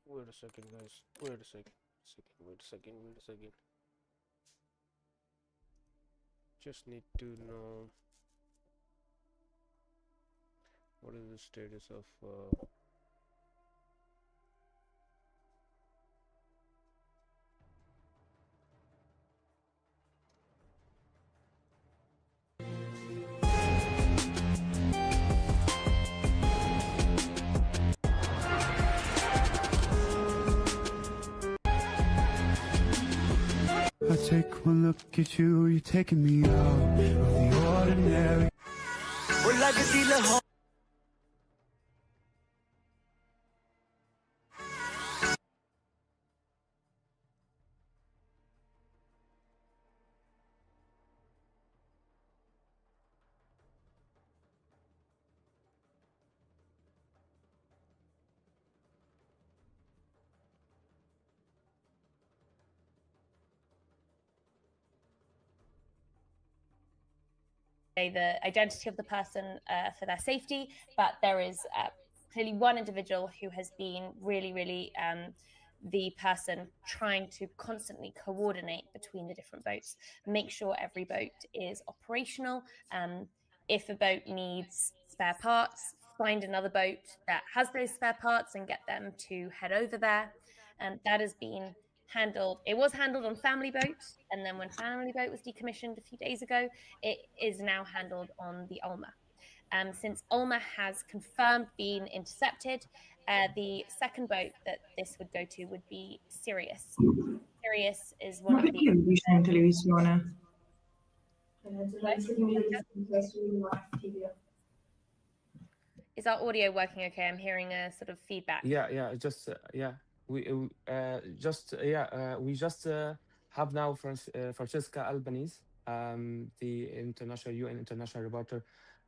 Wait a second, guys. Wait a second. Wait a second. Wait a second. Just need to know what is the status of I take one look at you, you're taking me out of the ordinary. the identity of the person for their safety, but there is clearly one individual who has been really the person trying to constantly coordinate between the different boats, make sure every boat is operational. If a boat needs spare parts, find another boat that has those spare parts and get them to head over there. And that has been handled. It was handled on Family Boat, and then when Family Boat was decommissioned a few days ago, it is now handled on the Ulma. Since Ulma has confirmed being intercepted, the second boat that this would go to would be Sirius. Sirius is one Ma of perché the. lo dice in televisione? Is our audio working okay? I'm hearing a sort of feedback. Yeah. Just yeah. We just have now Francesca Albanese, the international UN international reporter.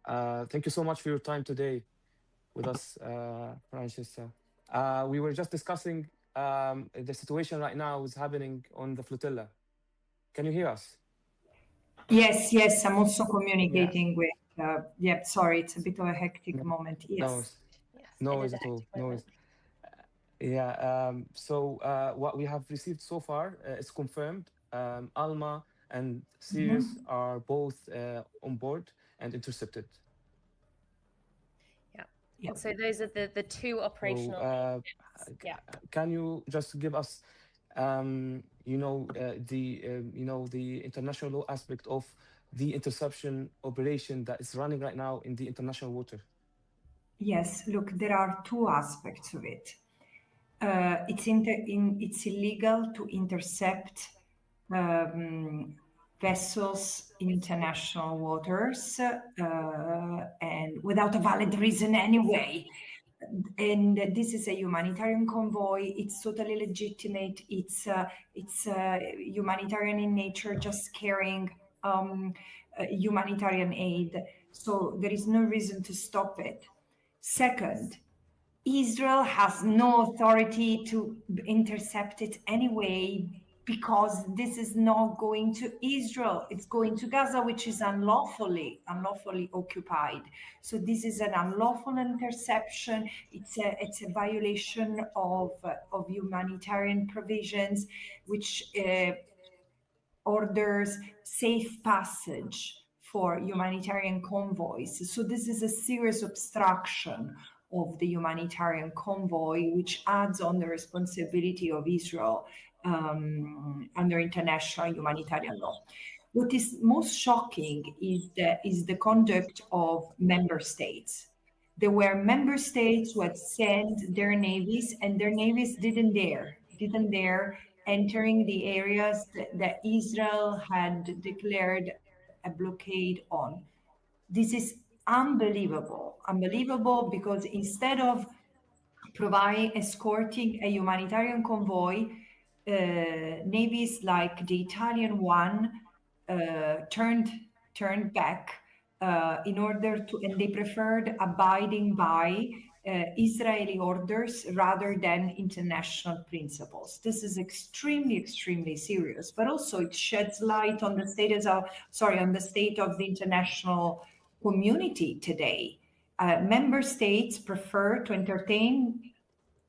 Thank you so much for your time today with us, Francesca. We were just discussing the situation right now is happening on the flotilla. Can you hear us? Yes, I'm also Yeah. communicating with, sorry, it's a bit of a hectic moment. Yes. No worries at all. No worries. So what we have received so far is confirmed. Alma and Sirius are both on board and intercepted. And so those are the two operational. Can you just give us, the international law aspect of the interception operation that is running right now in the international water? Yes, look, there are two aspects of it. It's illegal to intercept vessels in international waters and without a valid reason anyway. And this is a humanitarian convoy. It's totally legitimate. It's humanitarian in nature, just carrying humanitarian aid. So there is no reason to stop it. Second, Israel has no authority to intercept it anyway, because this is not going to Israel. It's going to Gaza, which is unlawfully occupied. So this is an unlawful interception. It's a violation of humanitarian provisions, which orders safe passage for humanitarian convoys. So this is a serious obstruction of the humanitarian convoy, which adds on the responsibility of Israel under international humanitarian law. What is most shocking is the conduct of member states. There were member states who had sent their navies, and their navies didn't dare entering the areas that Israel had declared a blockade on. This is unbelievable, because instead of escorting a humanitarian convoy, navies like the Italian one turned back and they preferred abiding by Israeli orders rather than international principles. This is extremely serious, but also it sheds light on the state of the international community today. Member states prefer to entertain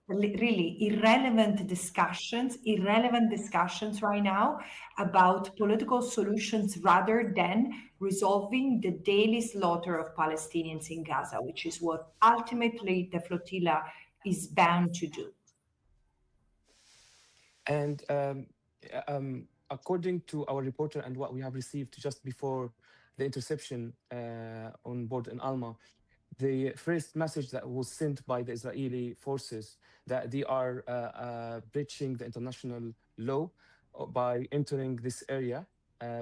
really irrelevant discussions right now about political solutions rather than resolving the daily slaughter of Palestinians in Gaza, which is what ultimately the flotilla is bound to do. And according to our reporter and what we have received just before the interception on board in Alma, the first message that was sent by the Israeli forces that they are breaching the international law by entering this area,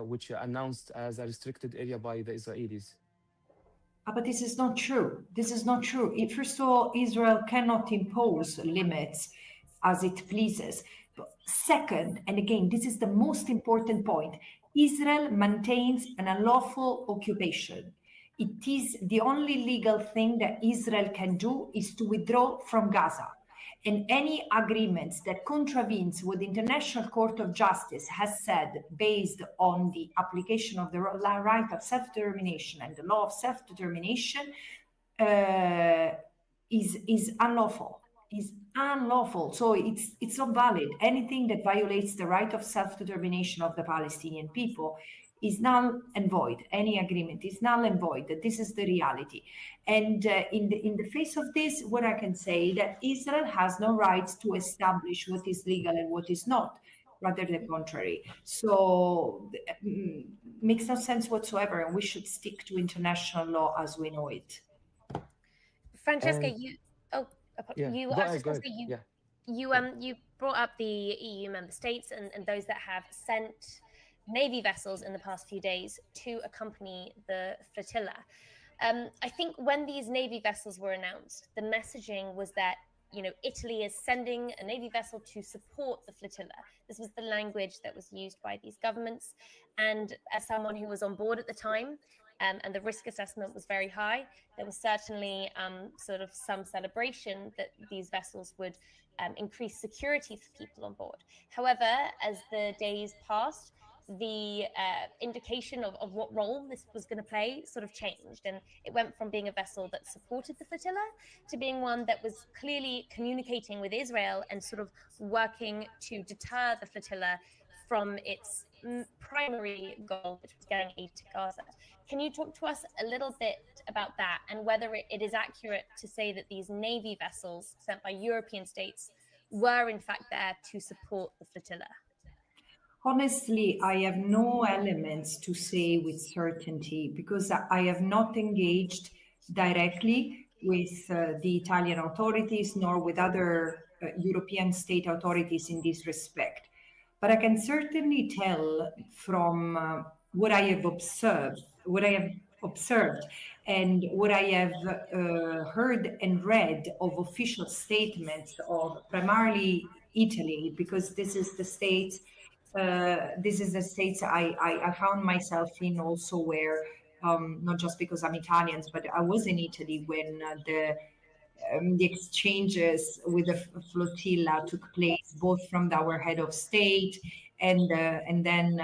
which announced as a restricted area by the Israelis. But this is not true. First of all, Israel cannot impose limits as it pleases. But second, and again, this is the most important point, Israel maintains an unlawful occupation. It is the only legal thing that Israel can do is to withdraw from Gaza. And any agreements that contravenes what the International Court of Justice has said based on the application of the right of self-determination and the law of self-determination is unlawful. Is unlawful. So it's not valid. Anything that violates the right of self-determination of the Palestinian people is null and void. Any agreement is null and void. This is the reality. And in the face of this, what I can say that Israel has no rights to establish what is legal and what is not, rather the contrary. So makes no sense whatsoever, and we should stick to international law as we know it. Francesca, And you yeah, you go I was ahead, just go going ahead. to say Yeah. you brought up the EU member states and those that have sent Navy vessels in the past few days to accompany the flotilla. I think when these Navy vessels were announced, the messaging was that Italy is sending a Navy vessel to support the flotilla. This was the language that was used by these governments. And as someone who was on board at the time, and the risk assessment was very high, there was certainly sort of some celebration that these vessels would increase security for people on board. However, as the days passed, the indication of what role this was going to play sort of changed, and it went from being a vessel that supported the flotilla to being one that was clearly communicating with Israel and sort of working to deter the flotilla from its primary goal, which was getting aid to Gaza. Can you talk to us a little bit about that and whether it is accurate to say that these Navy vessels sent by European states were in fact there to support the flotilla? Honestly, I have no elements to say with certainty because I have not engaged directly with the Italian authorities nor with other European state authorities in this respect. But I can certainly tell from what I have observed, and what I have heard and read of official statements of primarily Italy, because this is the state I found myself in also where not just because I'm Italian, but I was in Italy when the exchanges with the flotilla took place, both from our head of state and then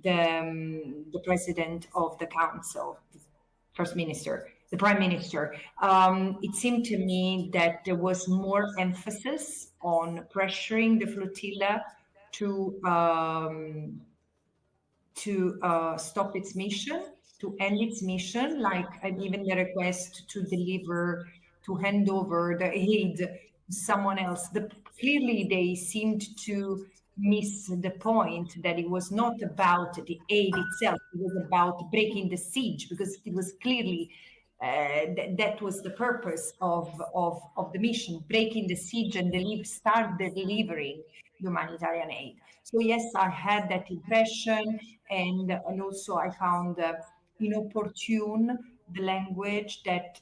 the president of the council, first minister, the prime minister. It seemed to me that there was more emphasis on pressuring the flotilla to stop its mission, to end its mission, like even the request to deliver, to hand over the aid to someone else. Clearly, they seemed to miss the point that it was not about the aid itself, it was about breaking the siege, because it was clearly that was the purpose of the mission, breaking the siege and start delivering humanitarian aid. So yes, I had that impression, and also I found inopportune the language that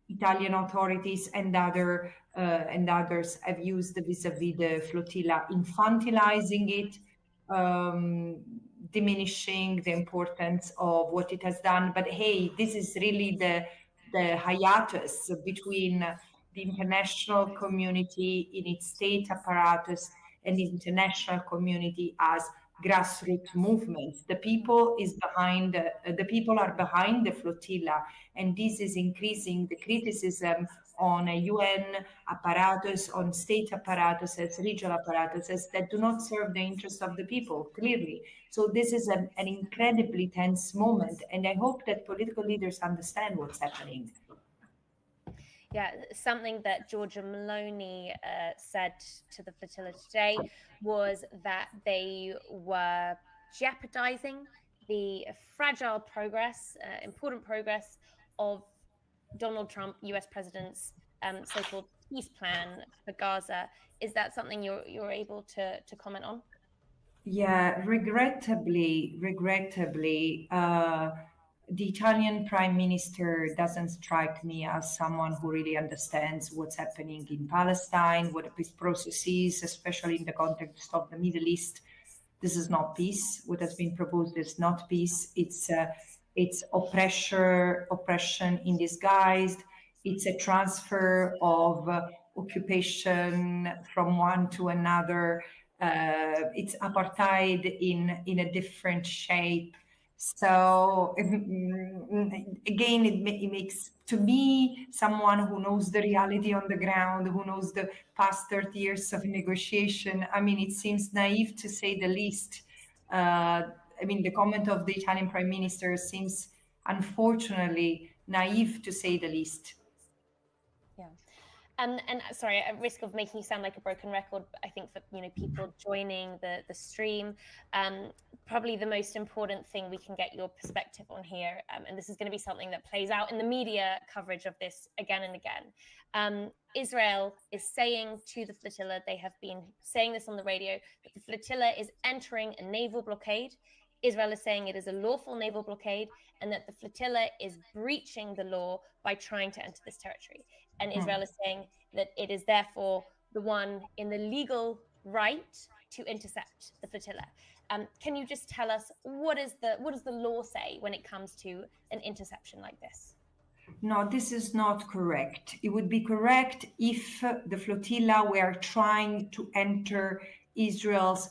Italian authorities and others have used vis-a-vis the flotilla, infantilizing it, diminishing the importance of what it has done. But hey, this is really the hiatus between the international community in its state apparatus and the international community as grassroots movements. The people are behind the flotilla, and this is increasing the criticism on a UN apparatus, on state apparatuses, regional apparatuses that do not serve the interests of the people, clearly. So this is an incredibly tense moment, and I hope that political leaders understand what's happening. Yeah, something that Giorgia Meloni said to the flotilla today was that they were jeopardizing the fragile progress, important progress of Donald Trump, US president's so-called peace plan for Gaza. Is that something you're able to comment on? Yeah, regrettably, the Italian Prime Minister doesn't strike me as someone who really understands what's happening in Palestine, what the peace process is, especially in the context of the Middle East. This is not peace. What has been proposed is not peace. It's oppression in disguise. It's a transfer of occupation from one to another. It's apartheid in a different shape. So again, it makes, to me, someone who knows the reality on the ground, who knows the past 30 years of negotiation. I mean, it seems naive to say the least. I mean, the comment of the Italian Prime Minister seems, unfortunately, naive to say the least. Yeah. And sorry, at risk of making you sound like a broken record, I think for people joining the stream, probably the most important thing we can get your perspective on here, and this is going to be something that plays out in the media coverage of this again and again. Israel is saying to the flotilla, they have been saying this on the radio, that the flotilla is entering a naval blockade. Israel is saying it is a lawful naval blockade, and that the flotilla is breaching the law by trying to enter this territory. And Israel is saying that it is therefore the one in the legal right to intercept the flotilla. Can you just tell us what does the law say when it comes to an interception like this? No, this is not correct. It would be correct if the flotilla were trying to enter Israel's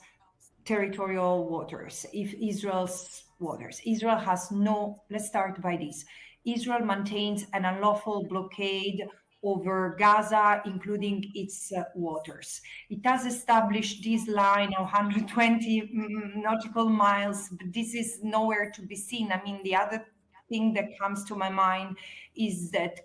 territorial waters, if Israel's waters. Israel has no, let's start by this. Israel maintains an unlawful blockade over Gaza, including its waters. It has established this line of 120 nautical miles, but this is nowhere to be seen. I mean, the other thing that comes to my mind is that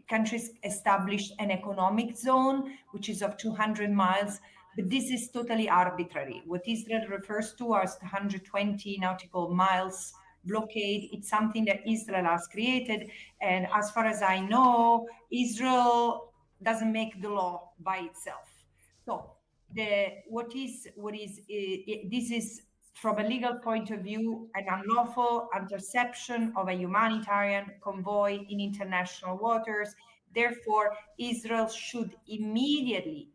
countries established an economic zone, which is of 200 miles, but this is totally arbitrary. What Israel refers to as the 120 nautical miles blockade, it's something that Israel has created. And as far as I know, Israel doesn't make the law by itself. So this is, from a legal point of view, an unlawful interception of a humanitarian convoy in international waters. Therefore, Israel should immediately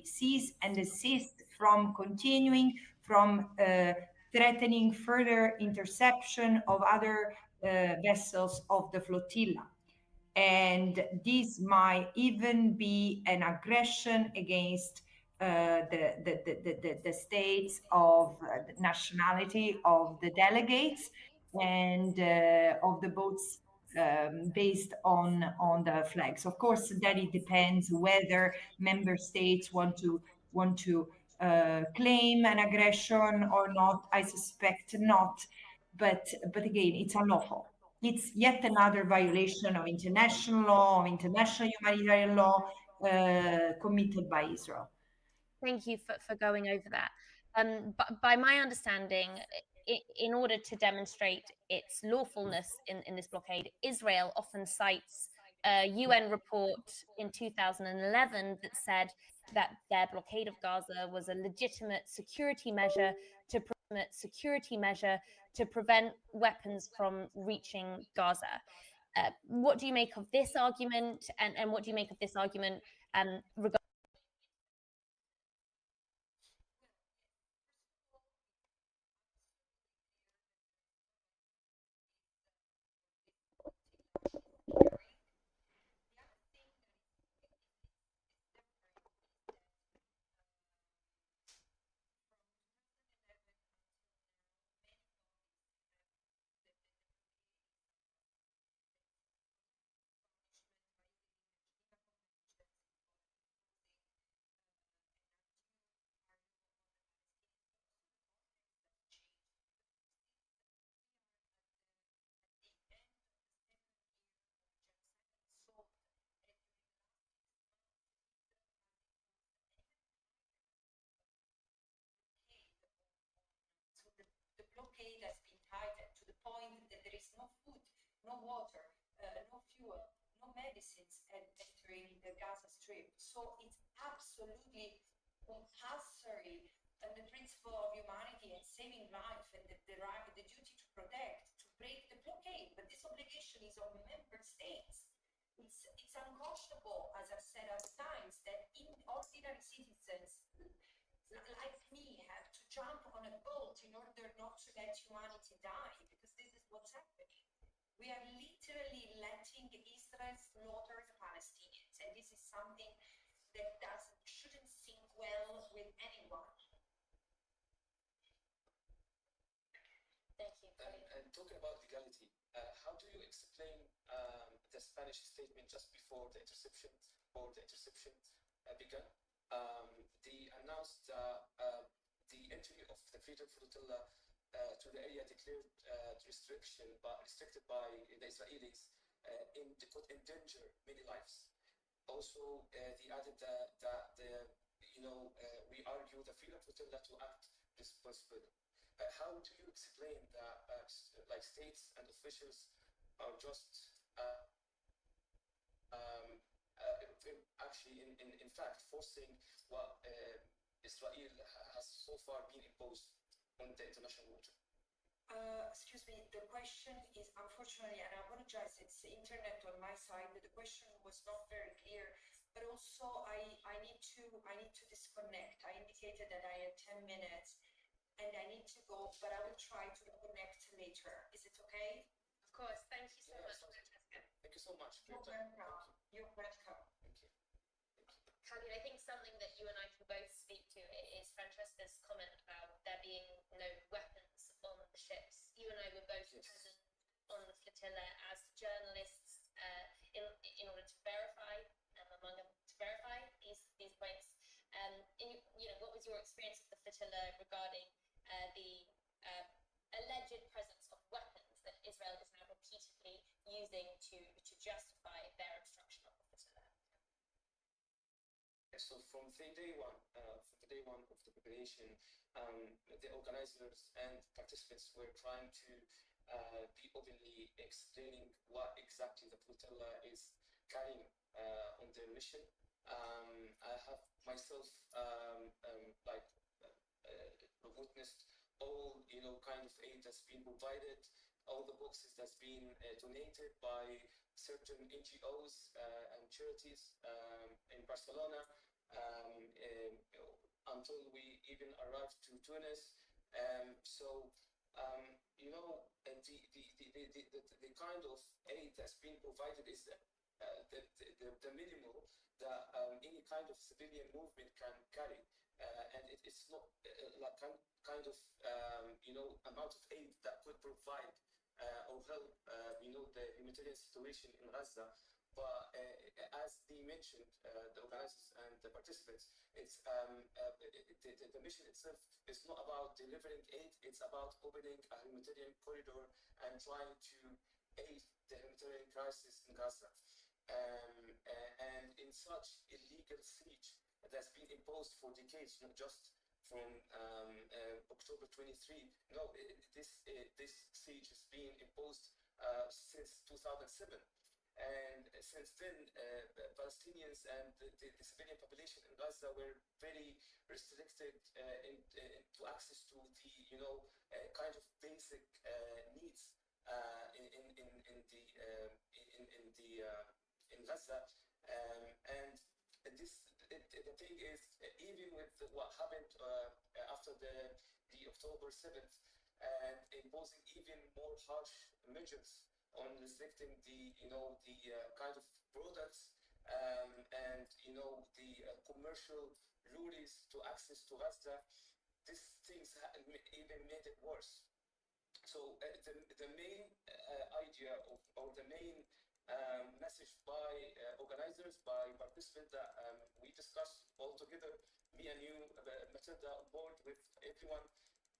cease and desist from continuing, from threatening further interception of other vessels of the flotilla. And this might even be an aggression against the states of the nationality of the delegates and of the boats based on the flags. Of course, that it depends whether member states want to claim an aggression or not. I suspect not, but again, it's unlawful. It's yet another violation of international law, of international humanitarian law committed by Israel. Thank you for going over that. But by my understanding, in order to demonstrate its lawfulness in this blockade, Israel often cites a UN report in 2011 that said that their blockade of Gaza was a legitimate security measure to prevent weapons from reaching Gaza. What do you make of this argument, and what do you make of this argument regarding the blockade has been tightened to the point that there is no food, no water, no fuel, no medicines entering the Gaza Strip. So it's absolutely compulsory, and the principle of humanity and saving life and the right, the duty to protect, to break the blockade. But this obligation is on member states. It's unconscionable, as I've said other times, that ordinary citizens like me have to jump on a boat in order not to let humanity die, because this is what's happening. We are literally letting Israel slaughter the Palestinians, and this is something well with anyone. Thank you. And talking about legality, how do you explain the Spanish statement just before the interception began? They announced the entry of the Freedom Flotilla to the area declared restricted by the Israelis could endanger many lives. Also, they added that we argue the Freedom Flotilla to act responsibly. How do you explain that like states and officials are just actually in fact forcing what Israel has so far been imposed on the international water? Excuse me, the question is, unfortunately, and I apologize, it's the internet on my side, but the question was not very clear. But also, I need to disconnect. I indicated that I had 10 minutes, and I need to go, but I will try to connect later. Is it okay? Of course. Thank you so much, Francesca. Thank you so much. You're welcome. You're welcome. Thank you. Khalid, I think something that you and I can both speak to is Francesca's comment about there being no weapons on the ships. You and I were both present on the flotilla as journalists in order to verify, these points. What was your experience of the flotilla regarding the alleged presence of weapons that Israel is now repeatedly using to justify their obstruction of the flotilla? So from the day one of the preparation, the organizers and participants were trying to be openly explaining what exactly the flotilla is carrying on their mission. I have myself witnessed all kind of aid that's been provided, all the boxes that's been donated by certain NGOs and charities in Barcelona until we even arrived to Tunis. The kind of aid that's been provided is the minimal that any kind of civilian movement can carry, and it's not like kind of amount of aid that could provide or help the humanitarian situation in Gaza. But as they mentioned, the organizers and the participants, it's the mission itself is not about delivering aid. It's about opening a humanitarian corridor and trying to aid the humanitarian crisis in Gaza. And in such illegal siege that's been imposed for decades, not just from October 23. No, this siege has been imposed since 2007. And since then, Palestinians and the civilian population in Gaza were very restricted to access to the kind of basic needs in Gaza. And the thing is, even with what happened after the October 7th, and imposing even more harsh measures on restricting the kind of products and the commercial routes to access to Gaza, these things even made it worse. So the main idea or the main message by organizers, by participants that we discussed all together, me and you, Matilda, on board with everyone,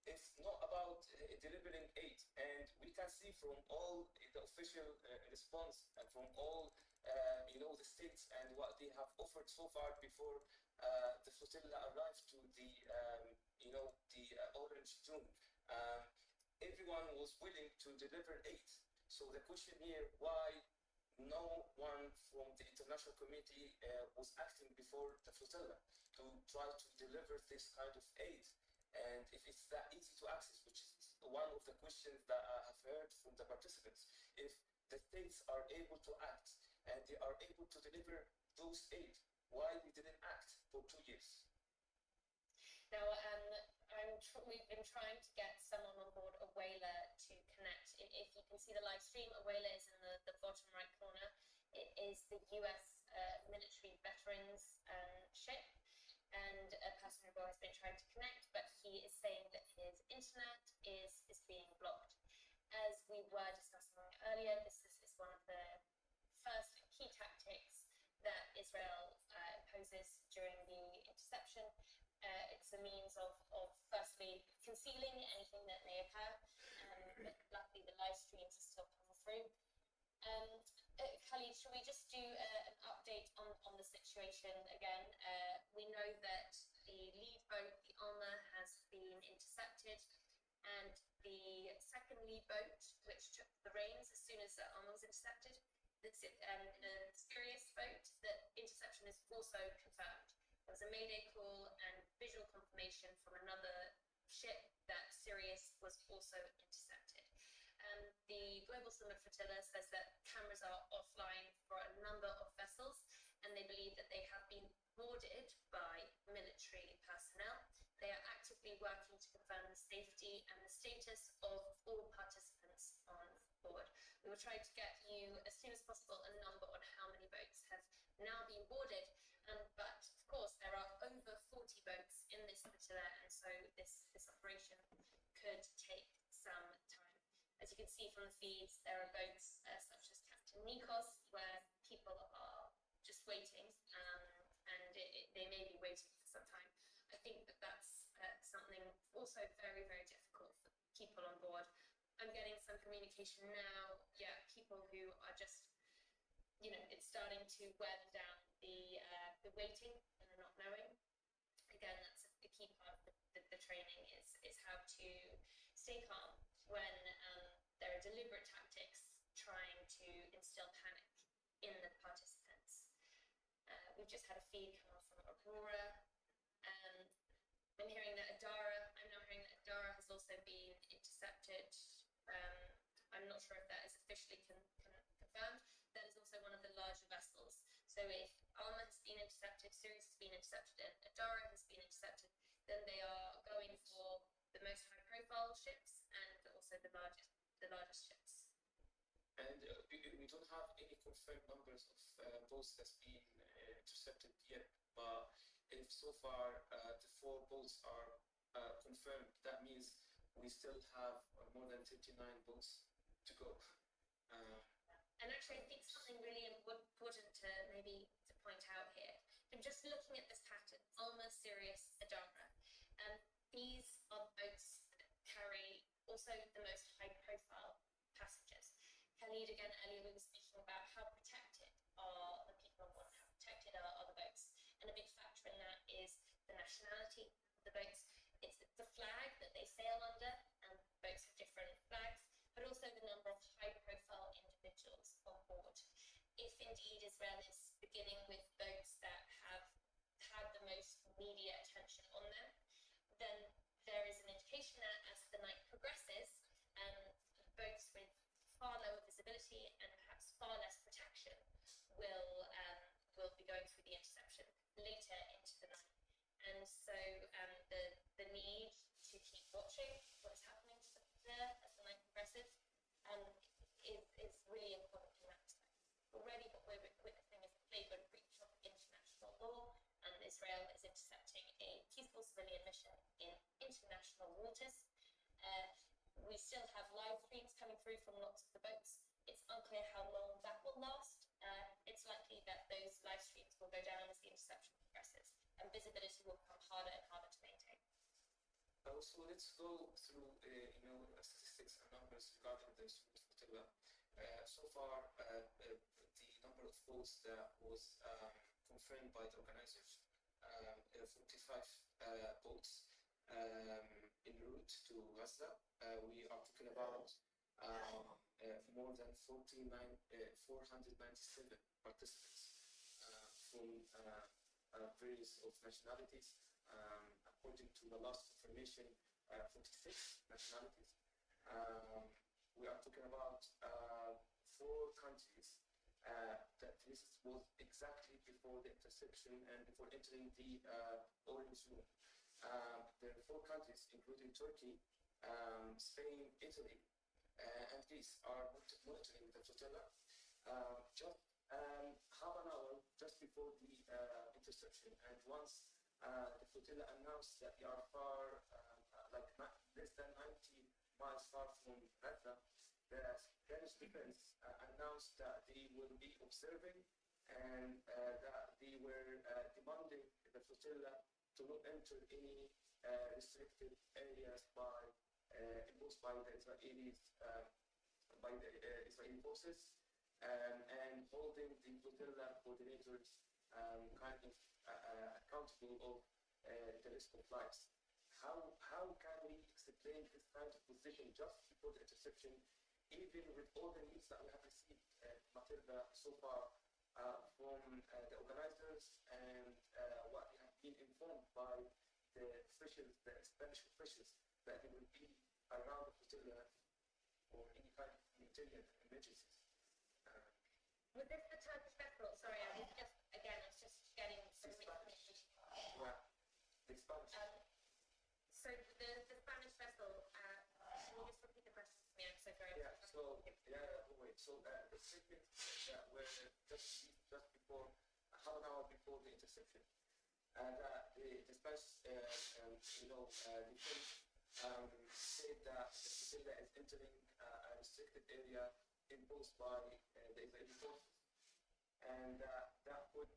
it's not about delivering aid. And we can see from all the official response and from all the states and what they have offered so far before the flotilla arrived to the Orange Dome. Everyone was willing to deliver aid. So the question here, why no one from the international community was acting before the flotilla to try to deliver this kind of aid? And if it's that easy to access, which is one of the questions that I have heard from the participants, if the states are able to act and they are able to deliver those aid, why we didn't act for 2 years? Now, we've been trying to get someone on board a whaler to connect. If you can see the live stream, a whaler is in the bottom right corner. It is the US military veterans ship. And a person who has been trying to connect, but he is saying that his internet is being blocked. As we were discussing earlier, this is one of the first key tactics that Israel imposes during the interception. It's a means of firstly concealing anything that may occur, but luckily the live streams are still coming through. Khalid, should we just do an update on the situation again? We know that the lead boat, the Alma, has been intercepted, and the second lead boat, which took the reins as soon as the Alma was intercepted, the Sirius boat, the interception is also confirmed. There was a mayday call and visual confirmation from another ship that Sirius was also intercepted. The Global Summit Flotilla says that cameras are offline for a number of vessels, and they believe that they have been boarded by military personnel. They are actively working to confirm the safety and the status of all participants on board. We will try to get you, as soon as possible, a number on how many boats have now been boarded, but of course there are over 40 boats in this flotilla, and so this operation could take some time. As you can see from the feeds, there are boats such as Captain Nikos, where people are just waiting, and they may be waiting for some time. I think that that's something also very, very difficult for people on board. I'm getting some communication now, people who are just, it's starting to wear them down, the waiting and the not knowing. Again, that's a key part of the training is how to stay calm when there are deliberate tactics trying to instill panic in the participants. We've just had a feed come off from Aurora. I'm now hearing that Adara has also been intercepted. I'm not sure if that is officially confirmed. That is also one of the larger vessels. So if Alma has been intercepted, Sirius has been intercepted, and Adara has been intercepted, then they are going for the most high-profile ships and also the largest ships. And we don't have any confirmed numbers of boats that's been intercepted yet. But if so far the 4 boats are confirmed, that means we still have more than 59 boats to go. And actually, I think something really important to point out here. I'm just looking at this pattern: Alma, Sirius, Adara. These are boats that carry also the most high-profile passengers. Khalid, again, earlier we were speaking about how protected are the people on board, how protected are the boats. And a big factor in that is the nationality of the boats. It's the flag that they sail under, and boats have different flags, but also the number of high-profile individuals on board. If indeed Israel is beginning with boats that have had the most media attention on them, then there is an indication that as the night progresses, boats with far lower visibility and perhaps far less protection will be going through the interception later into the night. And so the need to keep watching what is happening to the flotilla as the night progresses is really important in that respect. Already what we're witnessing is a flagrant breach of international law, and Israel is intercepting a peaceful civilian mission in international waters. We still have live streams coming through from lots of the boats. It's unclear how long that will last. It's likely that those live streams will go down as the interception progresses, and visibility will become harder and harder to maintain. So let's go through statistics and numbers regarding the flotilla. So far, the number of boats that was confirmed by the organizers, 45 boats en route to Gaza. We are talking about more than 497 participants from various of nationalities. According to the last information, 46 nationalities. We are talking about 4 countries. That this was exactly before the interception and before entering the orange zone. There are 4 countries, including Turkey, Spain, Italy, and Greece, are monitoring the flotilla. Just half an hour just before the interception, and once the flotilla announced that they are far, less than 90 miles far from Livve. The Spanish defense announced that they will be observing and that they were demanding the flotilla to not enter any restricted areas imposed by the Israelis, by the Israeli forces, and holding the flotilla coordinators kind of accountable of the risk of lives. How can we explain this kind of position just before the interception, even with all the news that we have received, Matilda, so far from the organizers and what we have been informed by the officials, the Spanish officials, that they will be around the flotilla or any kind of humanitarian emergencies? Was this the Turkish vessel? Sorry, I was just getting some information. Yeah, the Spanish. So the Spanish vessel, can you just repeat the question to me? I'm so sorry. Yeah, so, wait. So the statement that were just before, half an hour before the interception, and the Spanish, defense said that the flotilla is entering a restricted area imposed by the Israeli forces, and that would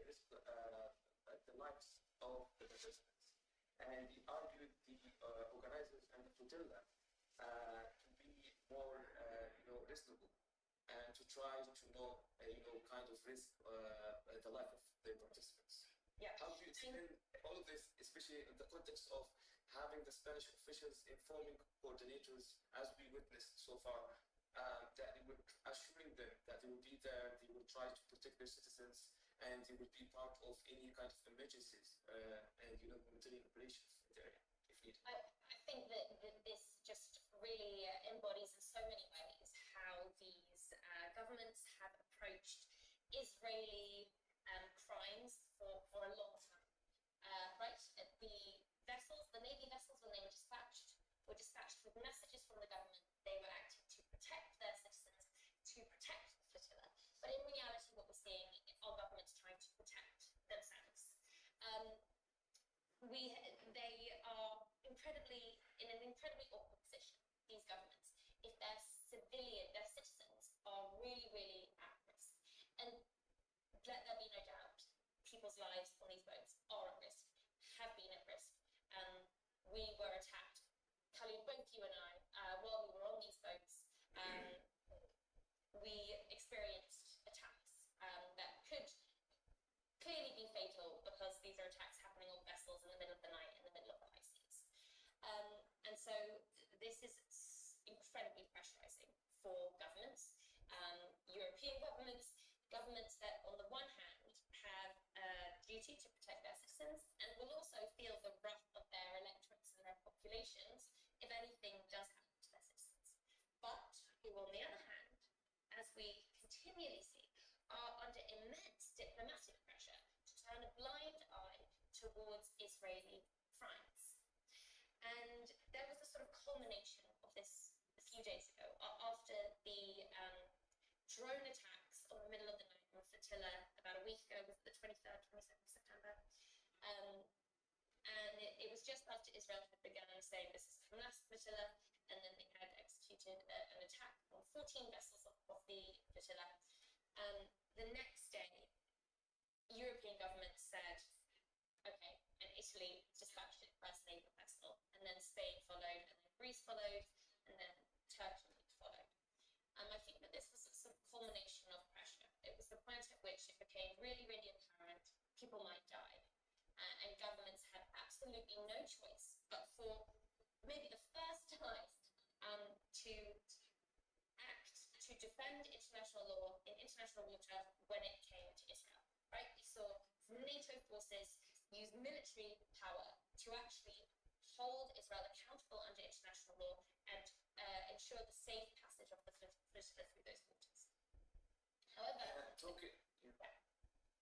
risk the lives of the participants. And he argued the organizers and the flotilla to be more, reasonable and to try to not, kind of risk the life of the participants. Yeah. How do you explain all of this, especially in the context of having the Spanish officials informing coordinators, as we witnessed so far, that they would assuring them that they will be there, they will try to protect their citizens, and they would be part of any kind of emergencies and military operations in the area if needed. I think that this just really embodies in so many ways how these governments have approached Israeli crimes for a long time. Right? The Navy vessels, when they were dispatched with messages from the government. They were acting to protect their citizens, to protect the flotilla. But in reality, what we're seeing are governments trying to protect themselves. They are in an incredibly awkward position, these governments, if their citizens are really, really at risk. And let there be no doubt, people's lives on these boats are at risk, have been at risk. We were attacked, Khalid, both you and I, while we were on these boats, we experienced attacks that could clearly be fatal because these are attacks happening on vessels in the middle of the night, in the middle of the high seas. And so this is incredibly pressurizing for governments, European governments, governments that on the one hand have a duty to protect their citizens and will also feel the wrath of their electorates and their populations if anything does happen to their citizens. But who, on the other hand, as we continually see, are under immense diplomatic pressure to turn a blind eye towards Israeli crimes. And there was a sort of culmination of this a few days ago after the drone attacks on the middle of the night on the flotilla about a week ago, was it the 23rd, 22nd of September? And it was just after Israel had begun saying this is Hamas flotilla, and then they had executed an attack on 14 vessels of the flotilla. The next day, European governments said, okay, and Italy dispatched its first naval vessel, and then Spain followed, and then Greece followed, and then Turkey followed. I think that this was a sort of culmination of pressure. It was the point at which it became really, really apparent people might die. And governments had absolutely no choice but for maybe the first time to act to defend international law in international water when it came to Israel. Right? We saw NATO forces use military power to actually hold Israel accountable under international law and ensure the safe passage of the flotilla through those waters. However,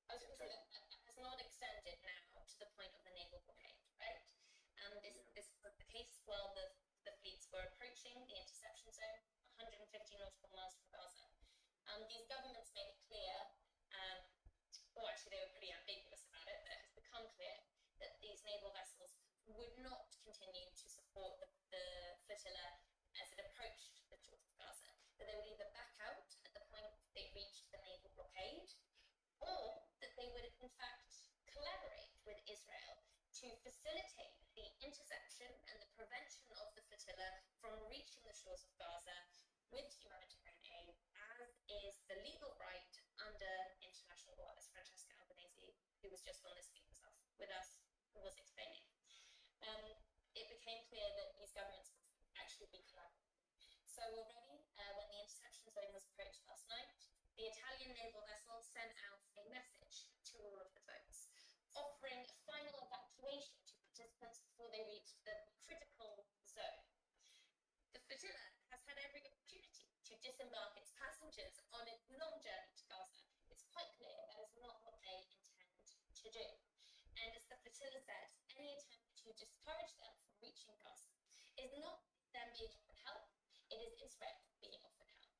I was going to say that has not extended now to the point of the naval blockade, right? And this was the case while the fleets were approaching the interception zone, 150 nautical miles from Gaza. These governments made it clear, or actually they were pretty ambiguous about it, but it has become clear in fact, collaborate with Israel to facilitate the interception and the prevention of the flotilla from reaching the shores of Gaza with humanitarian aid, as is the legal right under international law, as Francesca Albanese, who was just on this speak with us, was explaining. It became clear that these governments would actually be collaborating. So already, when the interception zone was approached last night, the Italian naval vessel sent out a message to all of the boats, offering final evacuation to participants before they reached the critical zone. The flotilla has had every opportunity to disembark its passengers on a long journey to Gaza. It's quite clear that is not what they intend to do. And as the flotilla said, any attempt to discourage them from reaching Gaza is not them being offered help, it is Israel being offered help.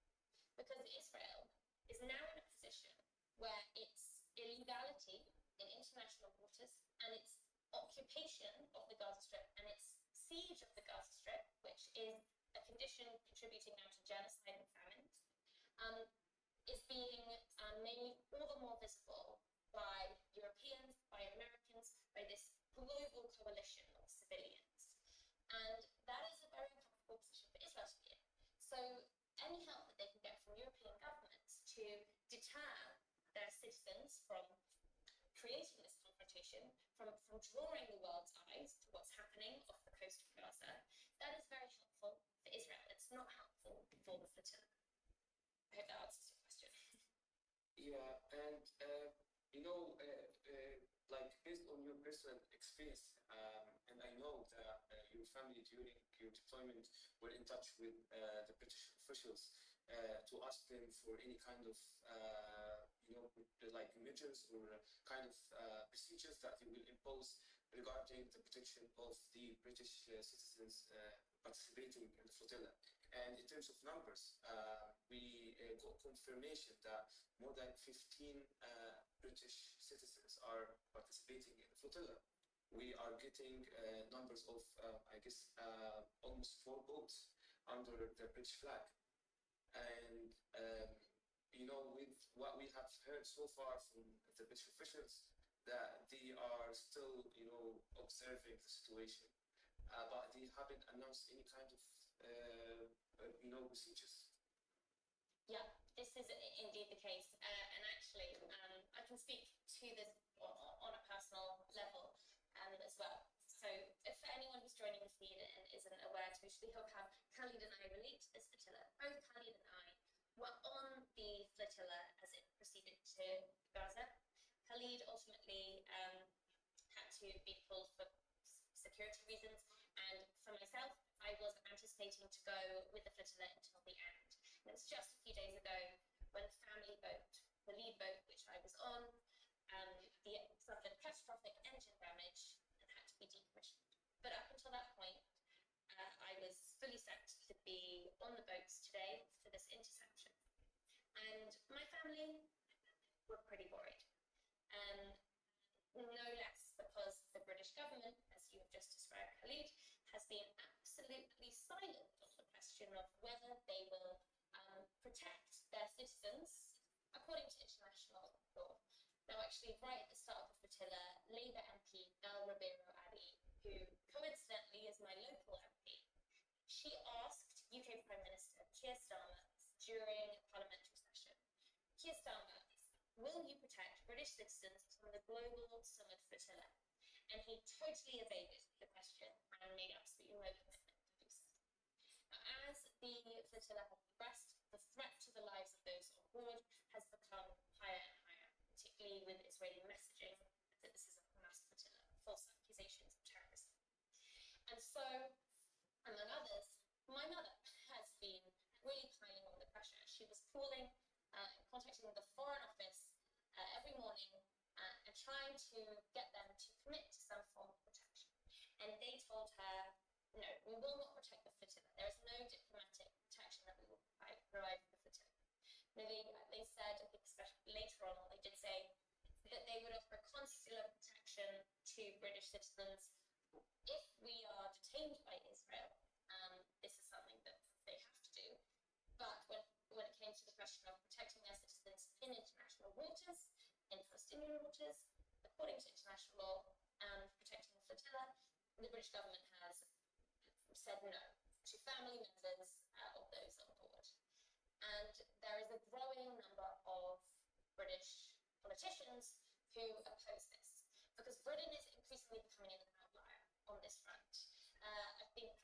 Because Israel is now in a position where its illegality in international waters and its occupation of the Gaza Strip and its siege of the Gaza Strip, which is a condition contributing now to genocide and famine, is being made all the more visible by Europeans, by Americans, by this global coalition of civilians. And that is a very uncomfortable position for Israel to be in. So any help that they can get from European governments to deter their citizens from creating this confrontation, from drawing the world's eyes to what's happening off the coast of Gaza, that is very helpful for Israel. It's not helpful for the flotilla. I hope that answers your question. Yeah, and like based on your personal experience, and I know that your family during your deployment were in touch with the British officials to ask them for any kind of like measures or kind of procedures that they will impose regarding the protection of the British citizens participating in the flotilla. And in terms of numbers, we got confirmation that more than 15 British citizens are participating in the flotilla. We are getting numbers of, I guess, almost 4 boats under the British flag. And, with what we have heard so far from the British officials, that they are still, observing the situation. But they haven't announced any kind of, procedures. Yeah, this is indeed the case. And actually, I can speak to this on a personal level as well. So for anyone who's joining the feed and isn't aware, to actually how Khalid and I relate to this flotilla, both Khalid and I were on the flotilla as it proceeded to Gaza. Khalid ultimately had to be pulled for security reasons, and for myself, I was anticipating to go with the flotilla until the end. And it's just a few days ago when the family boat, the lead boat which I was on, suffered catastrophic engine damage and had to be decommissioned. But up until that point, I was fully set to be on the boats today for this interception. And my family were pretty worried. No less because the British government, as you have just described, Khalid, has been absolutely silent on the question of whether they will protect their citizens according to international law. Now, actually, right at the start of the flotilla, Labour MP El Ribeiro Ali, who coincidentally is my local MP, she asked UK Prime Minister Keir Starmer during parliamentary session, Keir Starmer, will you protect British citizens from the global summit flotilla? And he totally evaded the question and made absolutely no commitment to do so. Now, as the flotilla has progressed, the threat to the lives of those on board has become higher and higher, particularly with Israeli messaging that this is a mass flotilla, false accusations of terrorism. And so, among others, my mother has been really piling on the pressure. She was calling contacting the Foreign Office every morning and trying to get them to commit to some form of protection. And they told her, no, we will not protect the flotilla. There is no diplomatic protection that we will provide for the flotilla. Now, they said, I think especially later on, they did say that they would offer consular protection to British citizens if we are detained by Israel. This is something that they have to do. But when it came to the question of protecting their citizens in international waters, in Palestinian waters, the British government has said no to family members of those on board. And there is a growing number of British politicians who oppose this, because Britain is increasingly becoming an outlier on this front. I think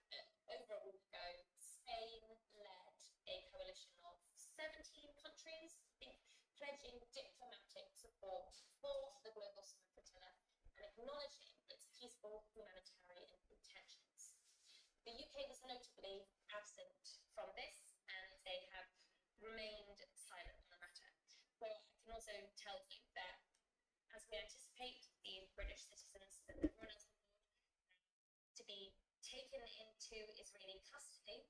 over a week ago, Spain led a coalition of 17 countries, I think, pledging diplomatic support for the global smoke flotilla and acknowledging its peaceful humanitarian intentions. The UK was notably absent from this, and they have remained silent on the matter. Well, I can also tell you that as we anticipate the British citizens and everyone else on board to be taken into Israeli custody,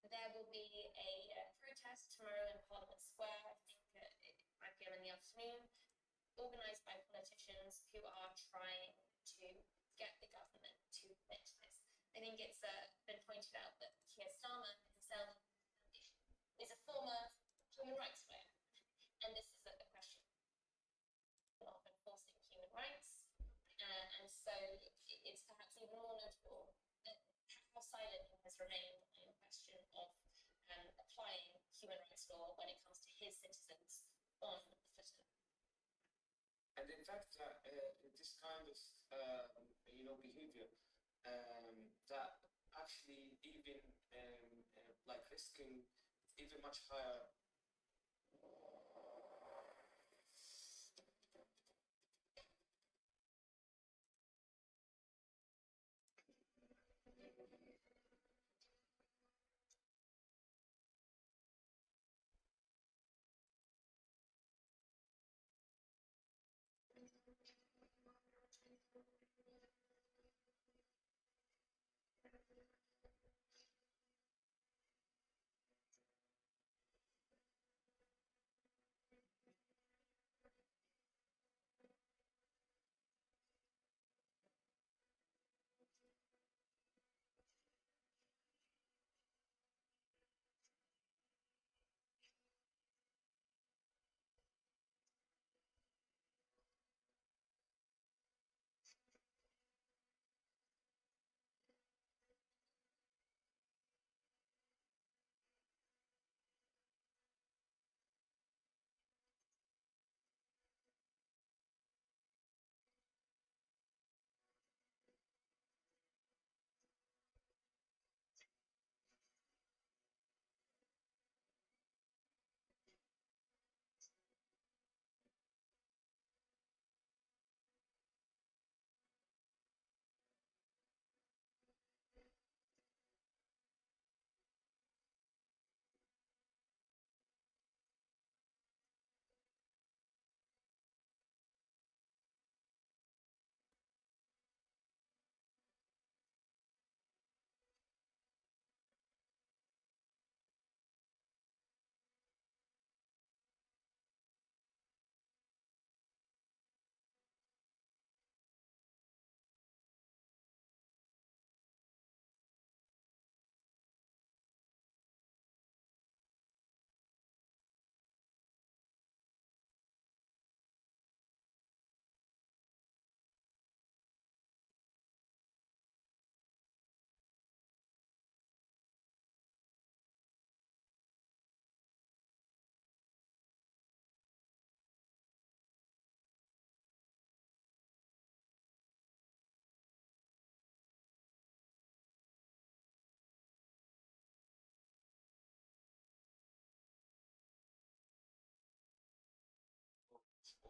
there will be a protest tomorrow in Parliament Square, I think at 5 p.m. in the afternoon, organised by politicians who are trying to get the government to admit this. I think it's been pointed out that Keir Starmer himself is a former human rights lawyer, and this is a question of enforcing human rights, and so it's perhaps even more notable that how silent he has remained on the question of applying human rights law when it comes to his citizens on the flotilla. And in fact, this kind of behavior that actually even like risking even much higher or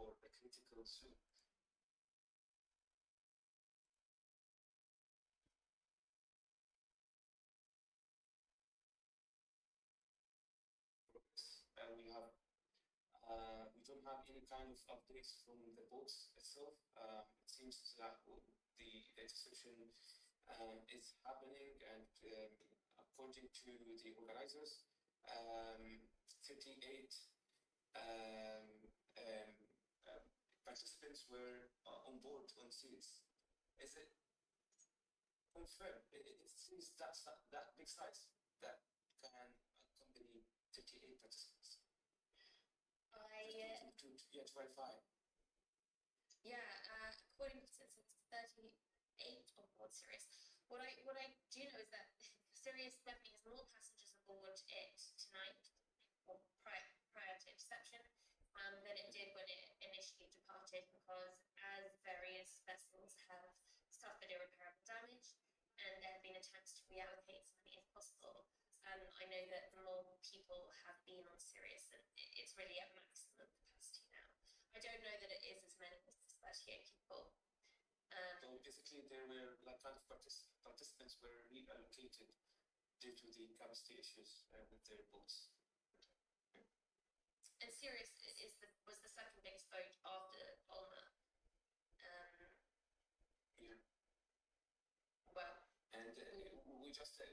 a critical zone. We don't have any kind of updates from the boats itself. It seems that the interception is happening, and according to the organizers, 38 participants were on board on seas. Is it confirmed? It seems that big size that can accompany 38 participants. To verify. Yeah, according to census, 38 on board. on Sirius. What I do know is that Sirius definitely has more passengers aboard it tonight, or prior to interception, than it did when it initially departed, because as various vessels have suffered irreparable damage, and there have been attempts to reallocate as many as possible. I know that the more people have been on Sirius, and it's really at maximum capacity now. I don't know that it is as many as 38 people. So basically, there were like kind of participants were reallocated due to the capacity issues with their boats. And Sirius was the second biggest boat after Ulma. Yeah. Well. And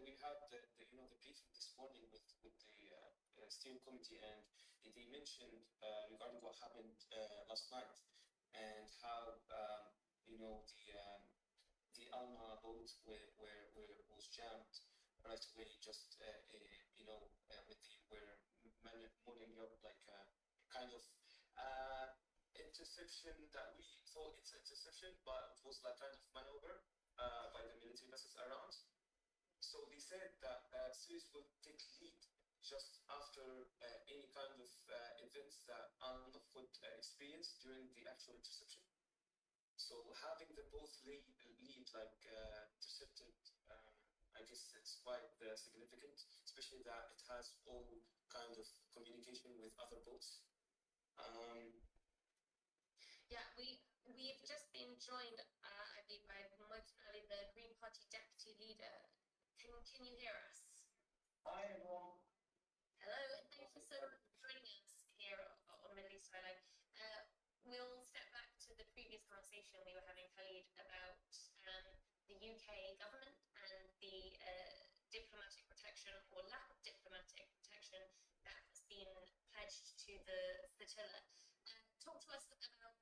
we had the briefing this morning with the steering committee, and they mentioned regarding what happened last night and how the Alma boat was jammed right away, just with the were mooring up like a kind of interception that we thought it's interception, but it was like kind of maneuver by the military vessels around. So they said that Suez will take lead just after any kind of events that Alma would experience during the actual interception. So having the both lead like intercepted, I guess it's quite significant, especially that it has all kind of communication with other boats. Yeah, we've just been joined, I believe, by Motinali, the Green Party deputy leader. Can you hear us? Hi, everyone. Hello, and thank you so much for joining us here on Middle East Highlight. We'll step back to the previous conversation we were having, Khalid, about the UK government and the diplomatic protection or lack of diplomatic protection that has been pledged to the flotilla. Talk to us about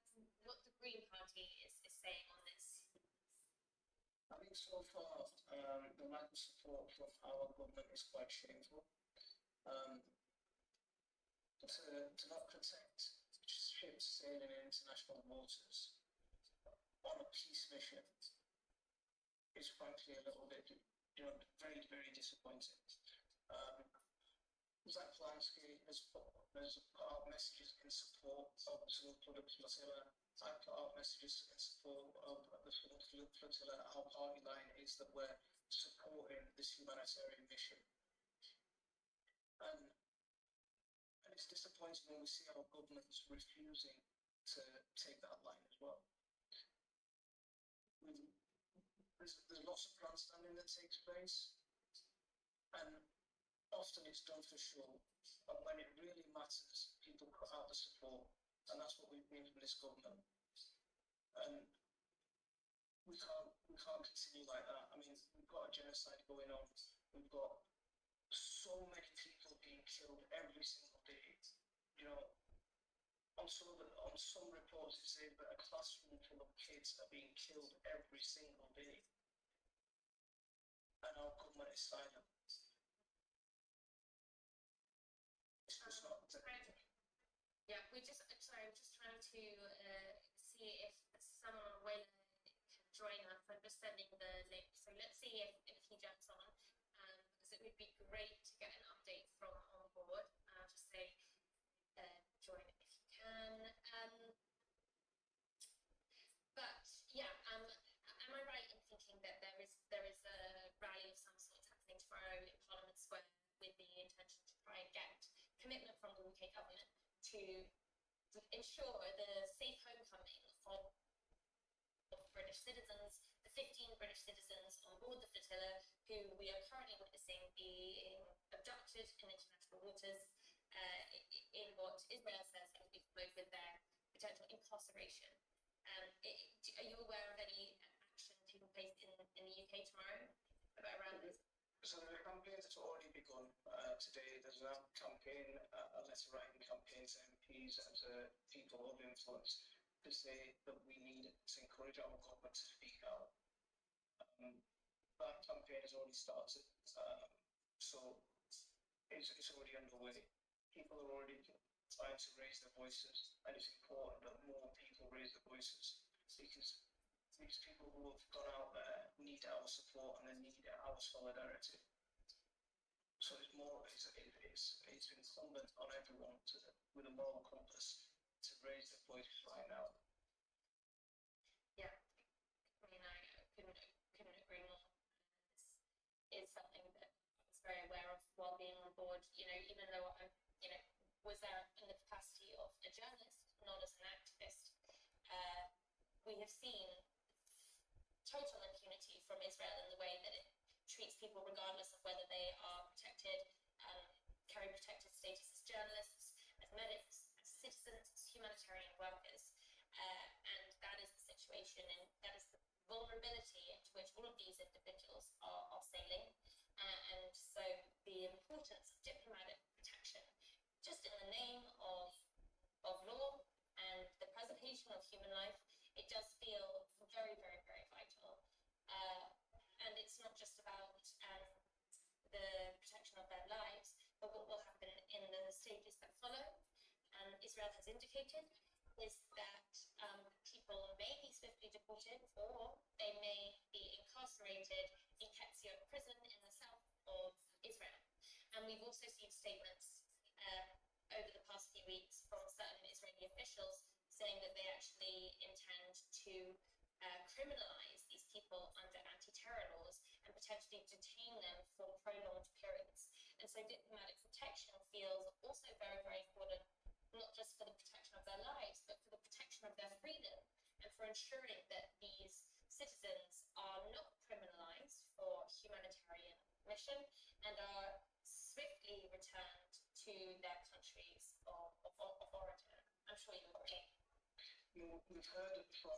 what the Green Party is saying on this. I think so far the lack of support from our government is quite shameful. To not protect ships sailing in international waters on a peace mission is frankly a little bit, very, very disappointing. Zach Polanski has put out messages in support of the flotilla. I put out messages in support of the flotilla. Our party line is that we're supporting this humanitarian mission. And it's disappointing when we see our governments refusing to take that line as well. There's lots of grandstanding that takes place, and often it's done for show. And when it really matters, people cut out the support, and that's what we've been from this government. And we can't continue like that. I mean, we've got a genocide going on. We've got so many people being killed every single day. On some reports it says that a classroom full of kids are being killed every single day, and our government is silent. It's just not. Yeah, I'm just trying to see if someone will can join us. I'm just sending the link, so let's see if he jumps on. Because it would be great to get an update from on board. Just say join if you can. But yeah, am I right in thinking that there is a rally of some sort happening tomorrow in Parliament Square with the intention to try and get commitment from the UK government to ensure the safe homecoming of British citizens, the 15 British citizens on board the flotilla who we are currently witnessing being abducted in international waters in what Israel says has been promoted with their potential incarceration. Are you aware of any action taking place in the UK tomorrow around this? So the campaign has already begun today. There's a campaign, a letter writing campaign to MPs and to people of influence to say that we need to encourage our government to speak out. That campaign has already started, so it's already underway. People are already trying to raise their voices, and it's important that more people raise their voices because these people who have gone out there need our support and they need our solidarity. So it's incumbent on everyone with a moral compass to raise their voice right now. Yeah, I mean, I couldn't agree more. This is something that I was very aware of while being on board. You know, even though I, was there in the capacity of a journalist, not as an activist. We have seen total impunity from Israel in the way that it treats people regardless of whether they are protected, carry protected status as journalists, as medics, as citizens, as humanitarian workers. And that is the situation, and that is the vulnerability into which all of these individuals are sailing. And so the importance of diplomatic protection, just in the name of law and the preservation of human life, it does feel very, very, very vital. And it's not just about the protection of their lives, but what will happen in the stages that follow. And Israel has indicated is that people may be swiftly deported, or they may be incarcerated in Ketzion prison in the south of Israel. And we've also seen statements over the past few weeks from certain Israeli officials saying that they actually intend to criminalize these people under anti-terror laws and potentially detain them for prolonged periods. And so diplomatic protection feels also very, very important, not just for the protection of their lives, but for the protection of their freedom and for ensuring that these citizens are not criminalized for humanitarian mission and are swiftly returned to their countries of origin. I'm sure you agree. We've heard from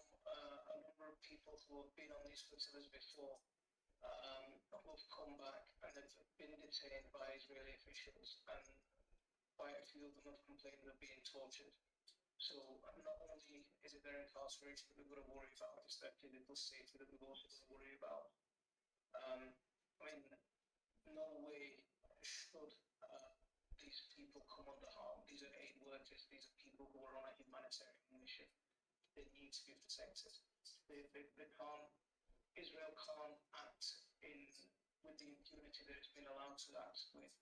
a number of people who have been on these flotillas before, who have come back and have been detained by Israeli officials, and quite a few of them have complained of being tortured. So not only is it their incarceration that we've got to worry about, it's their physical safety that we've also got to worry about. I mean, no way should these people come under harm. These are aid workers, these are people who are on a humanitarian mission. They need to be protected. They can't, Israel can't act with the impunity that it's been allowed to act with,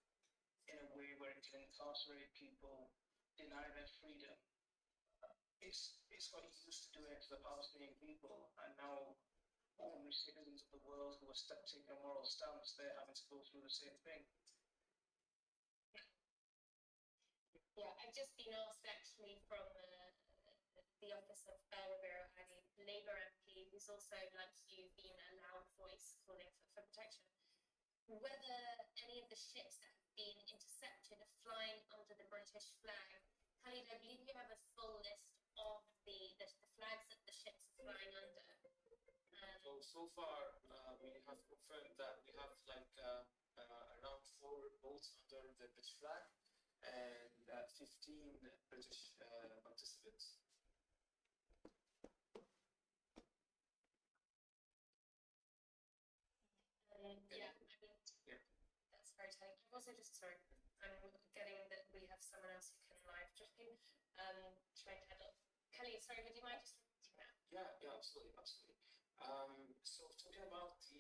in a way where it can incarcerate people, deny their freedom. It's got used to doing it to the Palestinian people, and now ordinary citizens of the world who are taking a moral stance, they're having to go through the same thing. Yeah, I've just been asked actually from the office of Roberto Hadi, Labour MP, who's also, like you, been a loud voice calling for protection, whether any of the ships that have been intercepted are flying under the British flag. Khalid, I believe you have a full list of the flags that the ships are flying under. So far, we have confirmed that we have around 4 boats under the British flag and 15 British participants. Yeah, I mean, that's very telling. I'm also just sorry, I'm getting that we have someone else who can live stream. Trying to head off. Kelly, sorry, would you mind just repeating that? Yeah, absolutely. So talking about the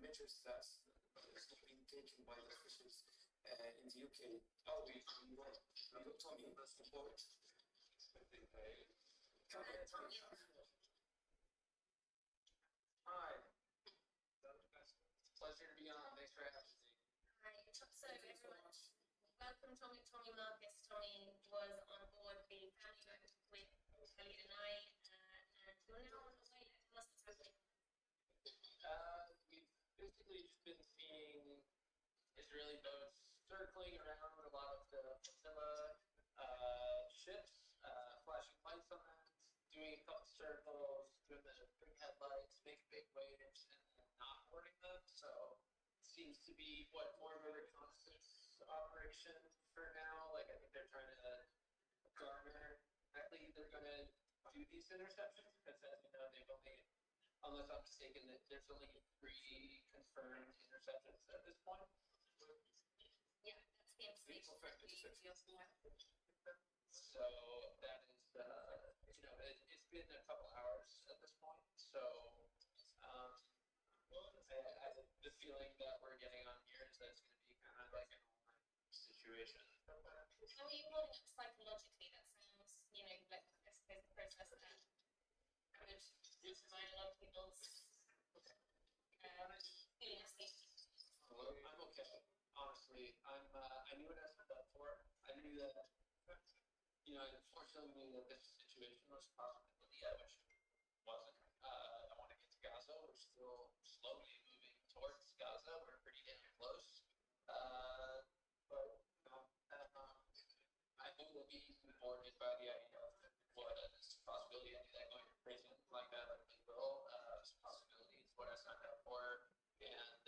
measures that is being taken by the officials in the UK. Oh, we got Tommy on board. Come here, Tommy. Hi. Pleasure to be on. Thanks for having me. Hi. So everyone, welcome Tommy Marcus. Tommy was on board the family boat with Kelly and I, and you're now on the way. Tell us what's happening. We've basically just been seeing Israeli boats circling around a lot of the flotilla ships, flashing lights on them, doing a couple circles, doing the big headlights, making big waves, and then not boarding them. So it seems to be more of a reconnaissance operation for now. Like, I think they're trying to garner, actually they're going to do these interceptions, because as you know, they've only, unless I'm mistaken, that there's only 3 confirmed interceptions at this point. Yeah, that's the information that we also have. So that is, it's been a couple hours at this point, so the feeling that we're getting on here is that it's going to be kind of like an all-night situation. How are you holding up psychologically? That sounds, like I suppose the process that could undermine a lot of people's feeling of safety. I'm okay. Honestly, I knew what I signed up for. I knew that, unfortunately knew that this situation was a possibility. I wish it wasn't. I want to get to Gaza. We're still slowly moving towards Gaza. We're pretty damn close. But I knew that being boarded by the idea of what is a possibility. I knew that going to prison like that, like Livve, is a possibility. It's what I signed up for. And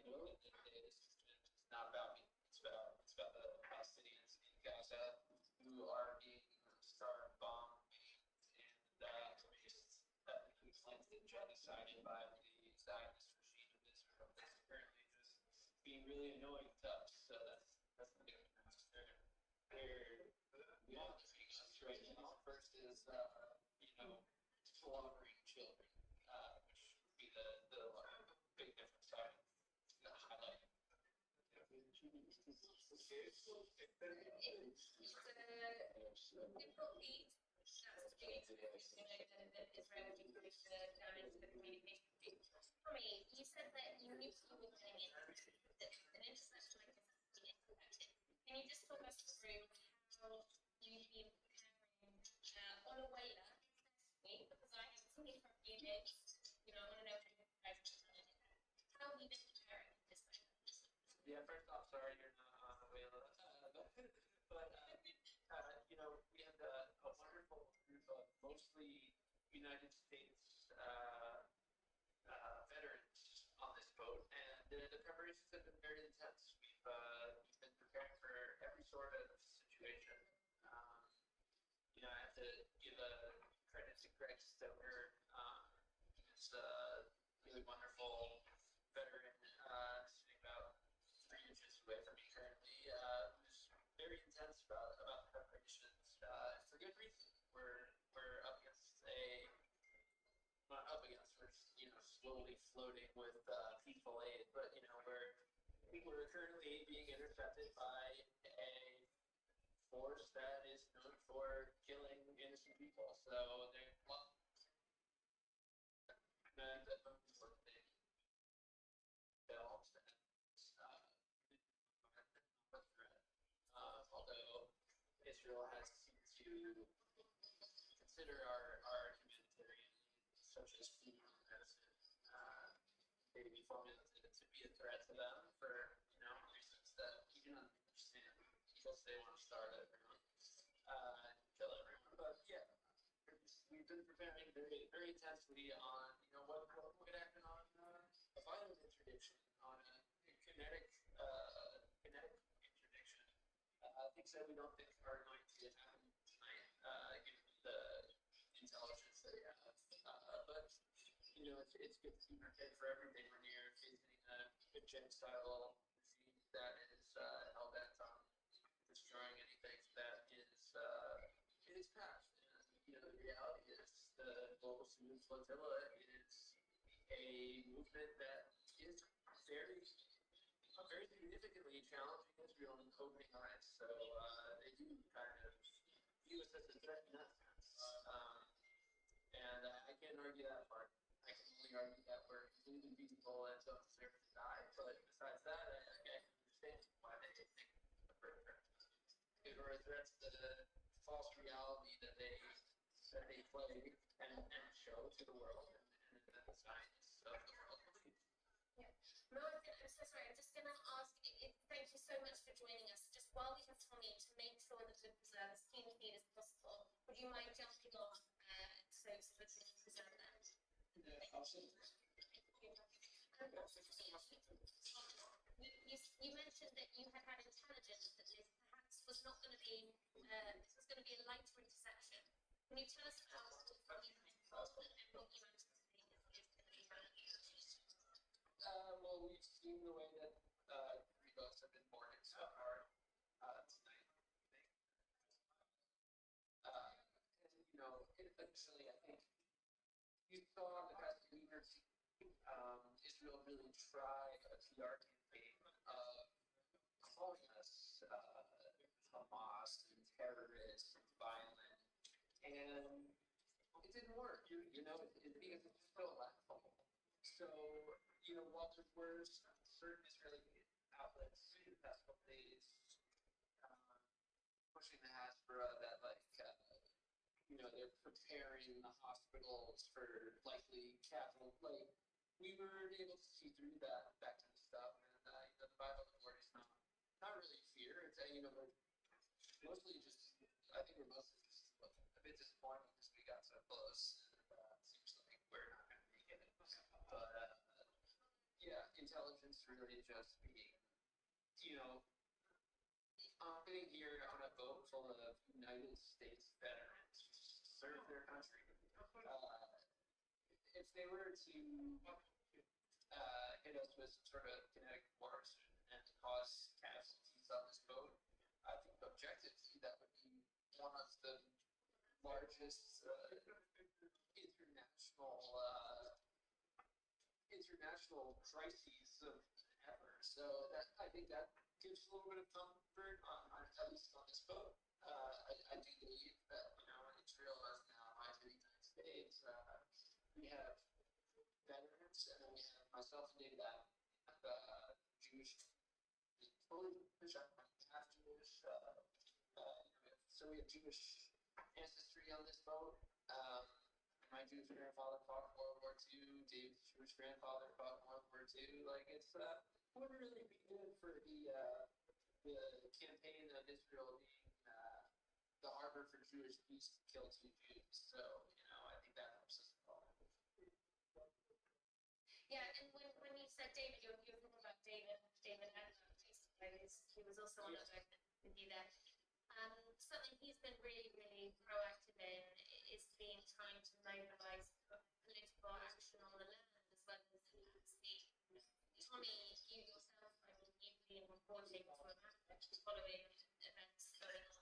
it's not about me. It's about the Palestinians in Gaza who are being starved, bombed, and just cleansed and genocided by the Zionist regime of Israel. That's currently just being really annoying to us. So that's the big news. They're monitoring us right now. First is slaughtering children, which would be the big difference I would highlight. It's a difficult feat. That's to be that Israel would increase the damage to the communication feed. Tommy, you said that you knew you were getting in, that an interception like this has been implemented. Can you just talk us through how you've been preparing on a whaler, especially because I haven't seen it for a few days. I want to know how you guys have done it. How have you been preparing this way? Yeah, first off, sorry you're not on the wheel. But we had a wonderful group of mostly United States veterans on this boat, and the preparations have been very intense. We've been preparing for every sort of situation. I have to give a credit to Greg Stoker. He's a really wonderful veteran, sitting about 3 inches away from me currently, who's very intense about the preparations, for good reason. We're up against not up against, we're slowly floating with peaceful aid, but we're currently being intercepted by a force that is known for killing innocent people. So they're although Israel has seemed to consider our humanitarian needs, such as food and medicine, baby formula, to be a threat to them for reasons that we do not understand, because they want to starve everyone, kill everyone. But yeah, we've been preparing very, very intensely on what could happen on a violent interdiction, on a kinetic interdiction. Things that we don't think are going to happen tonight, given the intelligence that we have. But it's good to be prepared for everything when you're facing a genocidal regime that is hell bent on destroying anything that is in its path. And the reality is the Global Student Flotilla is a movement that is very significantly challenging Israel and opening eyes. So they do kind of view us as a threat in that sense. And I can't argue that part. I can only argue that we're completely peaceful and don't deserve to die. But besides that, I can understand why they think we're a threat. Or a threat to the false reality that they play and show to the world and the science of the world. Yeah. No, I'm so sorry. I'm just going to ask, thank you so much for joining us. Just while we have Tommy, to make sure that we preserve as clean a feed as possible, would you mind jumping off so we can preserve that? Yeah, absolutely. You mentioned that you had intelligence that this perhaps was not going to be, this was going to be a lighter interception. Can you tell us about what you and what you anticipate is going to be happening? Well, we've seen the way that 3 boats have been boarded so far tonight. And, initially, I think really try a PR campaign of calling us Hamas and terrorists and violent, and it didn't work. Because it's so laughable. So, while there were certain Israeli outlets in the past couple days pushing the Hasbara that, they're preparing the hospitals for likely capital, we were able to see through that kind of stuff. And, the Bible word is not really fear. It's, we're mostly just, I think we're mostly just a bit disappointed because we got so close. And, it seems like we're not going to make it. But, yeah, intelligence really just being, sitting here on a boat full of United States veterans who serve their country. If they were to hit us with some sort of kinetic force and cause casualties on this boat, I think objectively that would be one of the largest international crises of ever. So I think that gives a little bit of comfort on at least on this boat. I do believe that Israel is now allied to the United States. We have veterans, and then we have myself and David Adam, Jewish, totally half Jewish. So we have Jewish ancestry on this boat. My Jewish grandfather fought in World War II. Dave's Jewish grandfather fought in World War II. Wouldn't really be good for the campaign of Israel being the harbor for Jewish peace to kill 2 Jews. So, I think that helps us a lot. Yeah, and when you said David, you're talking about David Adams. He was also on the boat with you there. Something he's been really, really proactive in is being trying to mobilise political action on the land as well as the Tommy, you yourself, you've been reporting to America following events going on.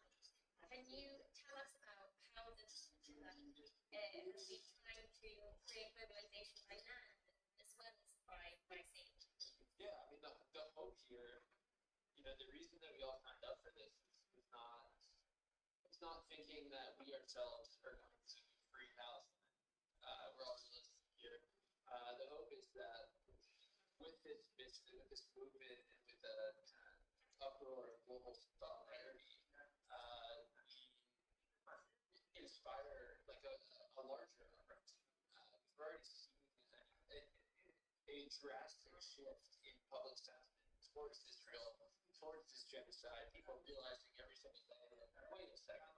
Can you tell us about how this has been trying to create mobilisation by land as well as by sea? Yeah, the hope here, the reason that we all signed up for this is not thinking that we ourselves are going to free Palestine. We're all realistic here. The hope is that with this movement and with the uproar of global solidarity, we inspire a larger uprising. We've already seen a drastic shift in public sentiment towards Israel, towards this genocide. People realizing every single day that, wait a second,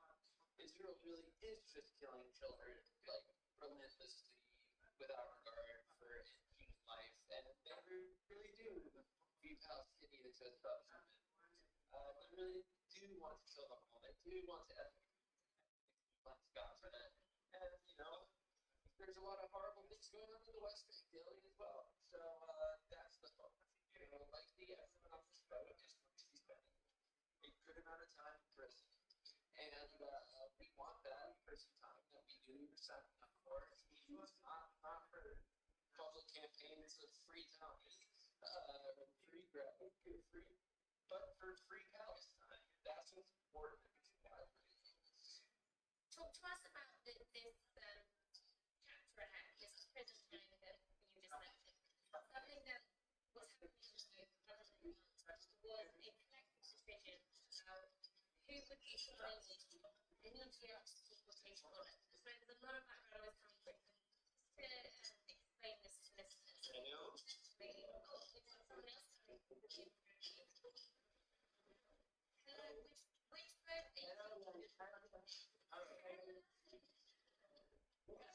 Israel really is just killing children relentlessly without regard for human life, and they really do view Palestinians as subhuman. They really do want to kill them all. They do want to Gaza. And there's a lot of horrible things going on in the West Bank daily as well. So that's the hope. Likely everyone on this boat is going to be spending a good amount of time in prison. And we want that prison time that we do sign up for. Not for public campaigns of free time, free grab, free, but for free Palestine. That's what's important. Talk to us about this chapter ahead, this prison time that you just mentioned. Something that was happening in the government was a collective decision about who would be signing the nuclear deportation order. So there's a lot of background noise coming through. Just to explain this to listeners. Maybe someone else coming through. Hello, which boat are you talking about?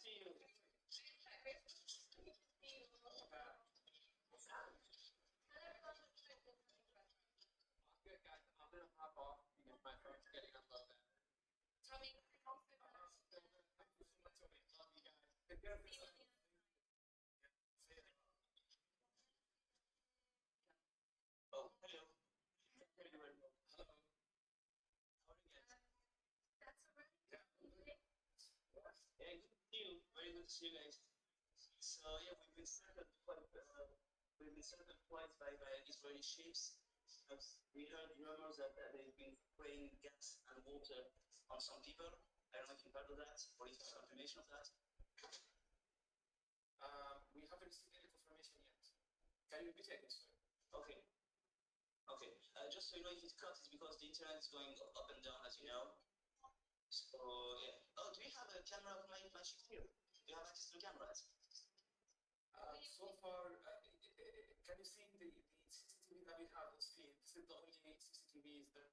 See you. Good guys, I'm gonna hop off because my phone's getting on low battery. Tommy, Thank you so much, Tommy. Love you guys. Oh, hello. Hello. How are you guys? That's all right. Yeah. Yeah, good to see you. Very good to see you guys. So yeah, we've been sent quite a bit. we've been circled twice by Israeli ships. We heard rumors that they've been spraying gas and water on some people. I don't know if you heard of that or if you have confirmation of that. We haven't received any confirmation yet. Can you repeat again, sorry? Okay. Okay. Just so you know, if it cuts, it's because the internet is going up and down, as you know. So yeah. Oh, do you have a camera of my ship here? Do you have access to cameras? So far, can you see the CCTV that we have on screen? This is the only CCTVs that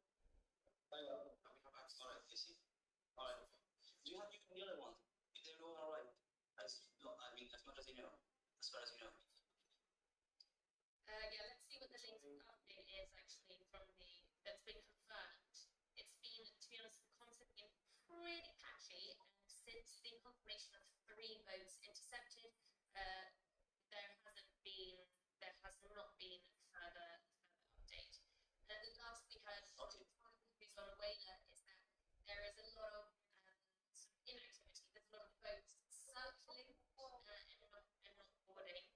we have access to. All right, you see. All right. Do you have the other one? Is there no one alright? I mean, as much as you know, as far as you know. Yeah, let's see what the latest update is actually from that's been confirmed. It's been, to be honest, the comms have been pretty patchy since the confirmation of 3 boats intercepted. There has not been further update. The last we heard from who's on a whaler is that there is a lot of sort of inactivity. There's a lot of boats circling and not boarding.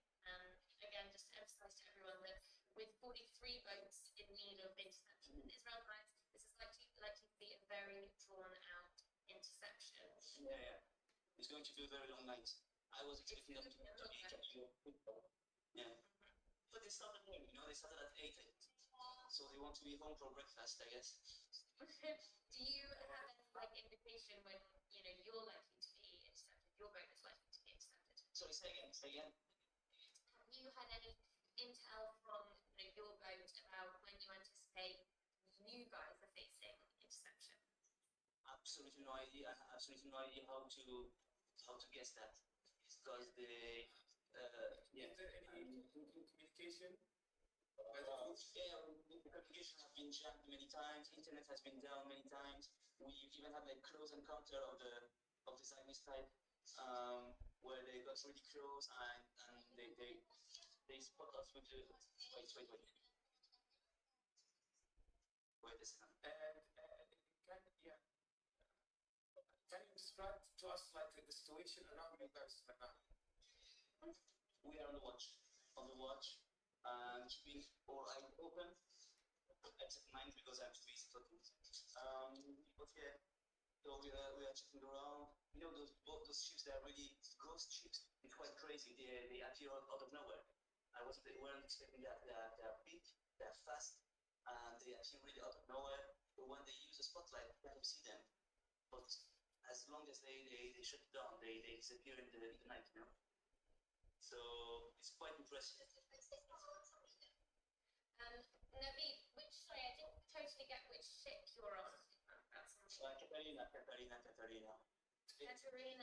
Again, just to emphasize to everyone that with 43 boats in need of interception in Israel lines, this is likely to be a very drawn out interception. Yeah. It's going to be a very long night. I was expecting them to be catching. Yeah. But they started noon, they started at 8. So they want to be home for breakfast, I guess. Do you have any indication when you're likely to be intercepted? Your boat is likely to be intercepted. Sorry, say again. Have you had any intel from your boat about when you anticipate you guys are facing interception? Absolutely no idea. I have absolutely no idea how to guess that. Because Is there any communication? Yeah, the communication has been jammed many times. Internet has been down many times. We even had a close encounter of the Zionist type, where they got really close and they spot us with the wait a second. Can you describe to us the situation around you guys right now? We are on the watch, and keeping all eyes open, except mine because I'm too busy talking. But yeah, so we are checking around. Those ships, they are really ghost ships. It's quite crazy. They appear out of nowhere. They weren't expecting that. They're big, they're fast, and they appear really out of nowhere. But when they use a spotlight, you can see them. But as long as they shut it down, they disappear in the night, So it's quite impressive. Naveed, I didn't totally get which ship you're on. Katarina. Katarina. We had a CCTV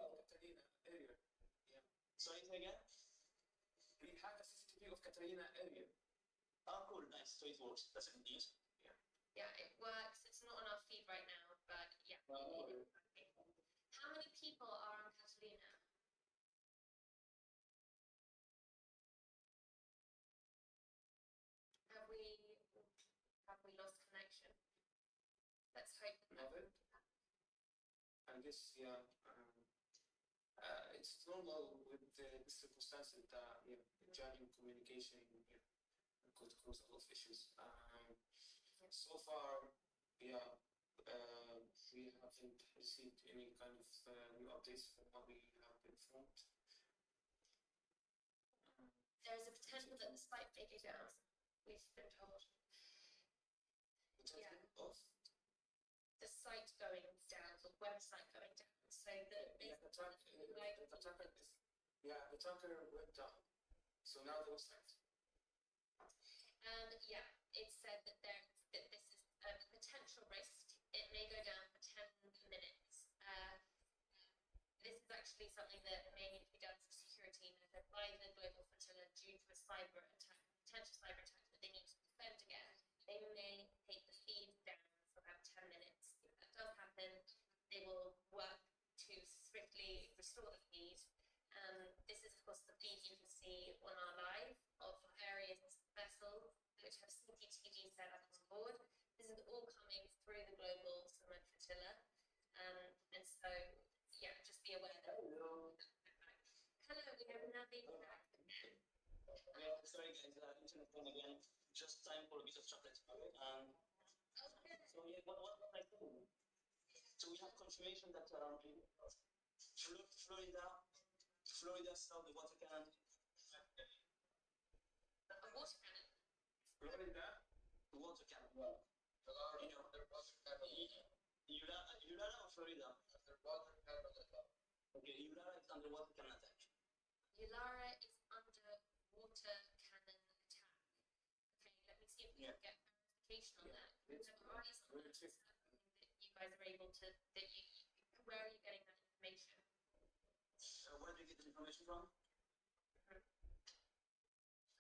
of Katarina earlier. Yeah. Sorry, say again? We had a CCTV of Katarina earlier. Oh, cool, nice. So it works. That's good news. Yeah. Yeah, it works. It's not on our feed right now, but yeah. How many people are on Catalina? Have we lost connection? Let's hope not. I guess, yeah. It's normal with the circumstances that jamming communication could cause a lot of issues. So far, yeah, we haven't received any kind of new updates from what we have been informed. There is a potential that the site may go down. We've been told. Potential of the site going down, the website going down. So the tracker went down. So now the website. Yeah, it said that this is a potential risk. It may go down for 10 minutes. This is actually something that may need to be done for security method by the global flotilla due to a potential cyber attack that they need to defend against. They may take the feed down for about 10 minutes. If that does happen, they will work to swiftly restore the feed. This is, of course, the feed you can see on our live of various vessels which have CCTV set up on board. This is all coming through the global submarine flotilla. And so, yeah, just be aware that then again, just time for a bit of chocolate. So yeah, what I think? So we have confirmation that Florida saw the water cannon. A water cannon. Florida, water cannon. You know, Ulara or Florida? Okay, Ulara is under water cannon attack. Ulara is under water cannon attack. Okay, let me see if we can get verification on that. Because I have eyes on that. Is that something that you guys are able to, where are you getting that information? Where do you get the information from?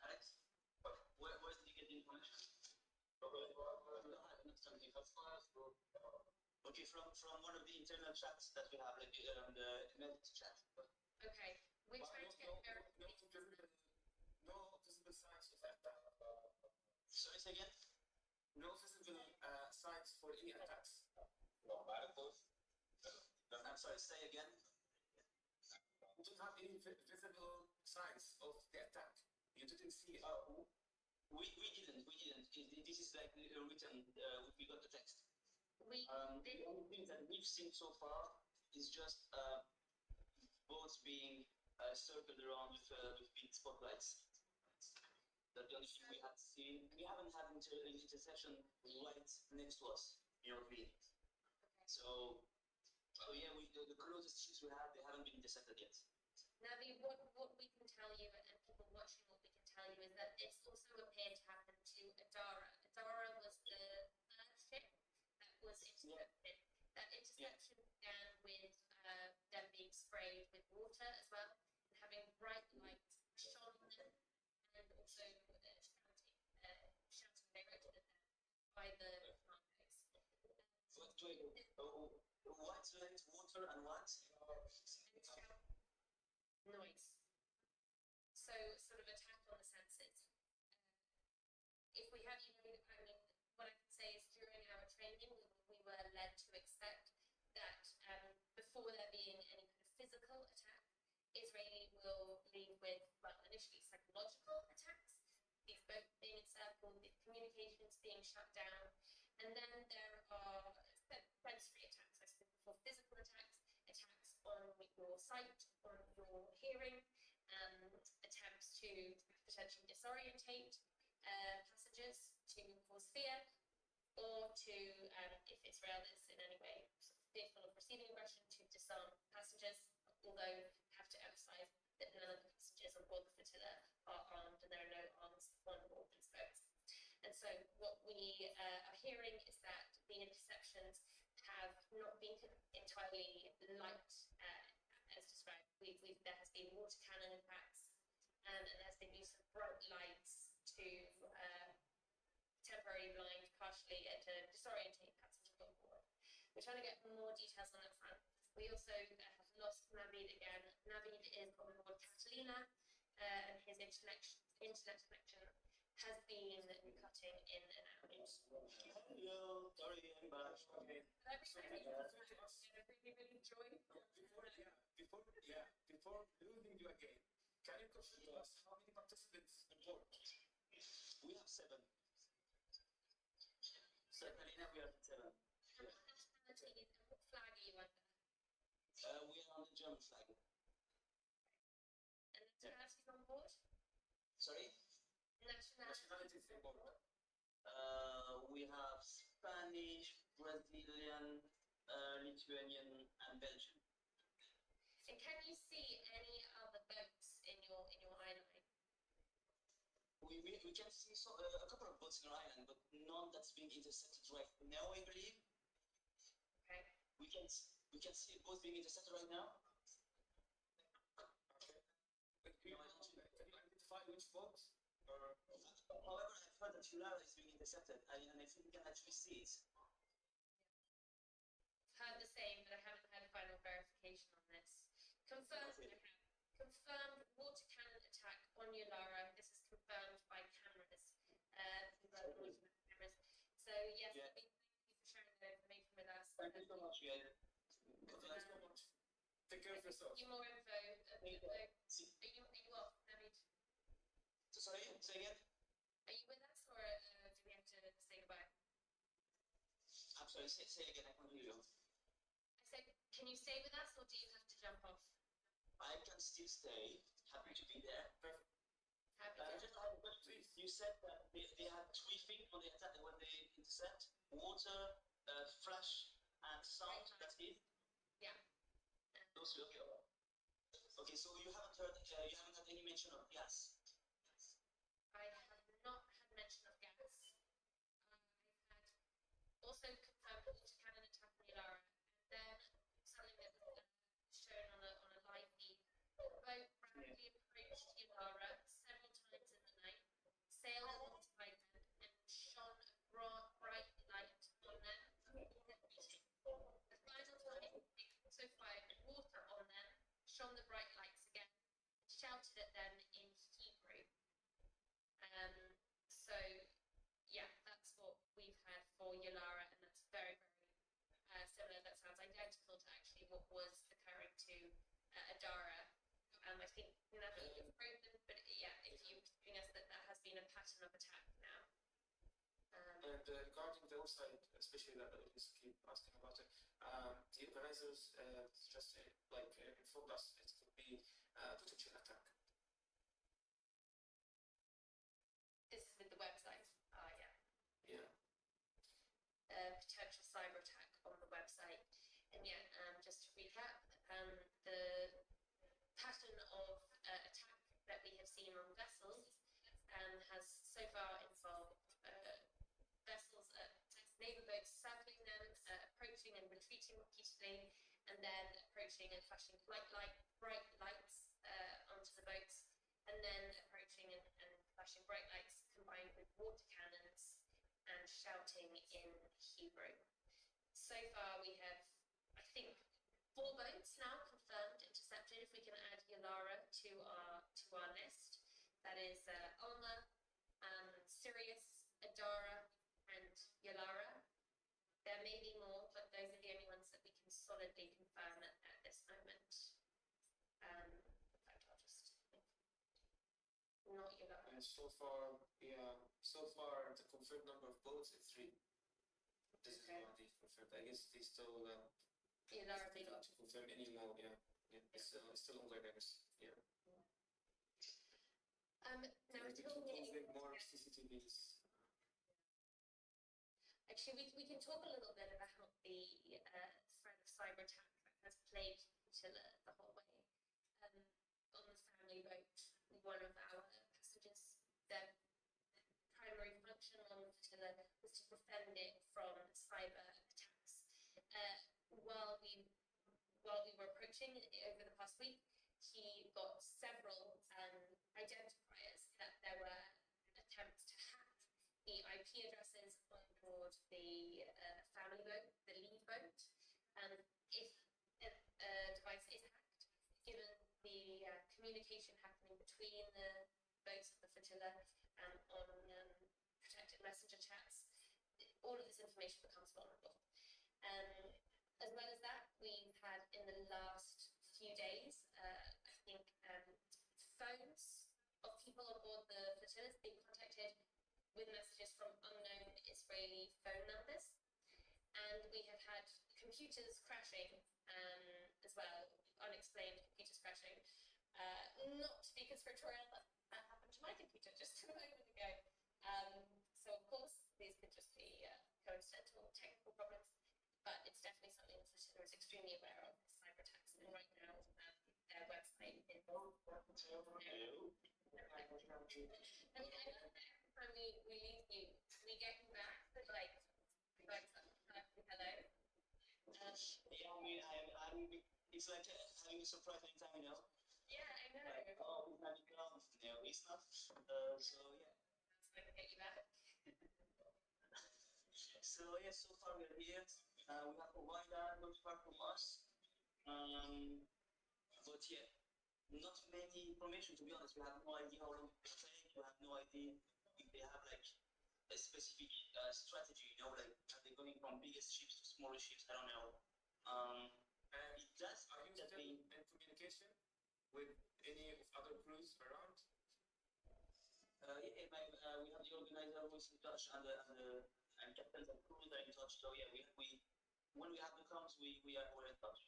Alex? Where did you get the information? Okay, from one of the internal chats that we have, like the email chat. Okay, we're trying to get verification. No visible signs of attack. Sorry, say again? No visible signs for any attacks. I'm sorry, say again. You don't have any visible signs of the attack. You didn't see it. We didn't. This is like written. We got the text. The only thing that we've seen so far is just boats being circled around with big spotlights. That's the only thing we had seen. We haven't had an intersection right next to us, you know, really. So yeah, the closest ships we have, they haven't been intercepted yet. Navi, what we can tell you, and people watching, what we can tell you is that this also appeared to happen to Adara. Adara was the third ship that was intercepted. That interception began with them being sprayed with water as well, and having bright lights shone on them, and also shouting directed at them by the commandos. White light, water, and what? Noise. So sort of attack on the senses. If we have you, I mean, what I can say is during our training, we were led to expect that before there being any kind of physical attack, Israeli will lead with, well, initially psychological attacks, these boats being encircled, the communications being shut down, and then there are sensory attacks. I spoke before, physical attacks, attacks on your sight, on your hearing, attempts to potentially disorientate passengers, to cause fear, or to, if Israel is in any way fearful of receiving aggression, to disarm passengers, although I have to emphasize that none of the passengers on board the flotilla are armed and there are no arms on board these boats. And so what we are hearing is that the interceptions have not been entirely light as described. There has been water cannon impacts, and there has been use of bright lights to temporarily blind, partially to disorientate passengers on board. We're trying to get more details on that front. We also have lost Navid again. Navid is on board Catalina, and his internet connection has been cutting in and out. Hello, sorry, I'm back. Okay. Really enjoyed. Before losing you again, can you confirm to us how many participants on board? We have 7. Catalina, we have 7. And what nationality and what flag are you under? We are on the German flag. And nationalities on board? Sorry? Nationalities on board? We have Spanish, Brazilian, Lithuanian, and Belgian. And can you see any other boats in your eye line? We can see a couple of boats in our island, but none that's being intercepted right now, I believe. Okay. We can see a boat being intercepted right now. Okay. But can you identify which boat? However, I've heard that Ulara is being intercepted, and I think we can actually see it. Heard the same, but I haven't had final verification on this. Confirmed water cannon attack on Ulara. This is confirmed by cameras. Cameras. So yes, Yeah. thank you for sharing that information with us. Thank you so much, guys. Thanks so much. Take care of yourself. Give you more info. Are you off, Navid? Sorry, say again? Are sorry, say again, I can't hear you. I said, can you stay with us or do you have to jump off? I can still stay. Happy to be there. Perfect. Happy Just have a question. You said that they had three things when they attack, when they intercept: water, flash, and sound. That's it. Yeah. Those three. Okay. Okay. So you haven't heard. You haven't had any mention of gas. I have not had mention of gas. I had also confirmed water cannon attack on Yalara, and then something that was shown on a live feed. The boat rapidly approached Yalara several times in the night, sailed alongside them, and shone a bright light on them. The final time, it also fired water on them, shone the bright lights again, shouted at them in Hebrew. So yeah, that's what we've had for Yalara, and that's very, very similar. That sounds identical to actually what was occurring to Adara. I think nothing is broken, but yeah, if you're giving us that has been a pattern of attack now. And regarding the website, especially that I just keep asking about it, the organizers just informed us it could be potential attack. This is with the website. Yeah. Potential cyber attack on the website. And yeah, just to recap, the pattern of attack that we have seen on vessels has so far involved vessels, naval boats circling them, approaching and retreating repeatedly, and then approaching and flashing bright lights onto the boats, and then approaching and flashing bright lights combined with water cannons and shouting in Hebrew. So far we have, I think, 4 boats now confirmed intercepted. If we can add Yalara to our list, that is Alma, Sirius, Adara, and Yalara. There may be more, but those are the only ones that we can solidly confirm at this moment. In fact, I'll just not Yalara. And so far, the confirmed number of boats is 3. This is what they confirmed. I guess they still Yalara may not to confirm any more. Yeah. It's still ongoing, I guess. Yeah. Now until more CCTVs. Actually, we can talk a little bit about the threat of cyber attack that has plagued the whole way. On the family boat, one of our passengers, their primary function on the flotilla was to defend it from cyber attacks. While we were approaching over the past week, he got several identifiers that there were attempts to hack the IP addresses on board the family boat, the Livve boat. If a device is hacked, given the communication happening between the boats of the flotilla and on protected messenger chats, all of this information becomes vulnerable. As well as that, we've had in the last few days, I think, phones of people on board the flotillas being contacted with messages from unknown Israeli phone numbers. And we have had computers crashing as well, unexplained computers crashing. Not to be conspiratorial, but that happened to my computer just a moment ago. So of course, these could just be coincidental technical problems, but it's definitely something the flotilla is extremely aware of, cyber attacks. And right now, their website is... I mean, I love that every time we leave you, we get you back with like hello. Yeah, I mean, it's like having a surprise anytime, you know? Yeah, I know. Like, oh, we've had it gone. No, it's not. So, yeah. That's going to get you back. So, yeah, so far we're here. We have provided not far from us. But yeah, not many information, to be honest. We have no idea how long it will take. We have no idea if they have like a specific strategy, you know, like are they going from biggest ships to smaller ships? I don't know. And it does. Are you still in communication with any of other crews around? Yeah, we have the organizer who is in touch and and captains and crews are in touch. So yeah, we when we have the comms, we're in touch.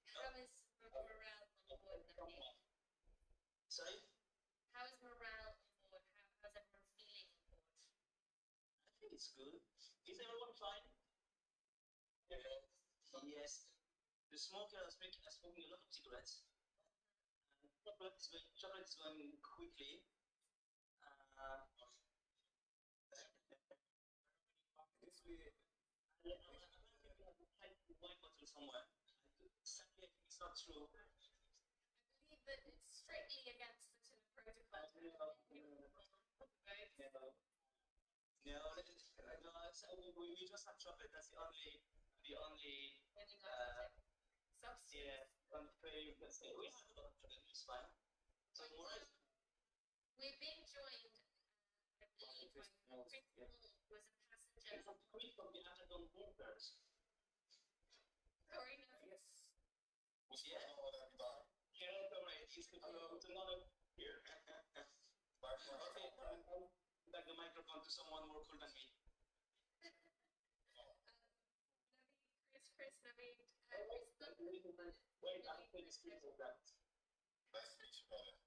How is morale on board, Naveed? Sorry? How is morale on board? How's everyone feeling on board? I think it's good. Is everyone fine? Yes. The smoker is smoking a lot of cigarettes. Chocolate is going quickly. This way, apparently we have a tight wine bottle somewhere. Sadly, I think it's not true. I believe that it's strictly against the Tuna Protocol. No, so we just have chocolate. That's the only substance. Yeah, we have a lot of chocolate. It's fine. So we're being joined, I believe, by Chris Moore, who was a passenger. From the Amazon bunkers. Sorry, no. Yes. Yeah. Yeah, it's alright. It's another here. Okay, I'll back the microphone to someone more cool than me. Chris, Naveed. Wait, I'll put this piece of that. Nice to meet you, brother.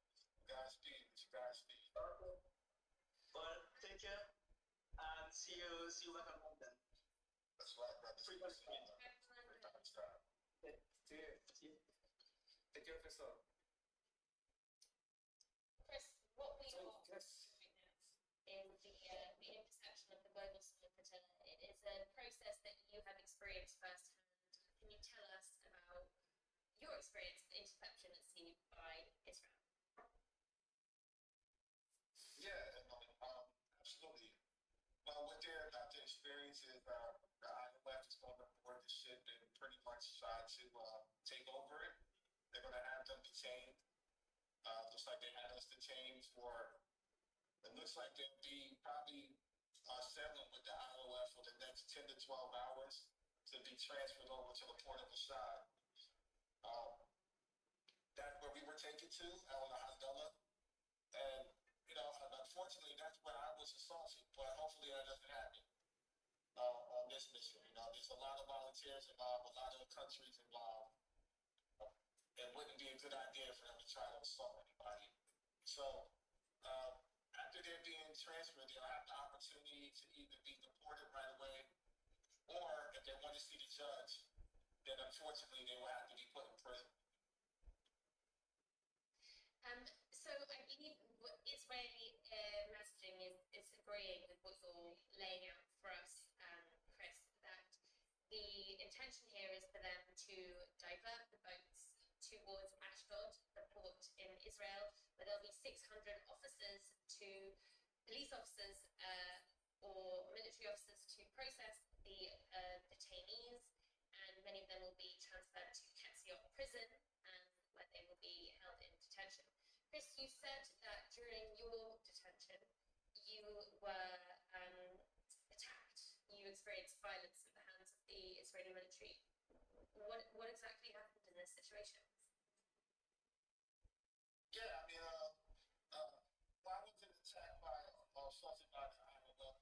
Godspeed. Well, take care and see you back at home then. That's right, brother. Free time. Take care of yourself. Chris, what we are Yes. right now is the interception of the global small flotilla. It is a process that you have experienced firsthand. Can you tell us about your experience of interception at sea by Israel? Yeah, absolutely. Well, what they're about to experience is the IOF is going to board the ship and pretty much try to take over it. They're going to have them detained, just like they had us detained for. It looks like they'll be probably sailing with the IOF for the next 10 to 12 hours to be transferred over to the port of Assad. That's where we were taken to, on the Handela. And, unfortunately, that's where I was assaulted, but hopefully that doesn't happen on this mission. There's a lot of volunteers involved, a lot of countries involved. It wouldn't be a good idea for them to try to assault anybody. So, after they're being transferred, they'll have the opportunity to either be deported right away, or if they want to see the judge, then unfortunately they will have to be put in prison. So I believe Israeli messaging is agreeing with what you're laying out for us, Chris, that the intention here is for them to divert the boats towards Ashdod, the port in Israel, where there'll be 600 officers police officers or military officers to process the detainees, and many of them will be transferred to Ketziot prison, where they will be held in detention. Chris, you said that during your detention, you were attacked. You experienced violence at the hands of the Israeli military. What exactly happened in this situation? Yeah, I wasn't attacked by or assaulted by the IOF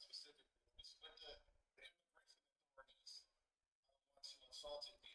specifically. It was with the immigration authorities. Once you assaulted me,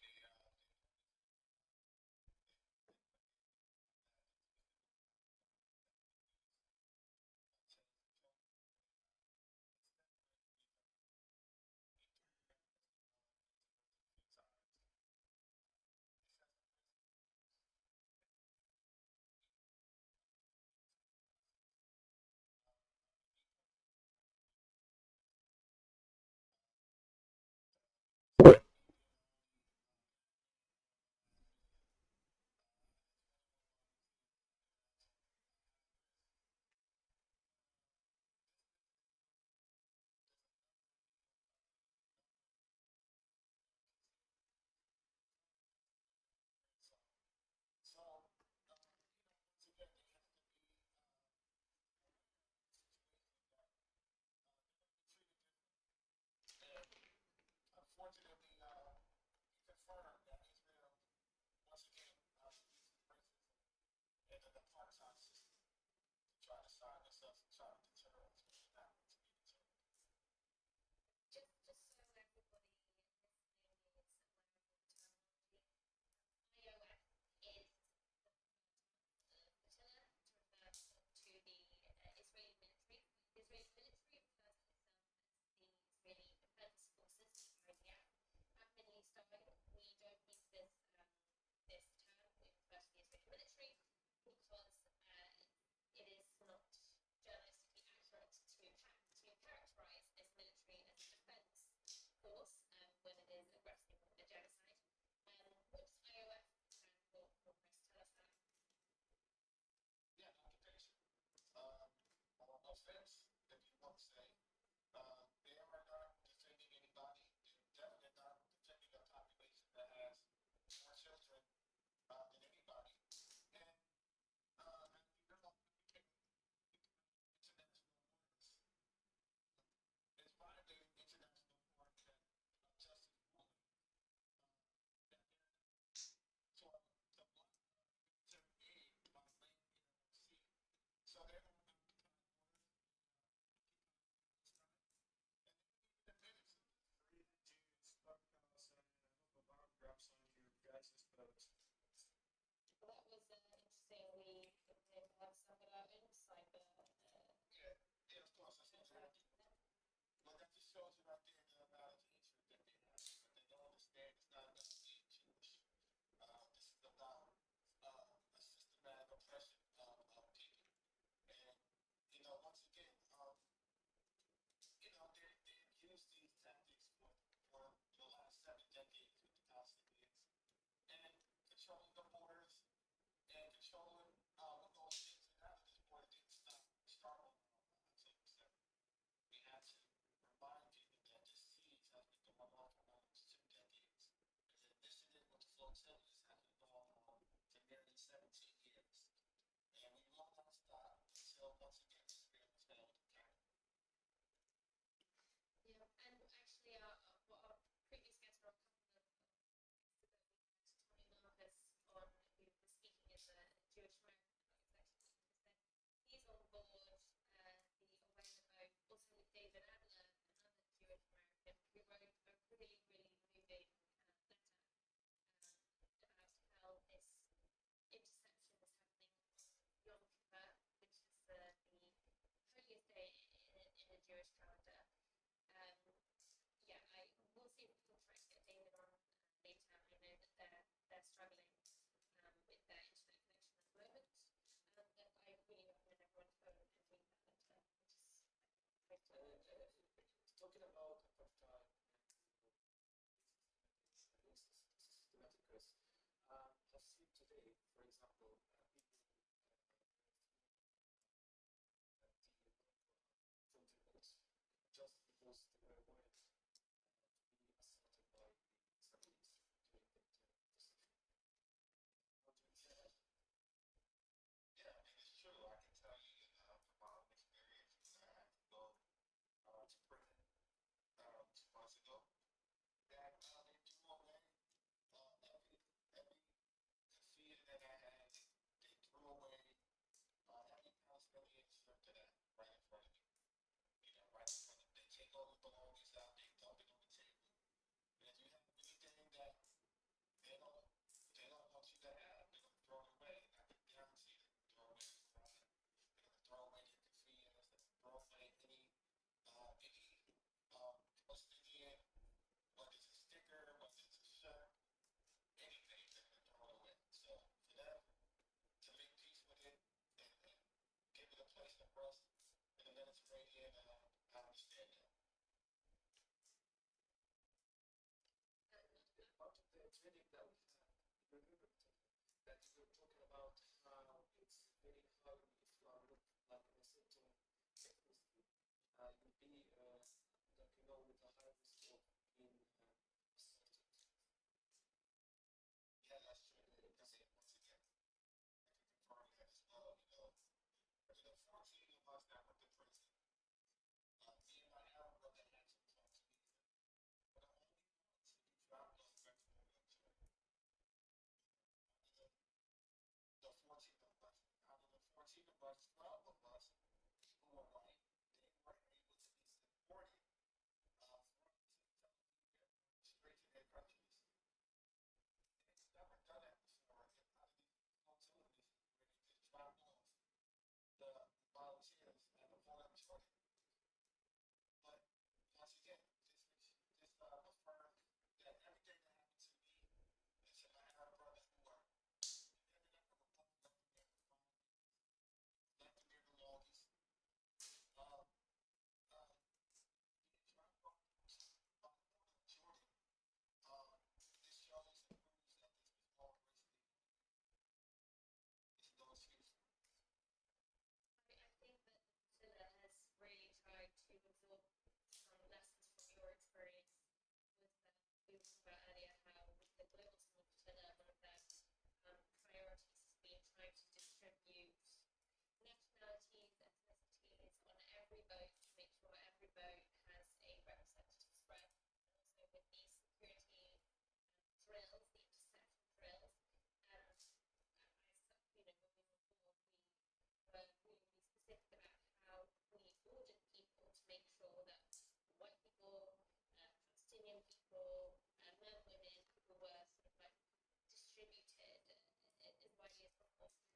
controlling the borders and controlling what those things and after this border didn't start on October 7th. We had to remind people that this siege has been going on for almost 2 decades. This incident with the flotillas has been going on for nearly 17 years. And we will not stop until once again Israel is held accountable. Yeah, and actually, what our previous guest, or a couple of weeks ago, we had Tony Marcus on, who was speaking as a Jewish American executive, who said he's on board the Away boat. Also, with David Adler, another Jewish American, who wrote a really, really moving letter about how this interception is happening on Yom Kippur, which is the holiest day in the Jewish calendar. Yeah, we'll see if we can try to get David on later. I know that they're struggling with their internet connection at the moment. But I really recommend everyone to go and read that letter, which is, I think, Talking about apartheid and systematic risk, I've seen today, for example, people from the votes just because they were worried to be assaulted by the Israelis during the decision. What do you say? Yeah, I mean, it's true. I can tell you from my own experience, I had to go to prison 2 months ago. That they threw away every fear that I had. They threw away every Palestinian shirt that I right in front of me. You know, right in front of me. They take all the belongings out, they dump it on the table. And if you have anything that they don't want you to have, they're gonna throw it away. I can guarantee they're gonna throw away the flag. They're gonna throw away your kafiyas. They're gonna throw away any Palestinian, whether it's a sticker, whether it's a shirt, anything, they're gonna throw it away. So for them to make peace with it and give it a place to rest in the Mediterranean, I understand that. Part of the training that we have, remember that we were talking about how it's very hard if you are not like in a certain ethnicity, you'll be like with a high risk of being assaulted. Yeah, that's true. That's it. Once again, I can confirm that as well. You know, there are 14 of us that went to prison. Me and my Arab brother had to talk to me. But the only ones who dropped those back to New York City, the 14 of us, out of the 14 of us, 12 of us who were white, they were able to be deported straight to their countries. And they've never done that before. And out of these facilities where they just dropped off the volunteers at the border of Jordan. But once again, this affirmed that everything that happened to me and to my Arab brothers who were ended up with a book left in their left in their belongings. Being dropped off on the border of Jordan, this shows and proves that this was all racially motivated. It's no excuse. I think that Priscilla has really tried to absorb some lessons from your experience with we were talking about earlier how with the global small flotilla, one of their priorities has been trying to distribute nationalities, ethnicities on every boat to make sure every boat has a representative spread. And also with the security drills, the interception drills, and as you know, when we were on board, we were really, really specific about how we ordered people to make sure that white people, Palestinian people, men, women, people were sort of like distributed as widely as possible.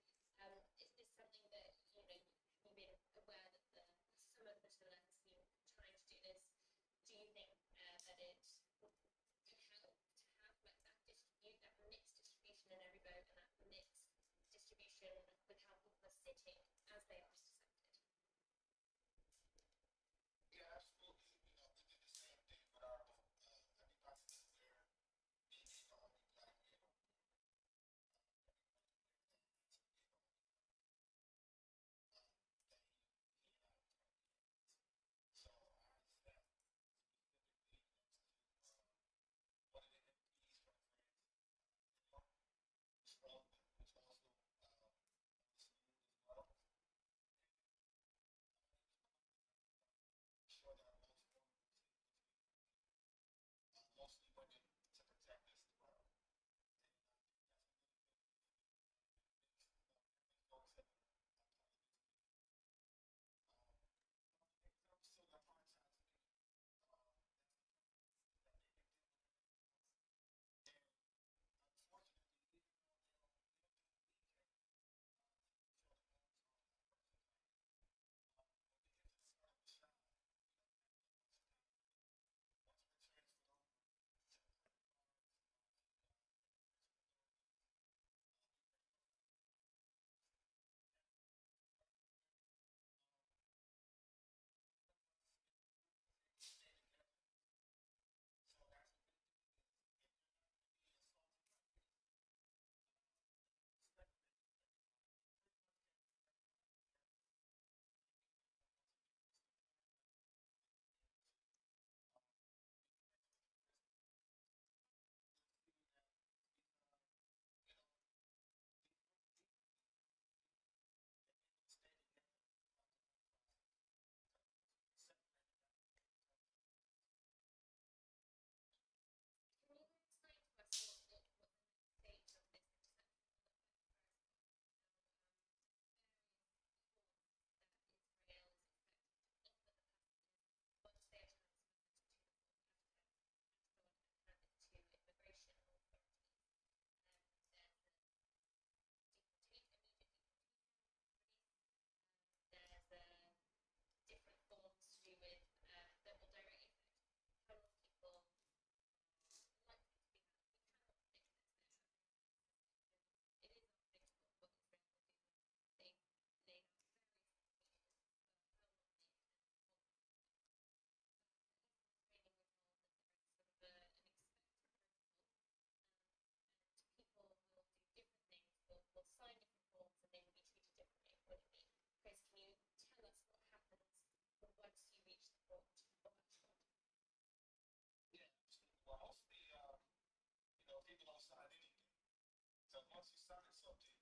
Is this something that you've been aware that some of the flotilla has been trying to do this? Do you think that it could help to have like that mixed distribution in every boat and that mixed distribution with how people are sitting as they are intercepted? Yeah, absolutely. You know, we did the same thing with our boat. Everybody knew where me being the only black man on board. started something.